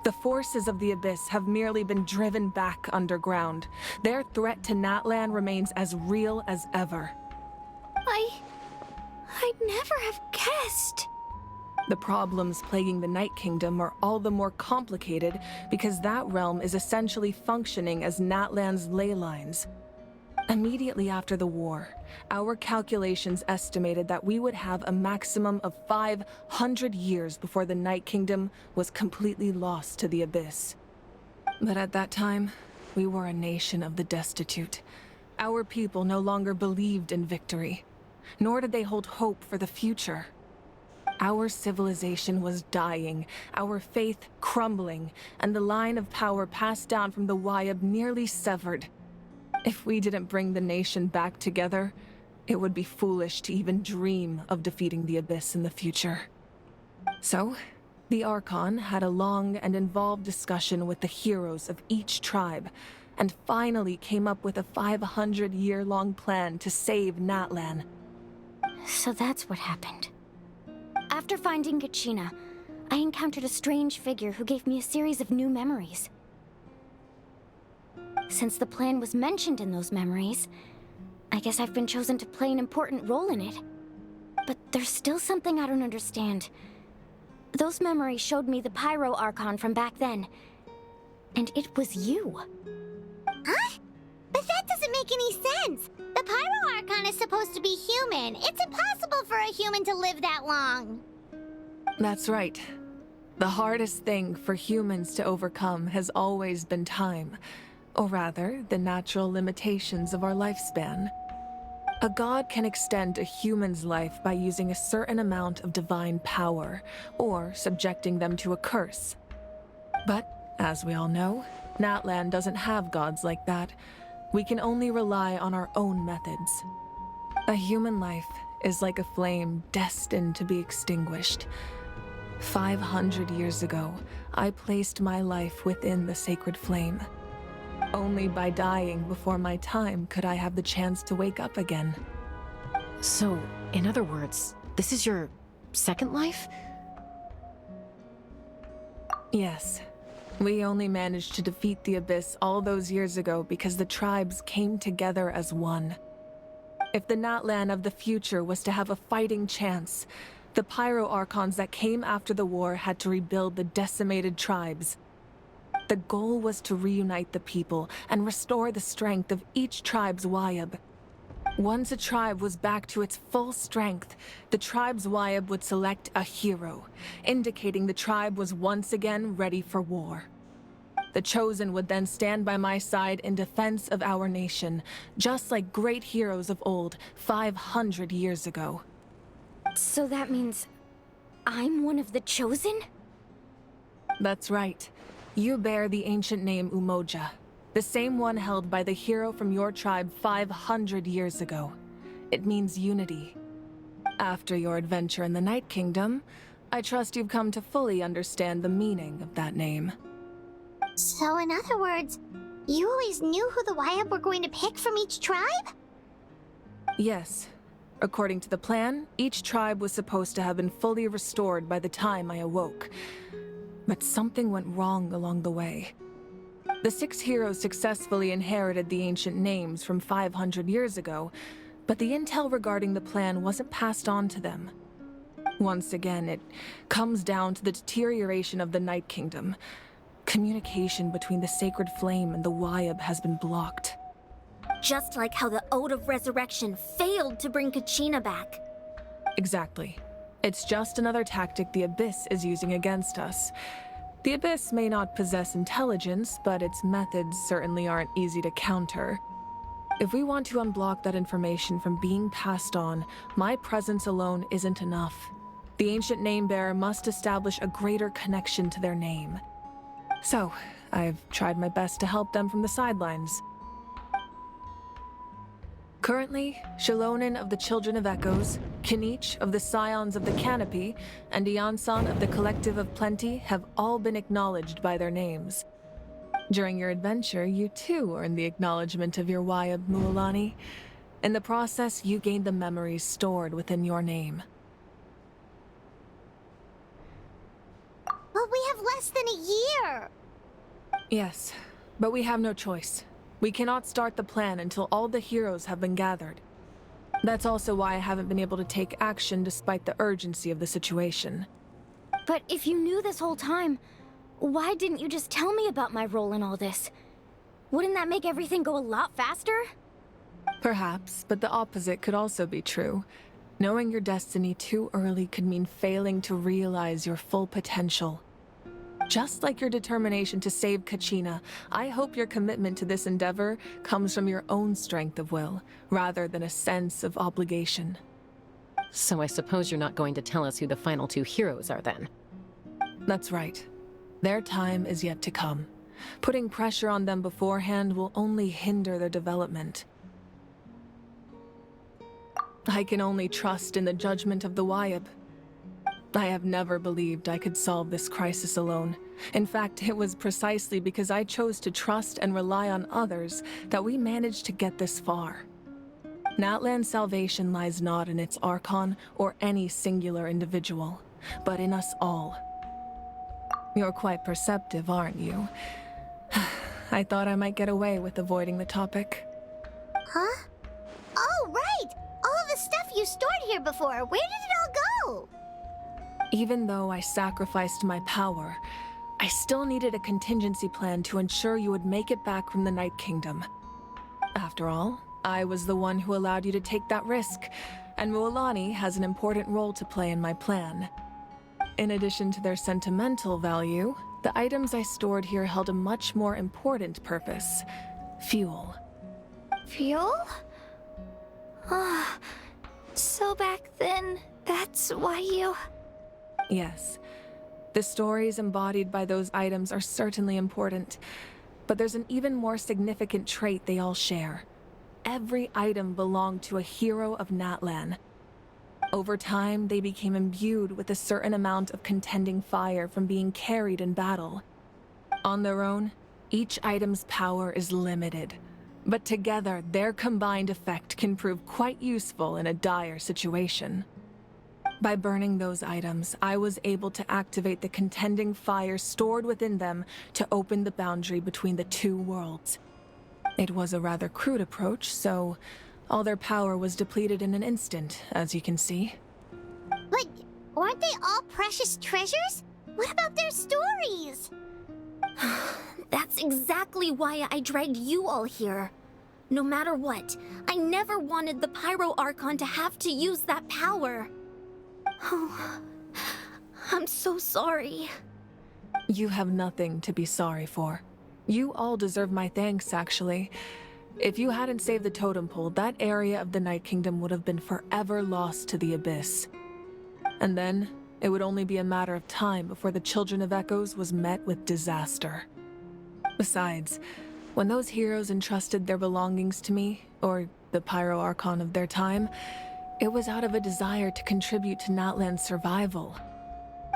The forces of the Abyss have merely been driven back underground. Their threat to Natlan remains as real as ever. I'd never have guessed. The problems plaguing the Night Kingdom are all the more complicated because that realm is essentially functioning as Natlan's ley lines. Immediately after the war, our calculations estimated that we would have a maximum of 500 years before the Night Kingdom was completely lost to the Abyss. But at that time, we were a nation of the destitute. Our people no longer believed in victory, nor did they hold hope for the future. Our civilization was dying, our faith crumbling, and the line of power passed down from the Wayab nearly severed. If we didn't bring the nation back together, it would be foolish to even dream of defeating the Abyss in the future. So, the Archon had a long and involved discussion with the heroes of each tribe, and finally came up with a 500-year-long plan to save Natlan. So that's what happened. After finding Kachina, I encountered a strange figure who gave me a series of new memories. Since the plan was mentioned in those memories, I guess I've been chosen to play an important role in it. But there's still something I don't understand. Those memories showed me the Pyro Archon from back then. And it was you. Huh? But that doesn't make any sense. The Pyro Archon is supposed to be human. It's impossible for a human to live that long. That's right. The hardest thing for humans to overcome has always been time. Or rather, the natural limitations of our lifespan. A god can extend a human's life by using a certain amount of divine power, or subjecting them to a curse. But, as we all know, Natlan doesn't have gods like that. We can only rely on our own methods. A human life is like a flame destined to be extinguished. 500 years ago, I placed my life within the sacred flame. Only by dying before my time could I have the chance to wake up again. So, in other words, this is your second life? Yes. We only managed to defeat the Abyss all those years ago because the tribes came together as one. If the Natlan of the future was to have a fighting chance, the Pyro Archons that came after the war had to rebuild the decimated tribes. The goal was to reunite the people and restore the strength of each tribe's Wayab. Once a tribe was back to its full strength, the tribe's Wayab would select a hero, indicating the tribe was once again ready for war. The Chosen would then stand by my side in defense of our nation, just like great heroes of old 500 years ago. So that means I'm one of the Chosen? That's right. You bear the ancient name Umoja, the same one held by the hero from your tribe 500 years ago. It means unity. After your adventure in the Night Kingdom, I trust you've come to fully understand the meaning of that name. So in other words, you always knew who the Wayab were going to pick from each tribe? Yes. According to the plan, each tribe was supposed to have been fully restored by the time I awoke. But something went wrong along the way. The 6 heroes successfully inherited the ancient names from 500 years ago, but the intel regarding the plan wasn't passed on to them. Once again, it comes down to the deterioration of the Night Kingdom. Communication between the Sacred Flame and the Wyab has been blocked. Just like how the Ode of Resurrection failed to bring Kachina back. Exactly. It's just another tactic the Abyss is using against us. The Abyss may not possess intelligence, but its methods certainly aren't easy to counter. If we want to unblock that information from being passed on, my presence alone isn't enough. The ancient name-bearer must establish a greater connection to their name. So, I've tried my best to help them from the sidelines. Currently, Shalonin of the Children of Echoes, Kinich of the Scions of the Canopy, and Iansan of the Collective of Plenty have all been acknowledged by their names. During your adventure, you too earned the acknowledgement of your Wyab, Mualani. In the process, you gained the memories stored within your name. But we have less than a year! Yes, but we have no choice. We cannot start the plan until all the heroes have been gathered. That's also why I haven't been able to take action despite the urgency of the situation. But if you knew this whole time, why didn't you just tell me about my role in all this? Wouldn't that make everything go a lot faster? Perhaps, but the opposite could also be true. Knowing your destiny too early could mean failing to realize your full potential. Just like your determination to save Kachina, I hope your commitment to this endeavor comes from your own strength of will, rather than a sense of obligation. So I suppose you're not going to tell us who the final 2 heroes are then? That's right. Their time is yet to come. Putting pressure on them beforehand will only hinder their development. I can only trust in the judgment of the Wyab. I have never believed I could solve this crisis alone. In fact, it was precisely because I chose to trust and rely on others that we managed to get this far. Natlan's salvation lies not in its archon or any singular individual, but in us all. You're quite perceptive, aren't you? I thought I might get away with avoiding the topic. Huh? Oh, right! All of the stuff you stored here before, where did it all go? Even though I sacrificed my power, I still needed a contingency plan to ensure you would make it back from the Night Kingdom. After all, I was the one who allowed you to take that risk, and Mualani has an important role to play in my plan. In addition to their sentimental value, the items I stored here held a much more important purpose: fuel. Fuel? Ah, so back then, that's why you... Yes. The stories embodied by those items are certainly important, but there's an even more significant trait they all share. Every item belonged to a hero of Natlan. Over time, they became imbued with a certain amount of contending fire from being carried in battle. On their own, each item's power is limited, but together, their combined effect can prove quite useful in a dire situation. By burning those items, I was able to activate the contending fire stored within them to open the boundary between the 2 worlds. It was a rather crude approach, so all their power was depleted in an instant, as you can see. But aren't they all precious treasures? What about their stories? That's exactly why I dragged you all here. No matter what, I never wanted the Pyro Archon to have to use that power. Oh, I'm so sorry. You have nothing to be sorry for. You all deserve my thanks, actually. If you hadn't saved the totem pole, that area of the Night Kingdom would have been forever lost to the Abyss. And then, it would only be a matter of time before the Children of Echoes was met with disaster. Besides, when those heroes entrusted their belongings to me, or the Pyro Archon of their time, it was out of a desire to contribute to Natlan's survival.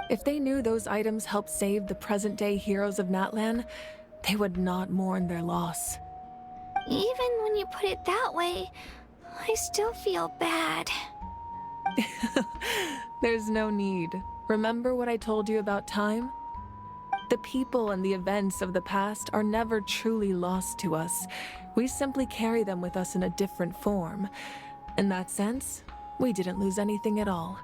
If they knew those items helped save the present-day heroes of Natlan, they would not mourn their loss. Even when you put it that way, I still feel bad. There's no need. Remember what I told you about time? The people and the events of the past are never truly lost to us. We simply carry them with us in a different form. In that sense, we didn't lose anything at all.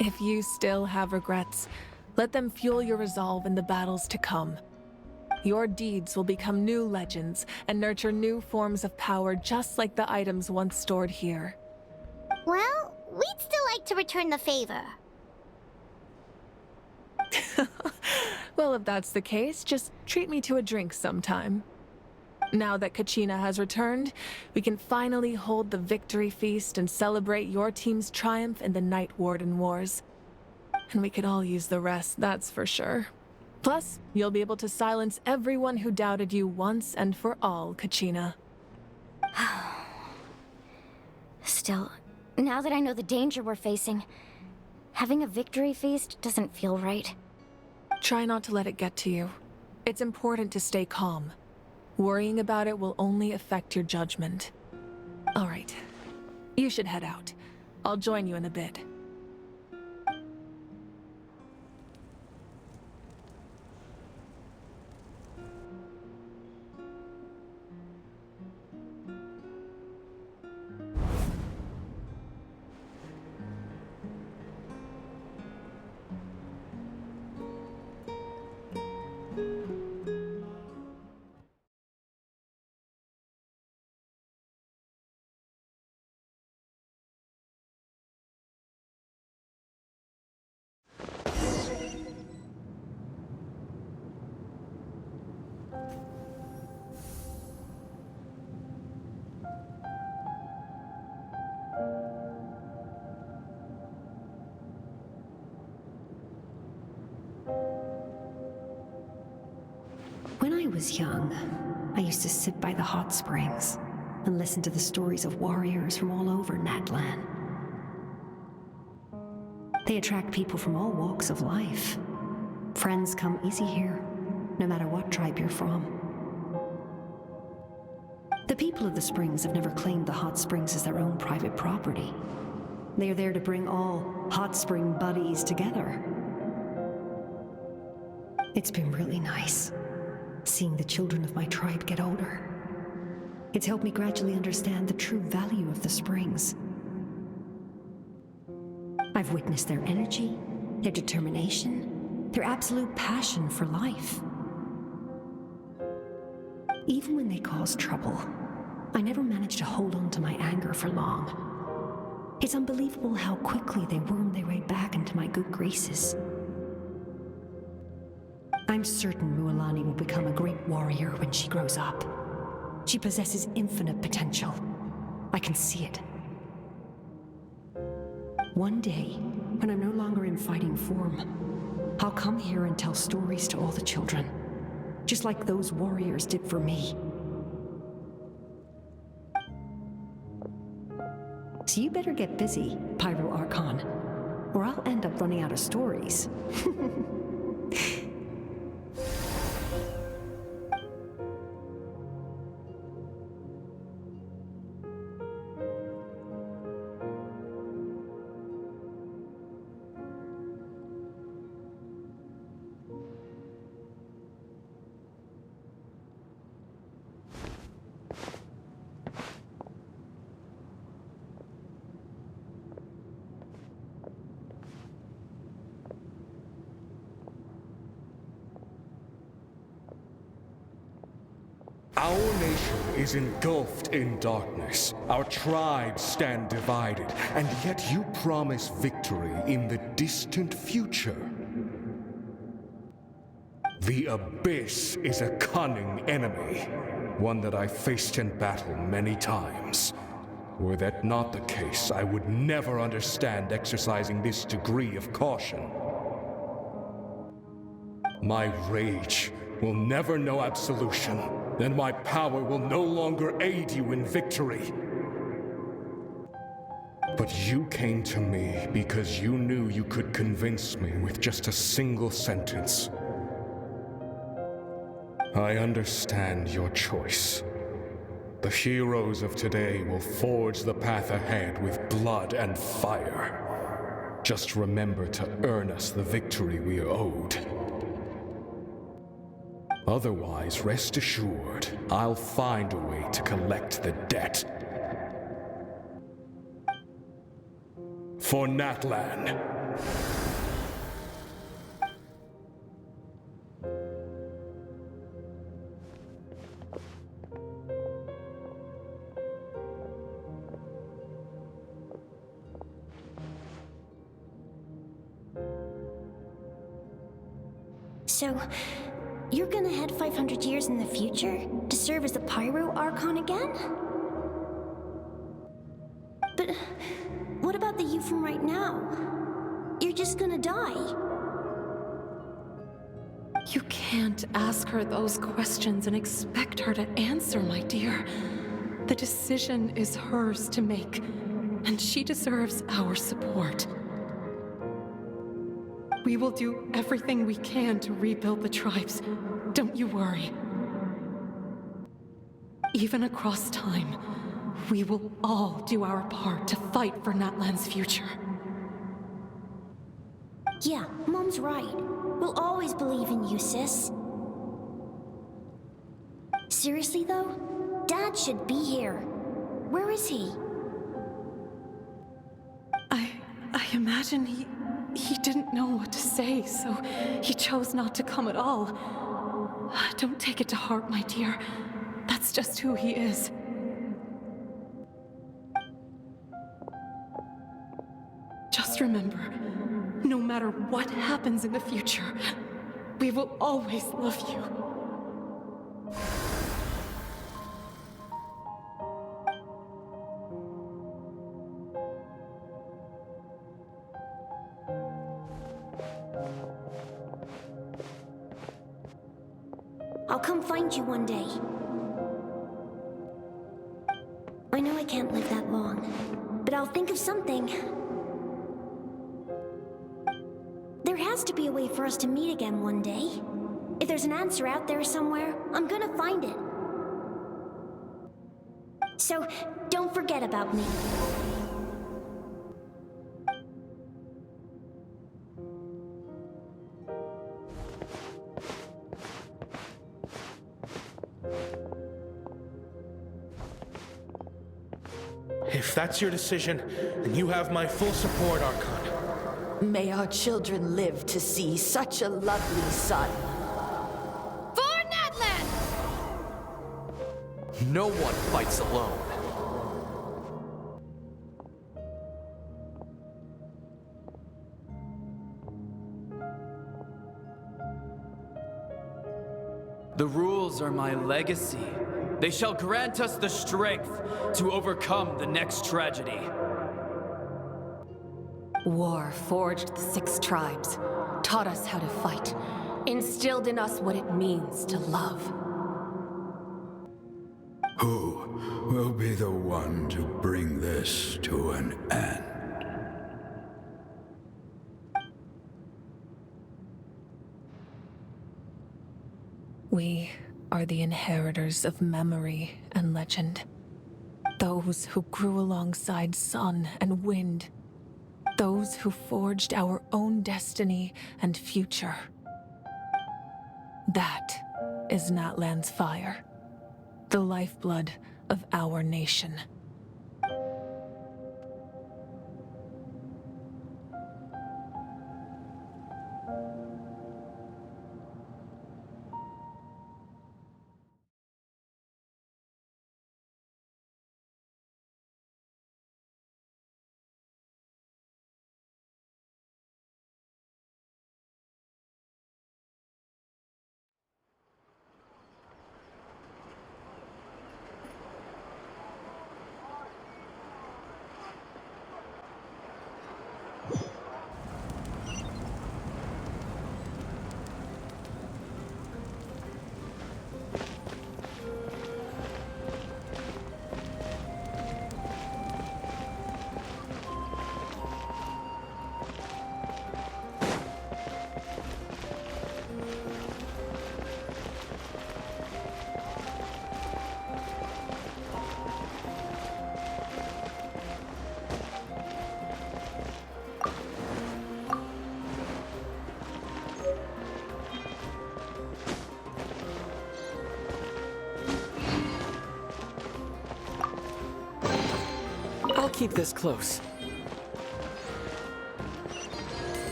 If you still have regrets, let them fuel your resolve in the battles to come. Your deeds will become new legends and nurture new forms of power just like the items once stored here. Well, we'd still like to return the favor. Well, if that's the case, just treat me to a drink sometime. Now that Kachina has returned, we can finally hold the victory feast and celebrate your team's triumph in the Night Warden Wars. And we could all use the rest, that's for sure. Plus, you'll be able to silence everyone who doubted you once and for all, Kachina. Still, now that I know the danger we're facing, having a victory feast doesn't feel right. Try not to let it get to you. It's important to stay calm. Worrying about it will only affect your judgment. All right. You should head out. I'll join you in a bit. When I was young, I used to sit by the hot springs and listen to the stories of warriors from all over Natlan. They attract people from all walks of life. Friends come easy here, no matter what tribe you're from. The people of the springs have never claimed the hot springs as their own private property. They are there to bring all hot spring buddies together. It's been really nice, seeing the children of my tribe get older. It's helped me gradually understand the true value of the springs. I've witnessed their energy, their determination, their absolute passion for life. Even when they cause trouble, I never managed to hold on to my anger for long. It's unbelievable how quickly they worm their way back into my good graces. I'm certain Mualani will become a great warrior when she grows up. She possesses infinite potential. I can see it. One day, when I'm no longer in fighting form, I'll come here and tell stories to all the children, just like those warriors did for me. So you better get busy, Pyro Archon, or I'll end up running out of stories. Our nation is engulfed in darkness. Our tribes stand divided, and yet you promise victory in the distant future. The Abyss is a cunning enemy, one that I faced in battle many times. Were that not the case, I would never understand exercising this degree of caution. My rage will never know absolution, and my power will no longer aid you in victory. But you came to me because you knew you could convince me with just a single sentence. I understand your choice. The heroes of today will forge the path ahead with blood and fire. Just remember to earn us the victory we are owed. Otherwise, rest assured, I'll find a way to collect the debt. For Natlan. So, you're gonna head 500 years in the future to serve as the Pyro Archon again? But what about the you from right now? You're just gonna die. You can't ask her those questions and expect her to answer, my dear. The decision is hers to make, and she deserves our support. We will do everything we can to rebuild the tribes. Don't you worry. Even across time, we will all do our part to fight for Natlan's future. Yeah, Mom's right. We'll always believe in you, sis. Seriously, though? Dad should be here. Where is he? I imagine he didn't know what to say, so he chose not to come at all. Don't take it to heart, my dear. That's just who he is. Just remember, no matter what happens in the future, we will always love you. I'll come find you one day. I know I can't live that long, but I'll think of something. There has to be a way for us to meet again one day. If there's an answer out there somewhere, I'm gonna find it. So, don't forget about me. If that's your decision, then you have my full support, Archon. May our children live to see such a lovely son. For Natlan! No one fights alone. The rules are my legacy. They shall grant us the strength to overcome the next tragedy. War forged the 6 tribes, taught us how to fight, instilled in us what it means to love. Who will be the one to bring this to an end? We are the inheritors of memory and legend. Those who grew alongside sun and wind. Those who forged our own destiny and future. That is Natlan's fire, the lifeblood of our nation. keep this close.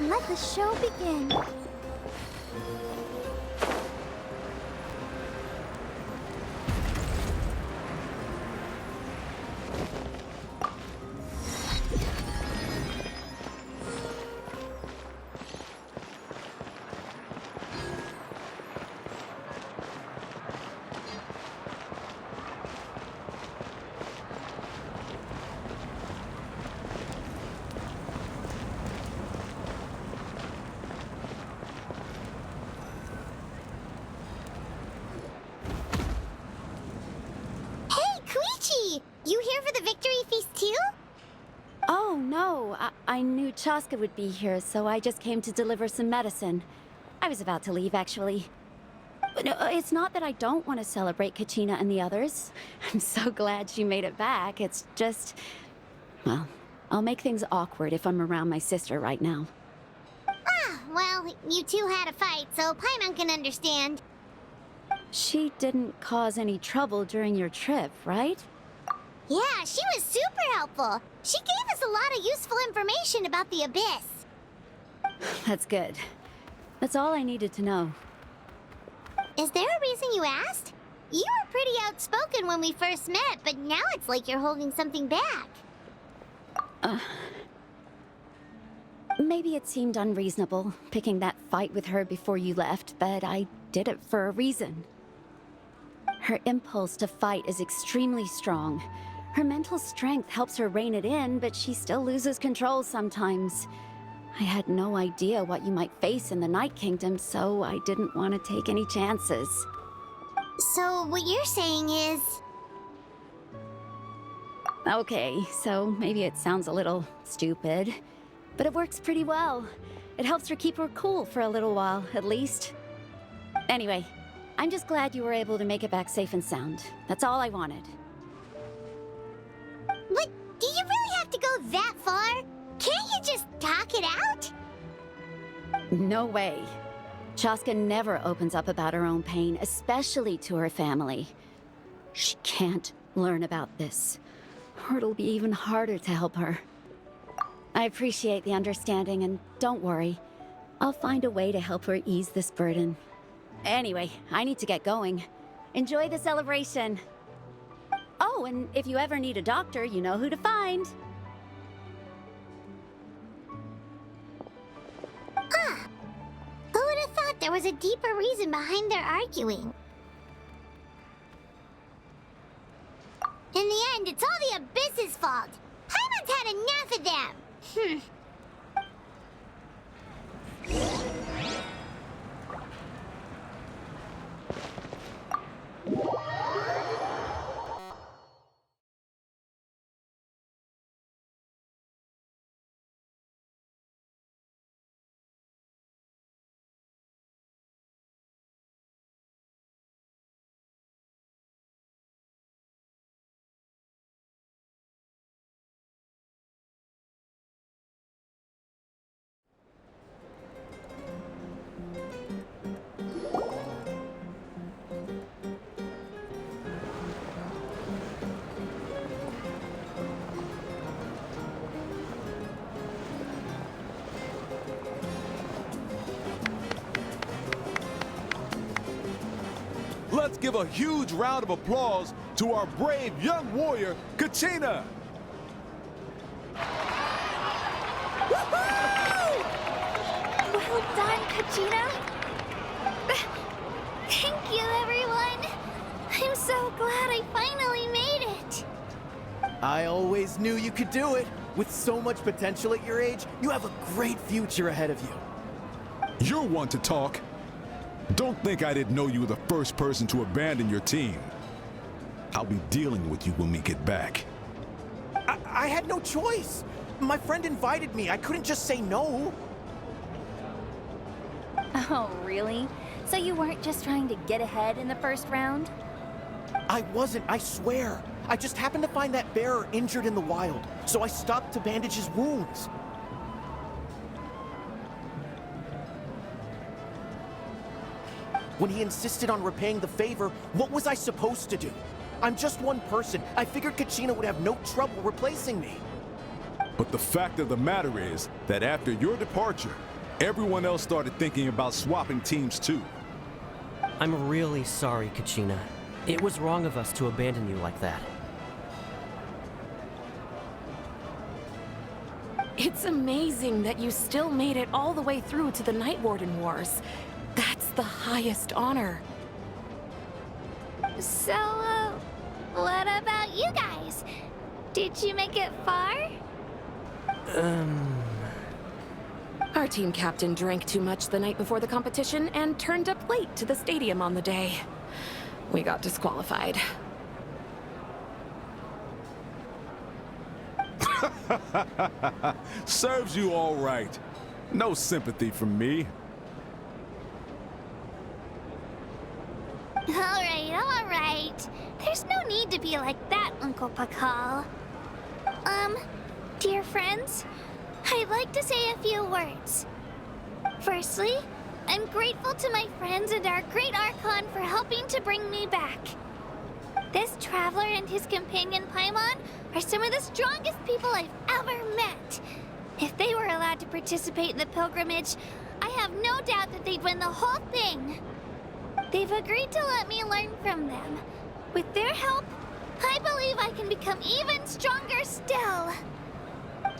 Let the show begin. You here for the victory feast too? Oh, no. I knew Chaska would be here, so I just came to deliver some medicine. I was about to leave, actually. But no, it's not that I don't want to celebrate Kachina and the others. I'm so glad she made it back. It's just... well, I'll make things awkward if I'm around my sister right now. Ah, well, you two had a fight, so Paimon can understand. She didn't cause any trouble during your trip, right? Yeah, she was super helpful. She gave us a lot of useful information about the Abyss. That's good. That's all I needed to know. Is there a reason you asked? You were pretty outspoken when we first met, but now it's like you're holding something back. Maybe it seemed unreasonable, picking that fight with her before you left, but I did it for a reason. Her impulse to fight is extremely strong. Her mental strength helps her rein it in, but she still loses control sometimes. I had no idea what you might face in the Night Kingdom, so I didn't want to take any chances. So what you're saying is... Okay, so maybe it sounds a little stupid, but it works pretty well. It helps her keep her cool for a little while, at least. Anyway, I'm just glad you were able to make it back safe and sound. That's all I wanted. But do you really have to go that far? Can't you just talk it out? No way. Chaska never opens up about her own pain, especially to her family. She can't learn about this, or it'll be even harder to help her. I appreciate the understanding, and don't worry. I'll find a way to help her ease this burden. Anyway, I need to get going. Enjoy the celebration. Oh, and if you ever need a doctor, you know who to find. Huh. Who would have thought there was a deeper reason behind their arguing? In the end, it's all the Abyss's fault. Paimon's had enough of them. Let's give a huge round of applause to our brave young warrior, Kachina! Well done, Kachina. Thank you, everyone. I'm so glad I finally made it. I always knew you could do it. With so much potential at your age, you have a great future ahead of you. You're one to talk. Don't think I didn't know you were the first person to abandon your team. I'll be dealing with you when we get back. I had no choice. My friend invited me. I couldn't just say no. Oh, really? So you weren't just trying to get ahead in the first round? I wasn't, I swear. I just happened to find that bearer injured in the wild, so I stopped to bandage his wounds. When he insisted on repaying the favor, what was I supposed to do? I'm just one person. I figured Kachina would have no trouble replacing me. But the fact of the matter is that after your departure, everyone else started thinking about swapping teams too. I'm really sorry, Kachina. It was wrong of us to abandon you like that. It's amazing that you still made it all the way through to the Night Warden Wars. That's the highest honor. So, what about you guys? Did you make it far? Our team captain drank too much the night before the competition and turned up late to the stadium on the day. We got disqualified. Serves you all right. No sympathy from me. All right. There's no need to be like that, Uncle Pakal. Dear friends, I'd like to say a few words. Firstly, I'm grateful to my friends and our great Archon for helping to bring me back. This traveler and his companion Paimon are some of the strongest people I've ever met. If they were allowed to participate in the pilgrimage, I have no doubt that they'd win the whole thing. They've agreed to let me learn from them. With their help, I believe I can become even stronger still.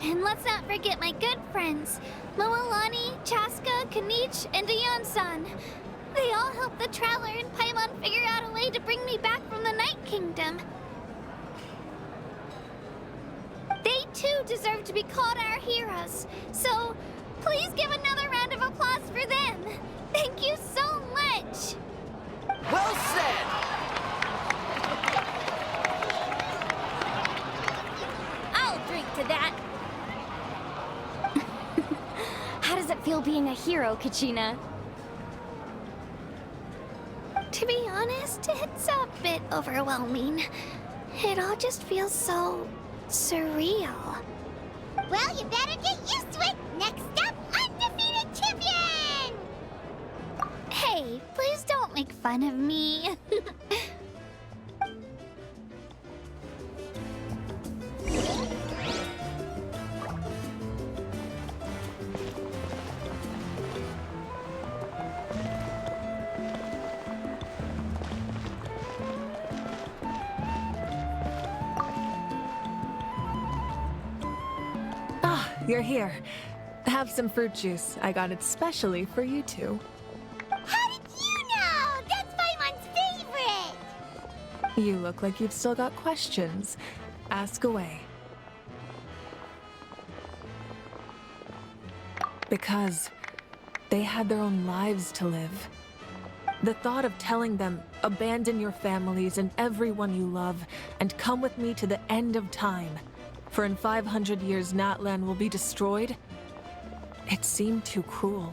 And let's not forget my good friends, Moalani, Chaska, Kanich, and Ayan-san. They all helped the Traveler and Paimon figure out a way to bring me back from the Night Kingdom. They too deserve to be called our heroes, so please give another round of applause for them. Thank you so much. Well said! I'll drink to that. How does it feel being a hero, Kachina? To be honest, it's a bit overwhelming. It all just feels so surreal. Well, you better get used to it. Next up, undefeated champion! Hey, please don't make fun of me. You're here. Have some fruit juice. I got it specially for you two. How did you know? That's Paimon's favorite! You look like you've still got questions. Ask away. Because they had their own lives to live. The thought of telling them, abandon your families and everyone you love, and come with me to the end of time. For in 500 years, Natlan will be destroyed? It seemed too cruel.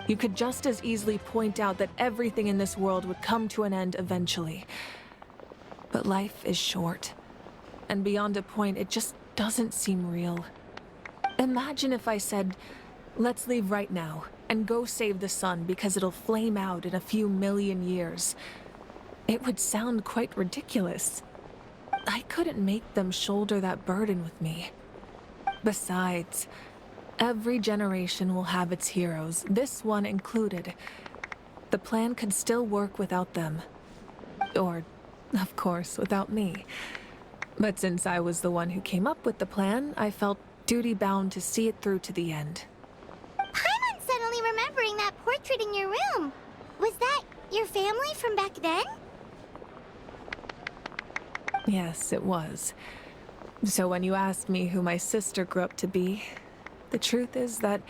You could just as easily point out that everything in this world would come to an end eventually. But life is short. And beyond a point, it just doesn't seem real. Imagine if I said, let's leave right now, and go save the sun because it'll flame out in a few million years. It would sound quite ridiculous. I couldn't make them shoulder that burden with me. Besides, every generation will have its heroes, this one included. The plan could still work without them. Or, of course, without me. But since I was the one who came up with the plan, I felt duty-bound to see it through to the end. Paimon's suddenly remembering that portrait in your room. Was that your family from back then? Yes, it was. So when you asked me who my sister grew up to be, the truth is that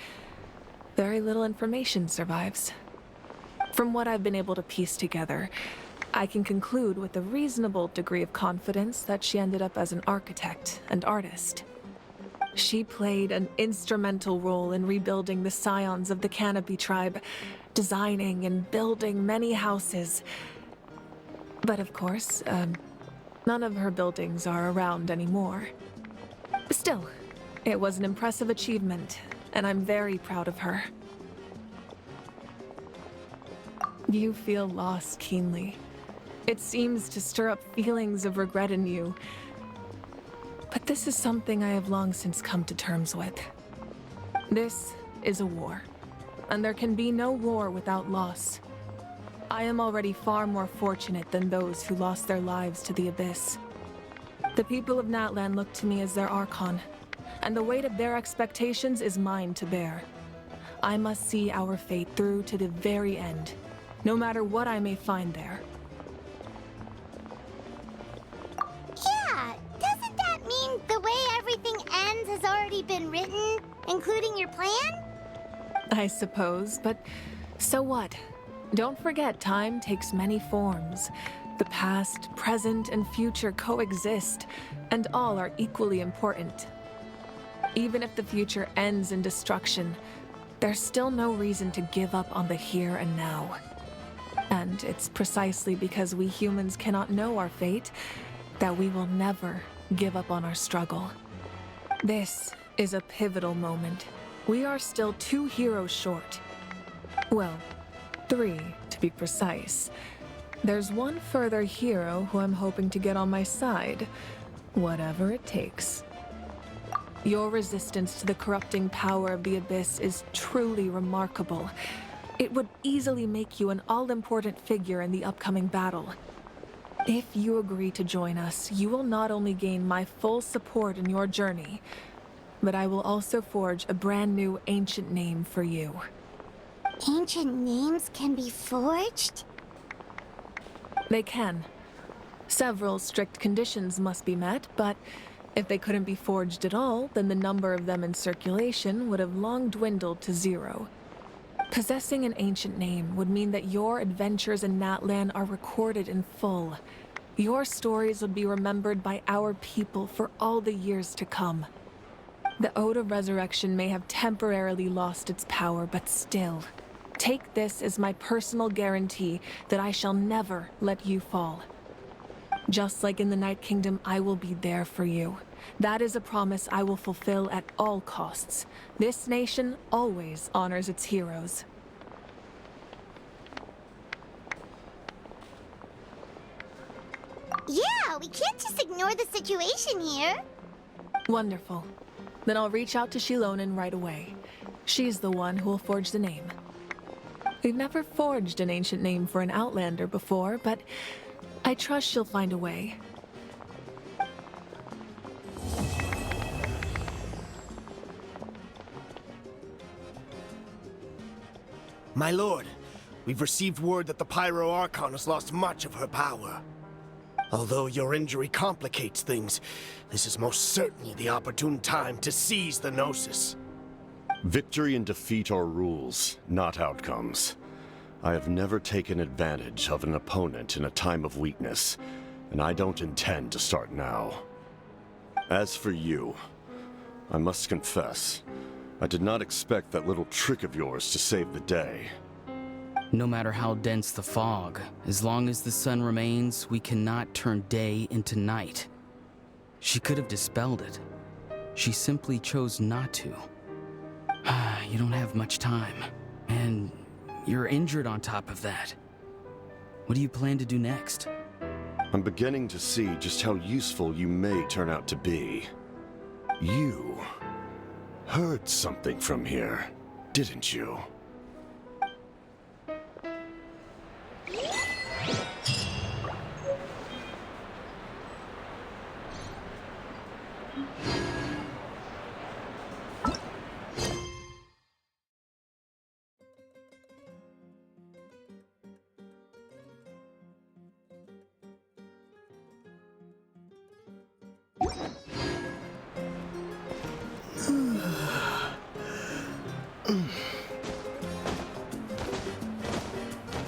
very little information survives. From what I've been able to piece together, I can conclude with a reasonable degree of confidence that she ended up as an architect and artist. She played an instrumental role in rebuilding the scions of the Canopy tribe, designing and building many houses. But of course, none of her buildings are around anymore. Still, it was an impressive achievement, and I'm very proud of her. You feel loss keenly. It seems to stir up feelings of regret in you. But this is something I have long since come to terms with. This is a war, and there can be no war without loss. I am already far more fortunate than those who lost their lives to the Abyss. The people of Natlan look to me as their archon, and the weight of their expectations is mine to bear. I must see our fate through to the very end, no matter what I may find there. Yeah, doesn't that mean the way everything ends has already been written, including your plan? I suppose, but so what? Don't forget, time takes many forms. The past, present, and future coexist, and all are equally important. Even if the future ends in destruction, there's still no reason to give up on the here and now. And it's precisely because we humans cannot know our fate that we will never give up on our struggle. This is a pivotal moment. We are still 2 heroes short. Well, 3 to be precise. There's one further hero who I'm hoping to get on my side, whatever it takes. Your resistance to the corrupting power of the Abyss is truly remarkable. It would easily make you an all-important figure in the upcoming battle. If you agree to join us, you will not only gain my full support in your journey, but I will also forge a brand new ancient name for you. Ancient names can be forged? They can. Several strict conditions must be met, but if they couldn't be forged at all, then the number of them in circulation would have long dwindled to 0. Possessing an ancient name would mean that your adventures in Natlan are recorded in full. Your stories would be remembered by our people for all the years to come. The Ode of Resurrection may have temporarily lost its power, but still, take this as my personal guarantee that I shall never let you fall. Just like in the Night Kingdom, I will be there for you. That is a promise I will fulfill at all costs. This nation always honors its heroes. Yeah, we can't just ignore the situation here. Wonderful. Then I'll reach out to Shilonen right away. She's the one who will forge the name. We've never forged an ancient name for an Outlander before, but I trust she'll find a way. My lord, we've received word that the Pyro Archon has lost much of her power. Although your injury complicates things, this is most certainly the opportune time to seize the Gnosis. Victory and defeat are rules, not outcomes. I have never taken advantage of an opponent in a time of weakness, and I don't intend to start now. As for you, I must confess, I did not expect that little trick of yours to save the day. No matter how dense the fog, as long as the sun remains, we cannot turn day into night. She could have dispelled it. She simply chose not to. You don't have much time, and you're injured on top of that. What do you plan to do next? I'm beginning to see just how useful you may turn out to be. You heard something from here, didn't you?